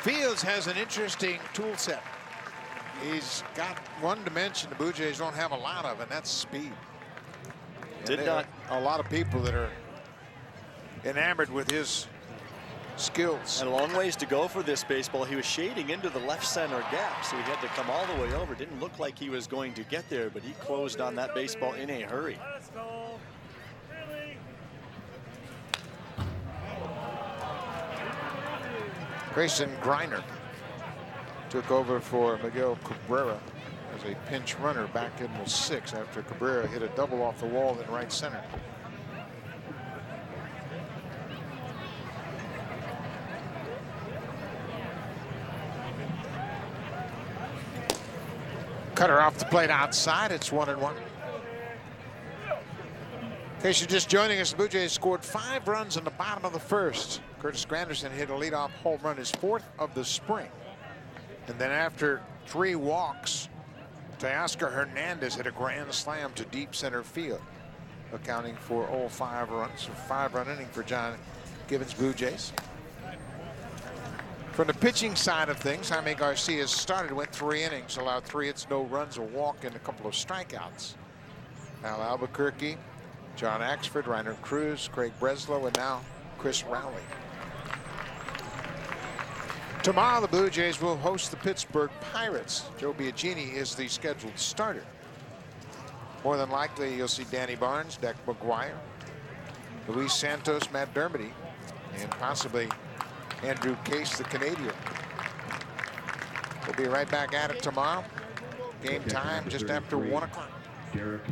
Fields has an interesting tool set. He's got one dimension the Blue Jays don't have a lot of, and that's speed. A lot of people that are enamored with his skills. And a long ways to go for this baseball. He was shading into the left center gap, so he had to come all the way over. Didn't look like he was going to get there, but he closed on that baseball in a hurry. Grayson Griner took over for Miguel Cabrera as a pinch runner back in the 6th after Cabrera hit a double off the wall in right center. Cutter off the plate outside. It's 1-1. In case you're just joining us, the Blue Jays scored 5 runs in the bottom of the 1st. Curtis Granderson hit a leadoff home run, his 4th of the spring. And then after 3 walks, Teoscar Hernandez hit a grand slam to deep center field, accounting for all 5 runs. A 5-run inning for John Gibbons Blue Jays. From the pitching side of things, Jaime Garcia started, went 3 innings, allowed 3 hits, no runs, a walk, and a couple of strikeouts. Al Albuquerque, John Axford, Reiner Cruz, Craig Breslow, and now Chris Rowley. Tomorrow, the Blue Jays will host the Pittsburgh Pirates. Joe Biagini is the scheduled starter. More than likely, you'll see Danny Barnes, Deck McGuire, Luis Santos, Matt Dermody, and possibly Andrew Case, the Canadian. We'll be right back at it tomorrow. Game time just after 1 o'clock. Derek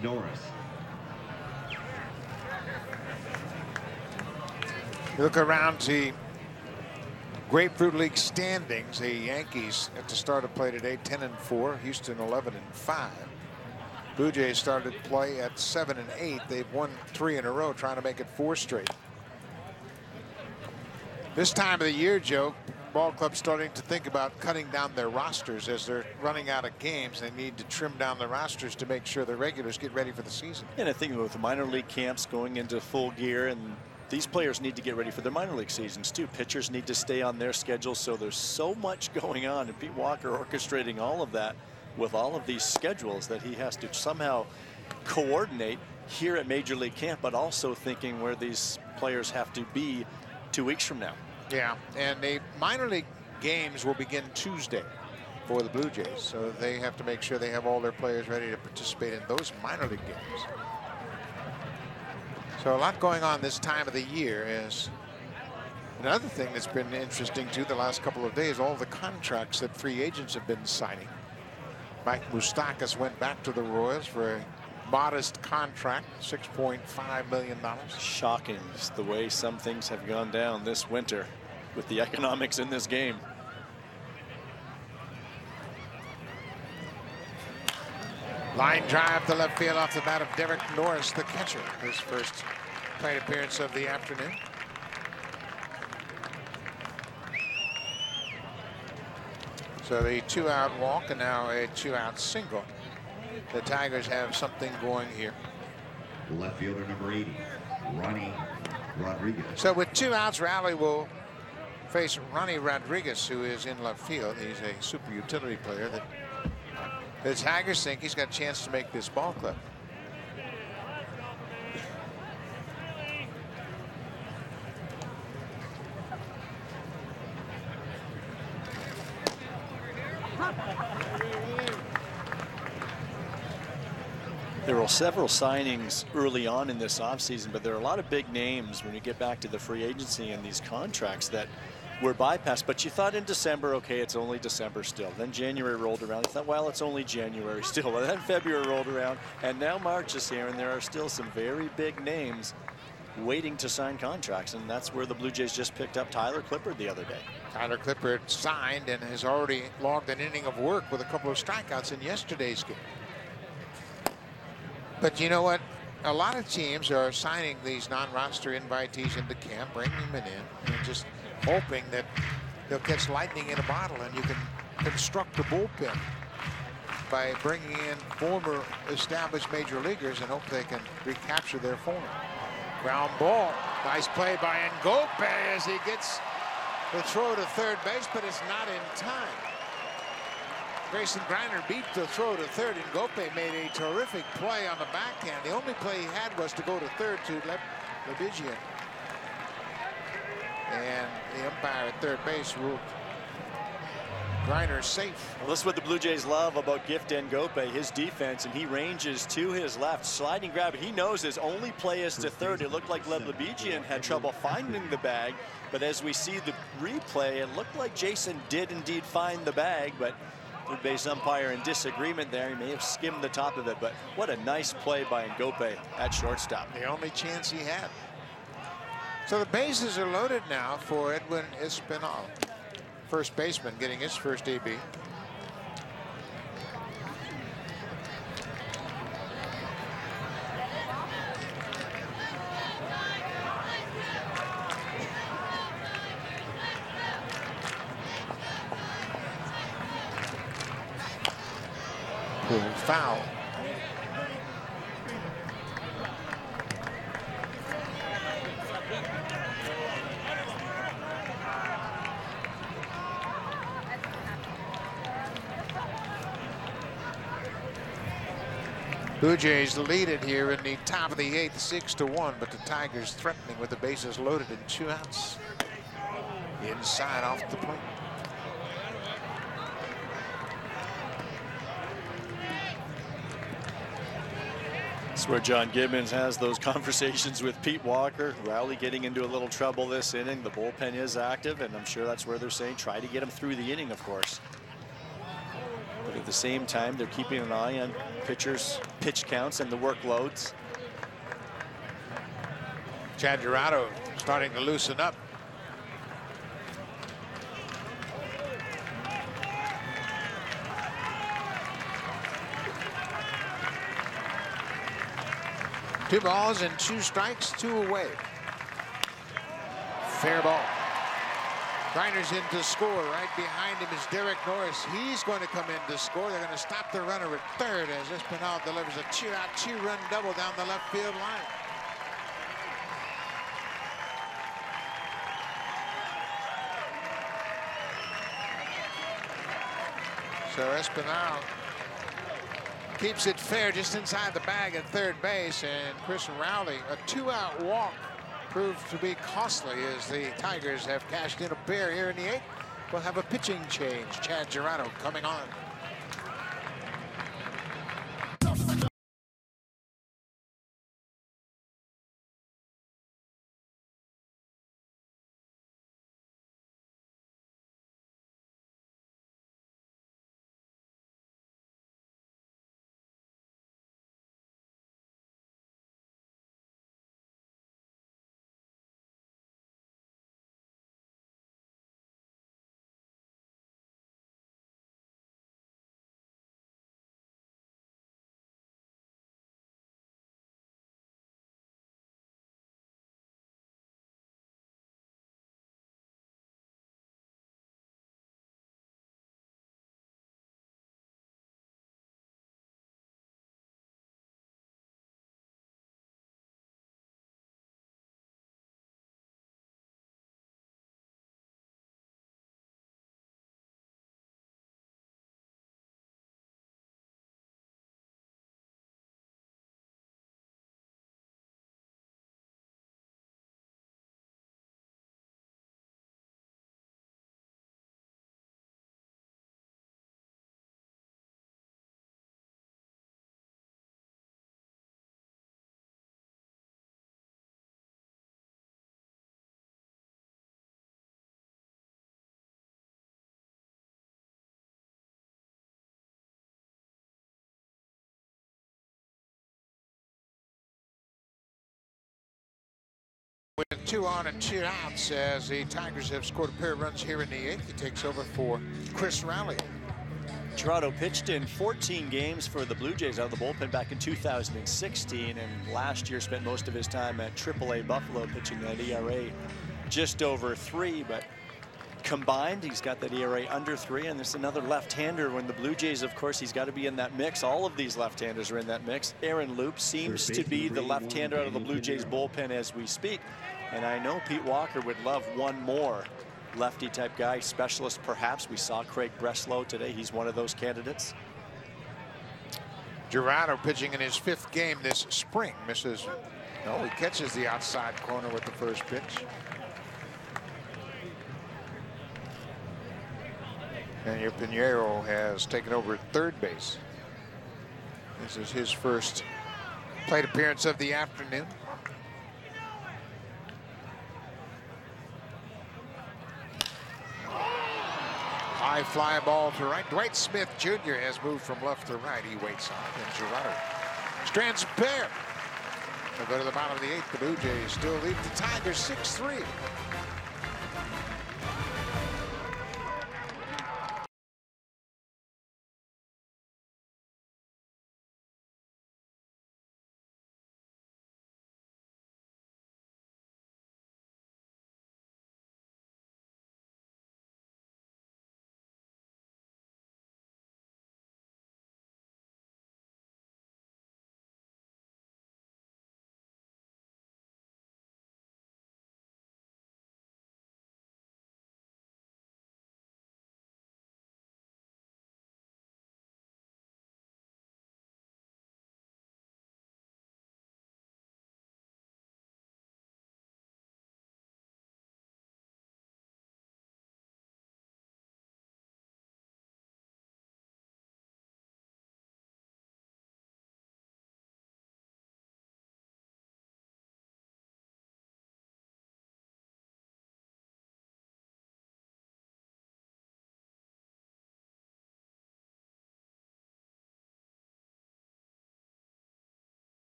Norris. You look around the Grapefruit League standings. The Yankees at the start of play today 10-4, Houston 11-5. Blue Jays started play at 7-8. They've won 3 in a row, trying to make it 4 straight. This time of the year, Joe, ball club's starting to think about cutting down their rosters as they're running out of games. They need to trim down the rosters to make sure the regulars get ready for the season. And I think with the minor league camps going into full gear, and these players need to get ready for their minor league seasons too. Pitchers need to stay on their schedule, so there's so much going on, and Pete Walker orchestrating all of that with all of these schedules that he has to somehow coordinate here at Major League Camp, but also thinking where these players have to be 2 weeks from now. Yeah, and the minor league games will begin Tuesday for the Blue Jays, so they have to make sure they have all their players ready to participate in those minor league games. So a lot going on this time of the year. Is another thing that's been interesting too the last couple of days, all the contracts that free agents have been signing. Mike Moustakas went back to the Royals for a modest contract, $6.5 million. Shocking the way some things have gone down this winter with the economics in this game. Line drive to left field off the bat of Derek Norris, the catcher. His first plate appearance of the afternoon. So the 2-out walk and now a 2-out single. The Tigers have something going here. Left fielder number 80, Ronnie Rodriguez. So with 2 outs, Raleigh will face Ronnie Rodriguez, who is in left field. He's a super utility player that the Tigers think he's got a chance to make this ball club. There were several signings early on in this offseason, but there are a lot of big names when you get back to the free agency and these contracts that were bypassed. But you thought in December, okay, it's only December still. Then January rolled around. You thought, well, it's only January still. But then February rolled around, and now March is here, and there are still some very big names waiting to sign contracts, and that's where the Blue Jays just picked up Tyler Clippard the other day. Tyler Clippard signed and has already logged an inning of work with a couple of strikeouts in yesterday's game. But you know what? A lot of teams are signing these non-roster invitees into camp, bringing them in, and just hoping that they'll catch lightning in a bottle, and you can construct a bullpen by bringing in former established major leaguers and hope they can recapture their form. Ground ball. Nice play by Ngope as he gets the throw to third base, but it's not in time. Grayson Griner beat the throw to third, and Ngope made a terrific play on the backhand. The only play he had was to go to third to Lebigian. And the umpire at third base ruled Griner safe. Well, this is what the Blue Jays love about Gift Ngope, his defense, and he ranges to his left, sliding grab. He knows his only play is to third. It looked like Lebigian had trouble finding the bag, but as we see the replay, it looked like Jason did indeed find the bag, but third base umpire in disagreement there. He may have skimmed the top of it, but what a nice play by Ngope at shortstop. The only chance he had. So the bases are loaded now for Edwin Espinal, first baseman, getting his first AB. Foul. Blue Jays lead it here in the top of the 8th, 6-1, but the Tigers threatening with the bases loaded and 2 outs. Inside off the plate. That's where John Gibbons has those conversations with Pete Walker. Rowley getting into a little trouble this inning. The bullpen is active, and I'm sure that's where they're saying try to get him through the inning, of course. But at the same time, they're keeping an eye on pitchers' pitch counts and the workloads. Chad Jurado starting to loosen up. 2 balls and 2 strikes, 2 away. Fair ball. Grinders in to score. Right behind him is Derek Norris. He's going to come in to score. They're going to stop the runner at third as Espinal delivers a 2-run double down the left field line. So Espinal keeps it fair just inside the bag at third base, and Chris Rowley, a 2-out walk proved to be costly as the Tigers have cashed in a pair here in the 8th. We'll have a pitching change. Chad Girardo coming on. With 2 on and 2 outs, as the Tigers have scored a pair of runs here in the 8th, he takes over for Chris Rowley. Girardo pitched in 14 games for the Blue Jays out of the bullpen back in 2016, and last year spent most of his time at AAA Buffalo pitching that ERA just over 3, but combined he's got that ERA under 3, and there's another left-hander. When the Blue Jays, of course, he's got to be in that mix. All of these left-handers are in that mix. Aaron Loup seems to be the left-hander out of the Blue Jays bullpen as we speak, and I know Pete Walker would love one more lefty type guy, specialist perhaps. We saw Craig Breslow today. He's one of those candidates. Girardo pitching in his 5th game this spring. Misses. No, he catches the outside corner with the first pitch. And your Pinheiro has taken over at third base. This is his first plate appearance of the afternoon. High fly ball to right. Dwight Smith Jr. has moved from left to right. He waits on it, and Girardo strands a pair. They'll go to the bottom of the 8th. The Blue Jays still lead the Tigers 6-3.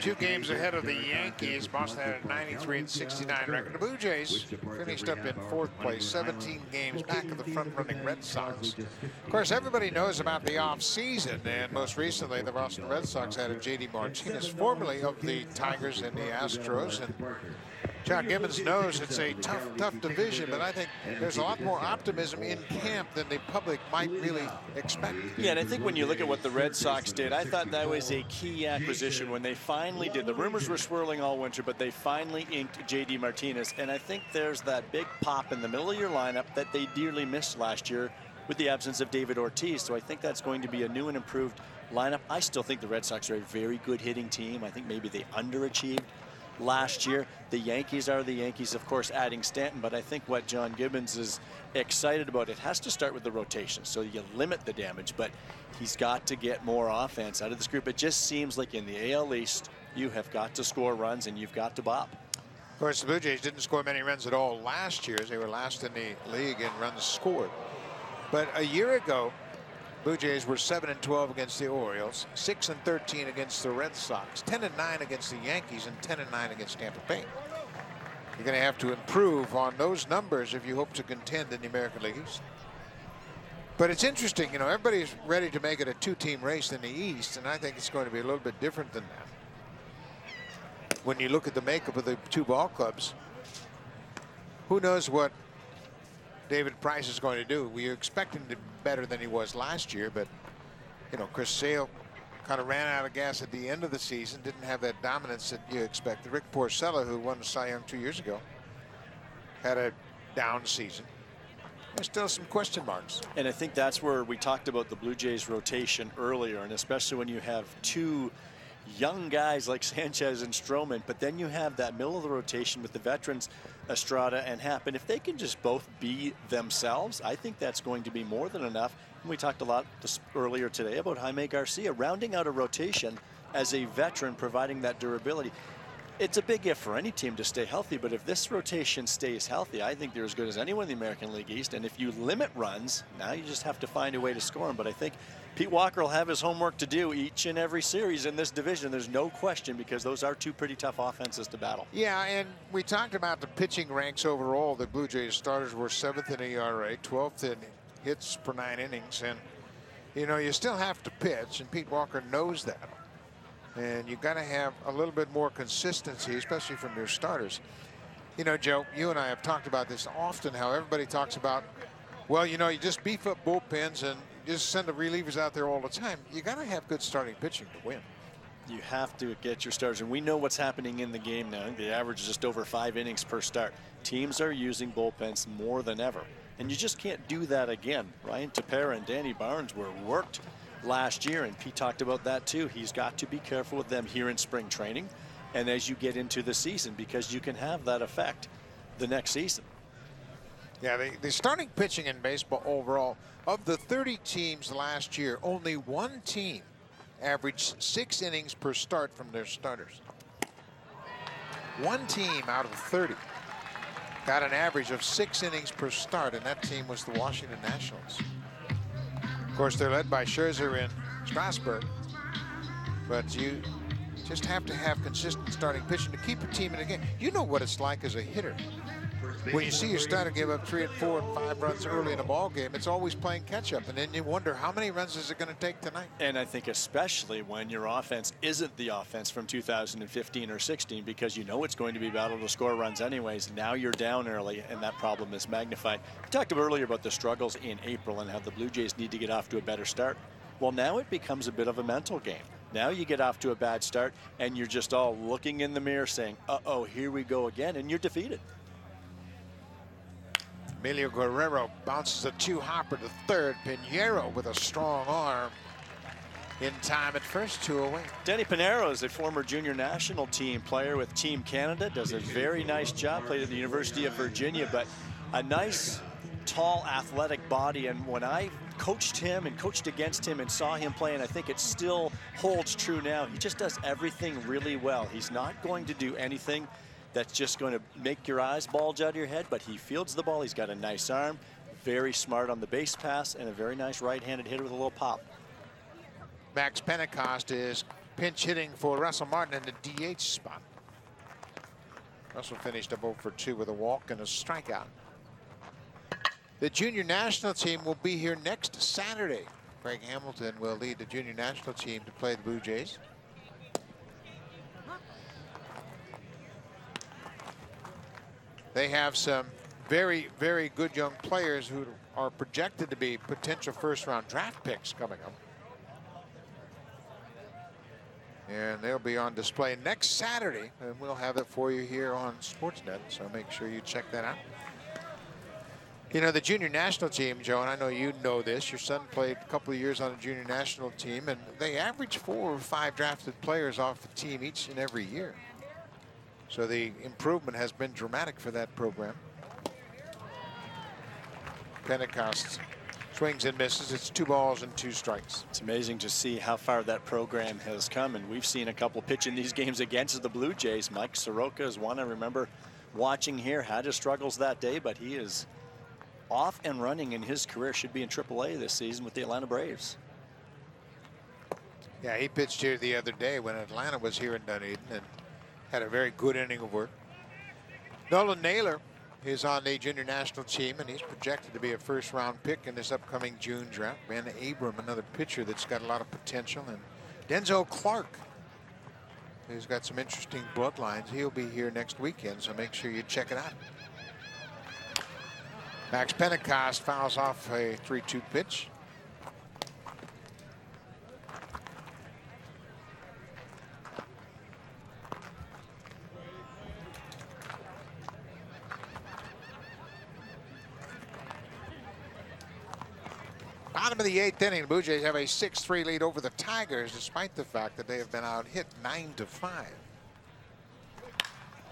2 games ahead of the Yankees. Boston had a 93-69 record. The Blue Jays finished up in 4th place, 17 games back of the front-running Red Sox. Of course, everybody knows about the offseason, and most recently, the Boston Red Sox added J.D. Martinez, formerly of the Tigers and the Astros. And John Gibbons knows it's a tough division, but I think there's a lot more optimism in camp than the public might really expect. Yeah, and I think when you look at what the Red Sox did, I thought that was a key acquisition when they finally did. The rumors were swirling all winter, but they finally inked J.D. Martinez, and I think there's that big pop in the middle of your lineup that they dearly missed last year with the absence of David Ortiz. So I think that's going to be a new and improved lineup. I still think the Red Sox are a very good hitting team. I think maybe they underachieved last year. The Yankees are the Yankees, of course, adding Stanton, but I think what John Gibbons is excited about, it has to start with the rotation, so you limit the damage, but he's got to get more offense out of this group. It just seems like in the AL East, you have got to score runs and you've got to bop. Of course, the Blue Jays didn't score many runs at all last year, as they were last in the league in runs scored. But a year ago, Blue Jays were 7-12 against the Orioles, 6-13 against the Red Sox, 10-9 against the Yankees, and 10-9 against Tampa Bay. You're going to have to improve on those numbers if you hope to contend in the American League East. But it's interesting, you know, everybody's ready to make it a 2-team race in the East, and I think it's going to be a little bit different than that. When you look at the makeup of the 2 ball clubs, who knows what David Price is going to do. We expect him to be better than he was last year, but you know, Chris Sale kind of ran out of gas at the end of the season, didn't have that dominance that you expect. Rick Porcello, who won the Cy Young 2 years ago, had a down season. There's still some question marks. And I think that's where we talked about the Blue Jays rotation earlier, and especially when you have 2 young guys like Sanchez and Stroman, but then you have that middle of the rotation with the veterans Estrada and Happ, and if they can just both be themselves, I think that's going to be more than enough. And we talked a lot earlier today about Jaime Garcia rounding out a rotation as a veteran, providing that durability. It's a big if for any team to stay healthy, but if this rotation stays healthy, I think they're as good as anyone in the American League East. And if you limit runs, now you just have to find a way to score them. But I think Pete Walker will have his homework to do each and every series in this division. There's no question, because those are 2 pretty tough offenses to battle. Yeah, and we talked about the pitching ranks overall. The Blue Jays starters were 7th in ERA, 12th in hits per 9 innings. And, you know, you still have to pitch, and Pete Walker knows that. And you've got to have a little bit more consistency, especially from your starters. You know, Joe, you and I have talked about this often, how everybody talks about, well, you know, you just beef up bullpens and just send the relievers out there all the time. You got to have good starting pitching to win. You have to get your starters, and we know what's happening in the game now. The average is just over 5 innings per start. Teams are using bullpens more than ever, and you just can't do that again. Ryan Tepera and Danny Barnes were worked last year, and Pete talked about that too. He's got to be careful with them here in spring training and as you get into the season, because you can have that effect the next season. Yeah, the starting pitching in baseball overall, of the 30 teams last year, only 1 team averaged 6 innings per start from their starters. 1 team out of 30 got an average of 6 innings per start, and that team was the Washington Nationals. Of course, they're led by Scherzer in Strasburg, but you just have to have consistent starting pitching to keep a team in the game. You know what it's like as a hitter. When you see your starter give up 3 and 4 and 5 runs early in a ball game, it's always playing catch up, and then you wonder how many runs is it going to take tonight. And I think especially when your offense isn't the offense from 2015 or 16, because you know it's going to be battle to score runs anyways. Now you're down early, and that problem is magnified. We talked earlier about the struggles in April and how the Blue Jays need to get off to a better start. Well, now it becomes a bit of a mental game. Now you get off to a bad start, and you're just all looking in the mirror saying, uh-oh, here we go again, and you're defeated. Emilio Guerrero bounces a 2-hopper to third. Pinheiro with a strong arm in time at first, 2 away. Denny Pinheiro is a former junior national team player with Team Canada. Does a very nice job. Played at the University of Virginia, but a nice, tall, athletic body. And when I coached him and coached against him and saw him play, and I think it still holds true now, he just does everything really well. He's not going to do anything that's just going to make your eyes bulge out of your head, but he fields the ball. He's got a nice arm, very smart on the base pass, and a very nice right-handed hitter with a little pop. Max Pentecost is pinch hitting for Russell Martin in the DH spot. Russell finished up 0 for 2 with a walk and a strikeout. The junior national team will be here next Saturday. Craig Hamilton will lead the junior national team to play the Blue Jays. They have some very, very good young players who are projected to be potential first-round draft picks coming up. And they'll be on display next Saturday, and we'll have it for you here on Sportsnet, so make sure you check that out. You know, the junior national team, Joe, and I know you know this, your son played a couple of years on the junior national team, and they average 4 or 5 drafted players off the team each and every year. So the improvement has been dramatic for that program. Pentecost swings and misses. It's 2 balls and 2 strikes. It's amazing to see how far that program has come, and we've seen a couple pitch in these games against the Blue Jays. Mike Soroka is one I remember watching here, had his struggles that day, but he is off and running in his career. Should be in AAA this season with the Atlanta Braves. Yeah, he pitched here the other day when Atlanta was here in Dunedin and had a very good inning of work. Nolan Naylor is on the junior national team, and he's projected to be a first-round pick in this upcoming June draft. Ben Abram, another pitcher that's got a lot of potential, and Denzel Clark, who's got some interesting bloodlines. He'll be here next weekend, so make sure you check it out. Max Pentecost fouls off a 3-2 pitch. Bottom of the 8th inning, the Blue Jays have a 6-3 lead over the Tigers, despite the fact that they have been out hit 9-5.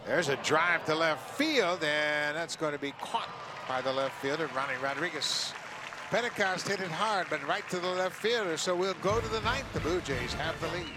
There's a drive to left field, and that's going to be caught by the left fielder, Ronnie Rodriguez. Pentecost hit it hard, but right to the left fielder, so we'll go to the 9th. The Blue Jays have the lead.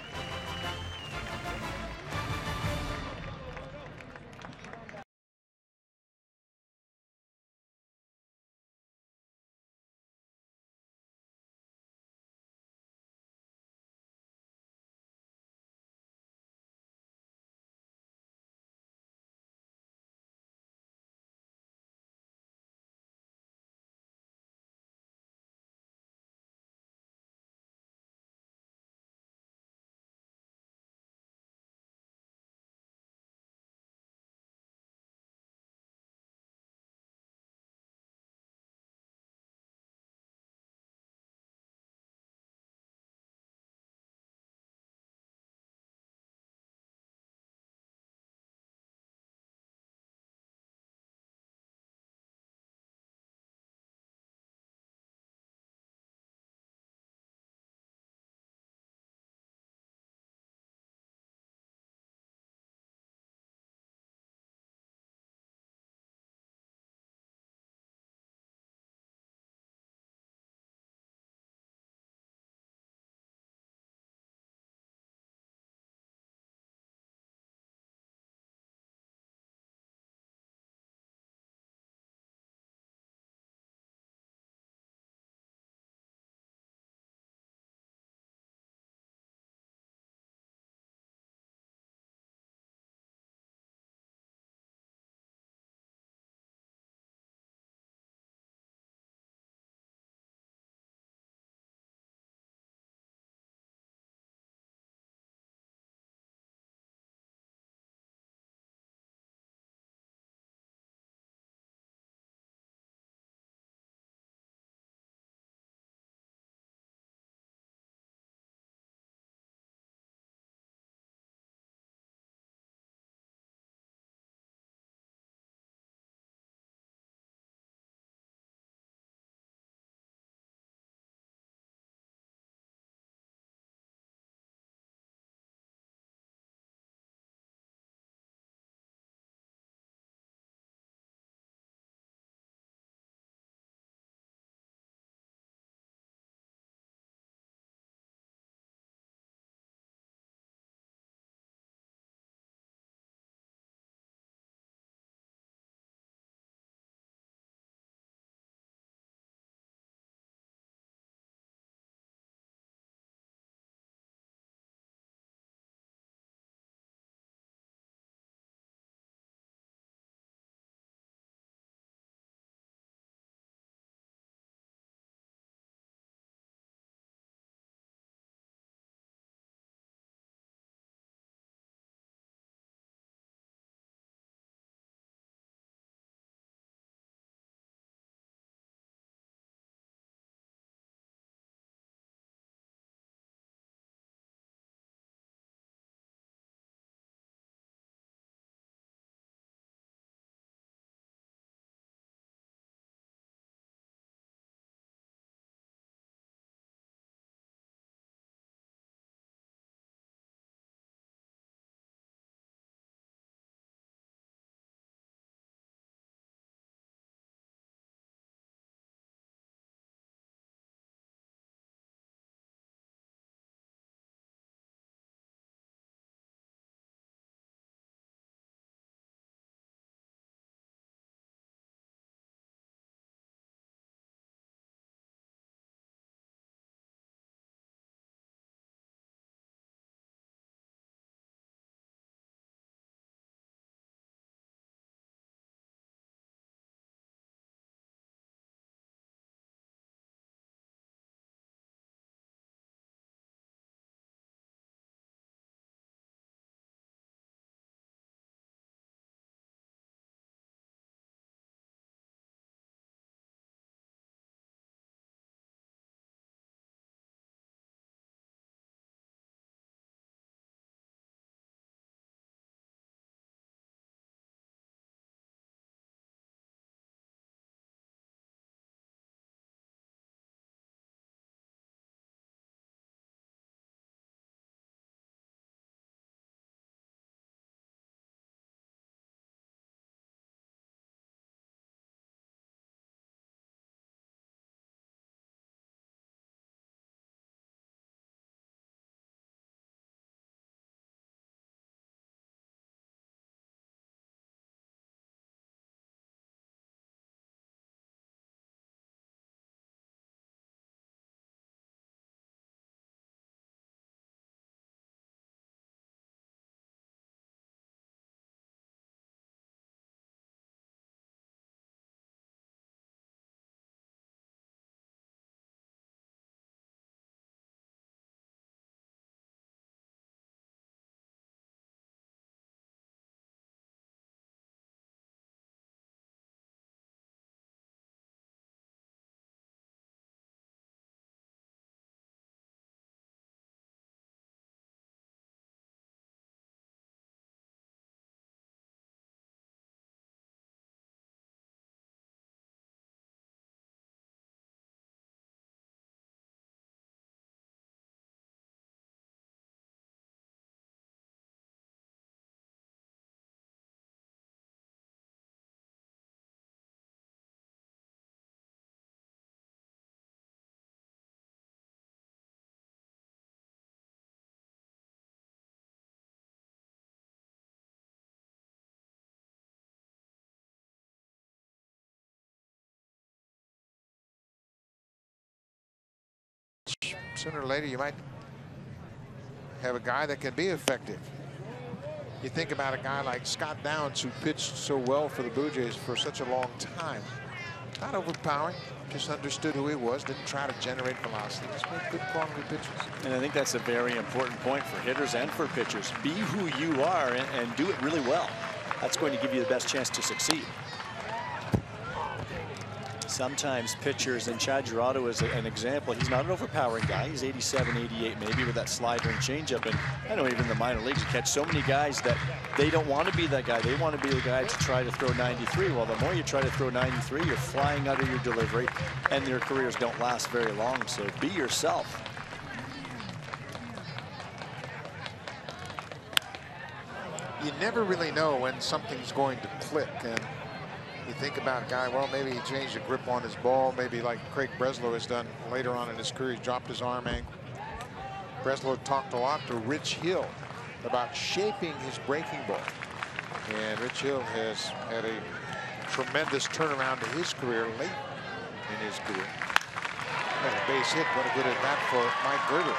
sooner or later you might have a guy that can be effective. You think about a guy like Scott Downs, who pitched so well for the Blue Jays for such a long time. Not overpowering, just understood who he was, didn't try to generate velocity. Just made good quality pitches. And I think that's a very important point for hitters and for pitchers. Be who you are and do it really well. That's going to give you the best chance to succeed. Sometimes pitchers, and Chad Girardo is an example. He's not an overpowering guy. He's 87, 88 maybe with that slider and changeup. And I know even in the minor leagues, you catch so many guys that they don't want to be that guy. They want to be the guy to try to throw 93. Well, the more you try to throw 93, you're flying out of your delivery, and your careers don't last very long. So be yourself. You never really know when something's going to click. And you think about a guy, well, maybe he changed the grip on his ball, maybe like Craig Breslow has done later on in his career. He dropped his arm angle. Breslow talked a lot to Rich Hill about shaping his breaking ball. And Rich Hill has had a tremendous turnaround to his career late in his career. And a base hit, what a good at bat for Mike Gerber.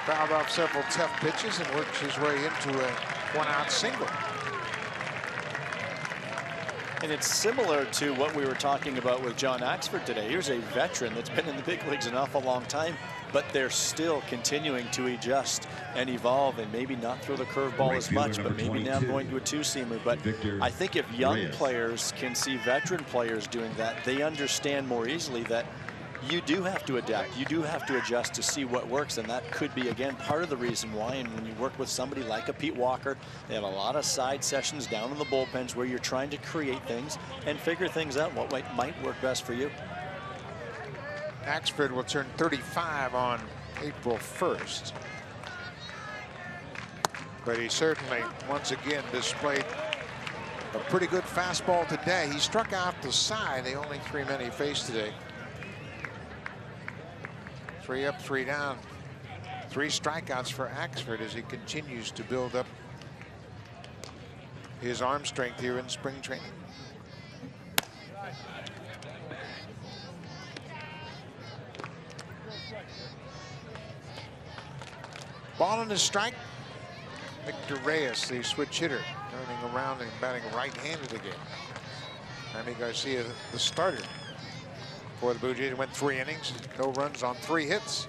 Fouled off several tough pitches and works his way into a one-out single. And it's similar to what we were talking about with John Axford today. Here's a veteran that's been in the big leagues an awful long time, but they're still continuing to adjust and evolve and maybe not throw the curveball as much, but maybe now going to a two-seamer. But I think if young players can see veteran players doing that, they understand more easily that you do have to adapt. You do have to adjust to see what works, and that could be, again, part of the reason why. And when you work with somebody like a Pete Walker, they have a lot of side sessions down in the bullpens where you're trying to create things and figure things out, what might work best for you. Axford will turn 35 on April 1st. But he certainly, once again, displayed a pretty good fastball today. He struck out the side, the only 3 men he faced today. 3 up, 3 down. 3 strikeouts for Axford as he continues to build up his arm strength here in spring training. Ball and a strike. Victor Reyes, the switch hitter, turning around and batting right-handed again. Jaime Garcia, the starter for the Blue Jays, went 3 innings, no runs on 3 hits.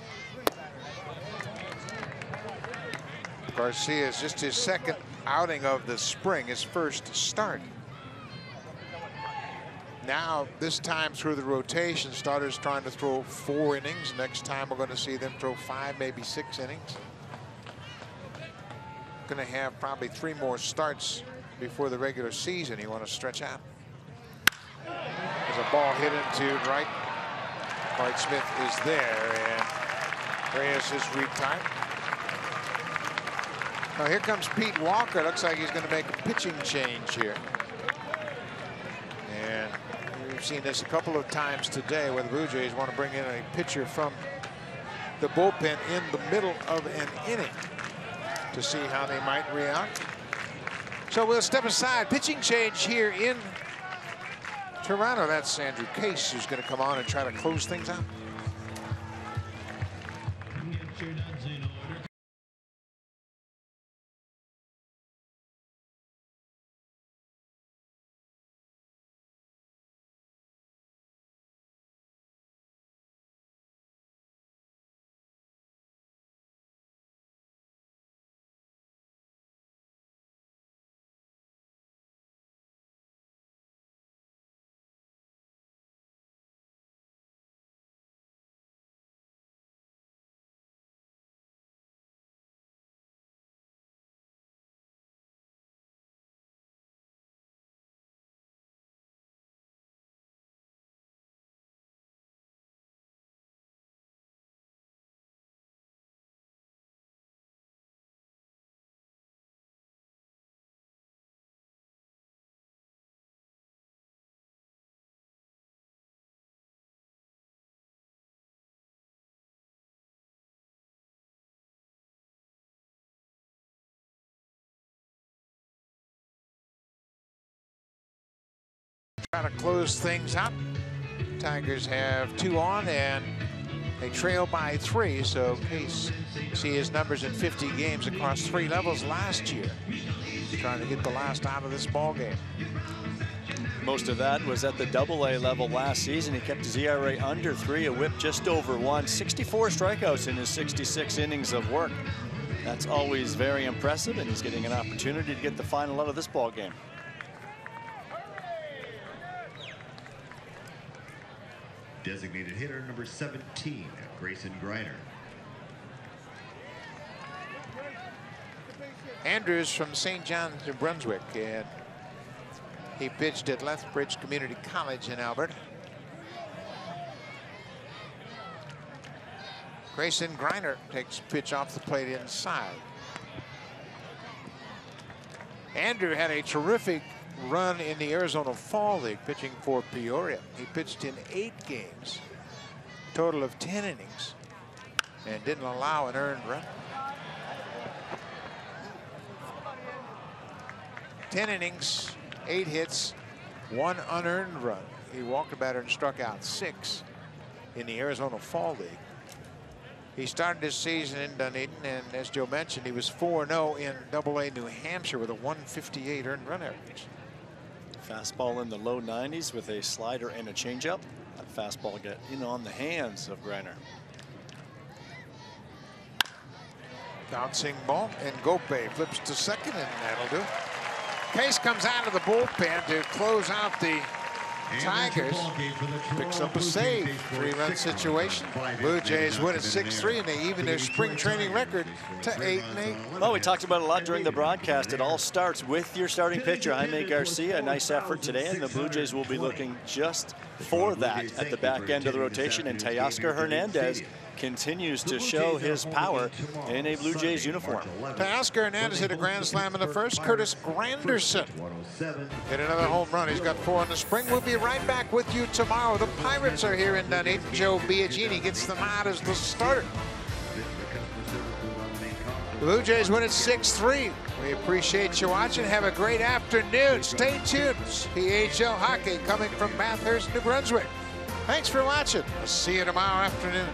Garcia is just his second outing of the spring, his first start. Now, this time through the rotation, starters trying to throw 4 innings. Next time we're going to see them throw 5, maybe 6 innings. Going to have probably 3 more starts before the regular season. You want to stretch out. There's a ball hit into right. Bart Smith is there, and Reyes is retired. Now here comes Pete Walker. Looks like he's going to make a pitching change here. And we've seen this a couple of times today where the Blue Jays want to bring in a pitcher from the bullpen in the middle of an inning to see how they might react. So we'll step aside. Pitching change here in Toronto. That's Andrew Case who's going to come on and try to close things out. Trying to close things out. Tigers have 2 on, and They trail by 3, so Case see his numbers in 50 games across 3 levels last year. Trying to get the last out of this ball game. Most of that was at the AA level last season. He kept his ERA under 3, a whip just over 1, 64 strikeouts in his 66 innings of work. That's always very impressive, and he's getting an opportunity to get the final out of this ball game. Designated hitter number 17, Grayson Griner. Andrews from St. John's, New Brunswick, and he pitched at Lethbridge Community College in Alberta. Grayson Griner takes pitch off the plate inside. Andrew had a terrific run in the Arizona Fall League pitching for Peoria. He pitched in 8 games, total of 10 innings, and didn't allow an earned run. 10 innings, 8 hits, 1 unearned run. He walked a batter and struck out 6 in the Arizona Fall League. He started his season in Dunedin, and as Joe mentioned, he was 4-0 in AA New Hampshire with a 158 earned run average. Fastball in the low 90s with a slider and a changeup. That fastball got in on the hands of Griner. Bouncing ball, and Gope flips to second, and that'll do. Case comes out of the bullpen to close out the Tigers. Picks up a save, 3-run situation. Blue Jays win at 6-3, and they even their spring training record to 8-8. Well, we talked about it a lot during the broadcast. It all starts with your starting pitcher, Jaime Garcia. A nice effort today, and the Blue Jays will be looking just for that at the back end of the rotation. And Teoscar Hernandez continues to show his power in a Blue Jays uniform. Teoscar Hernandez hit a grand slam in the first. Curtis Granderson hit another home run. He's got 4 in the spring. We'll be right back with you tomorrow. The Pirates are here in Dunedin. Joe Biagini gets them out as the starter. The Blue Jays win at 6-3. We appreciate you watching. Have a great afternoon. Stay tuned. PHL hockey coming from Bathurst, New Brunswick. Thanks for watching. I'll see you tomorrow afternoon.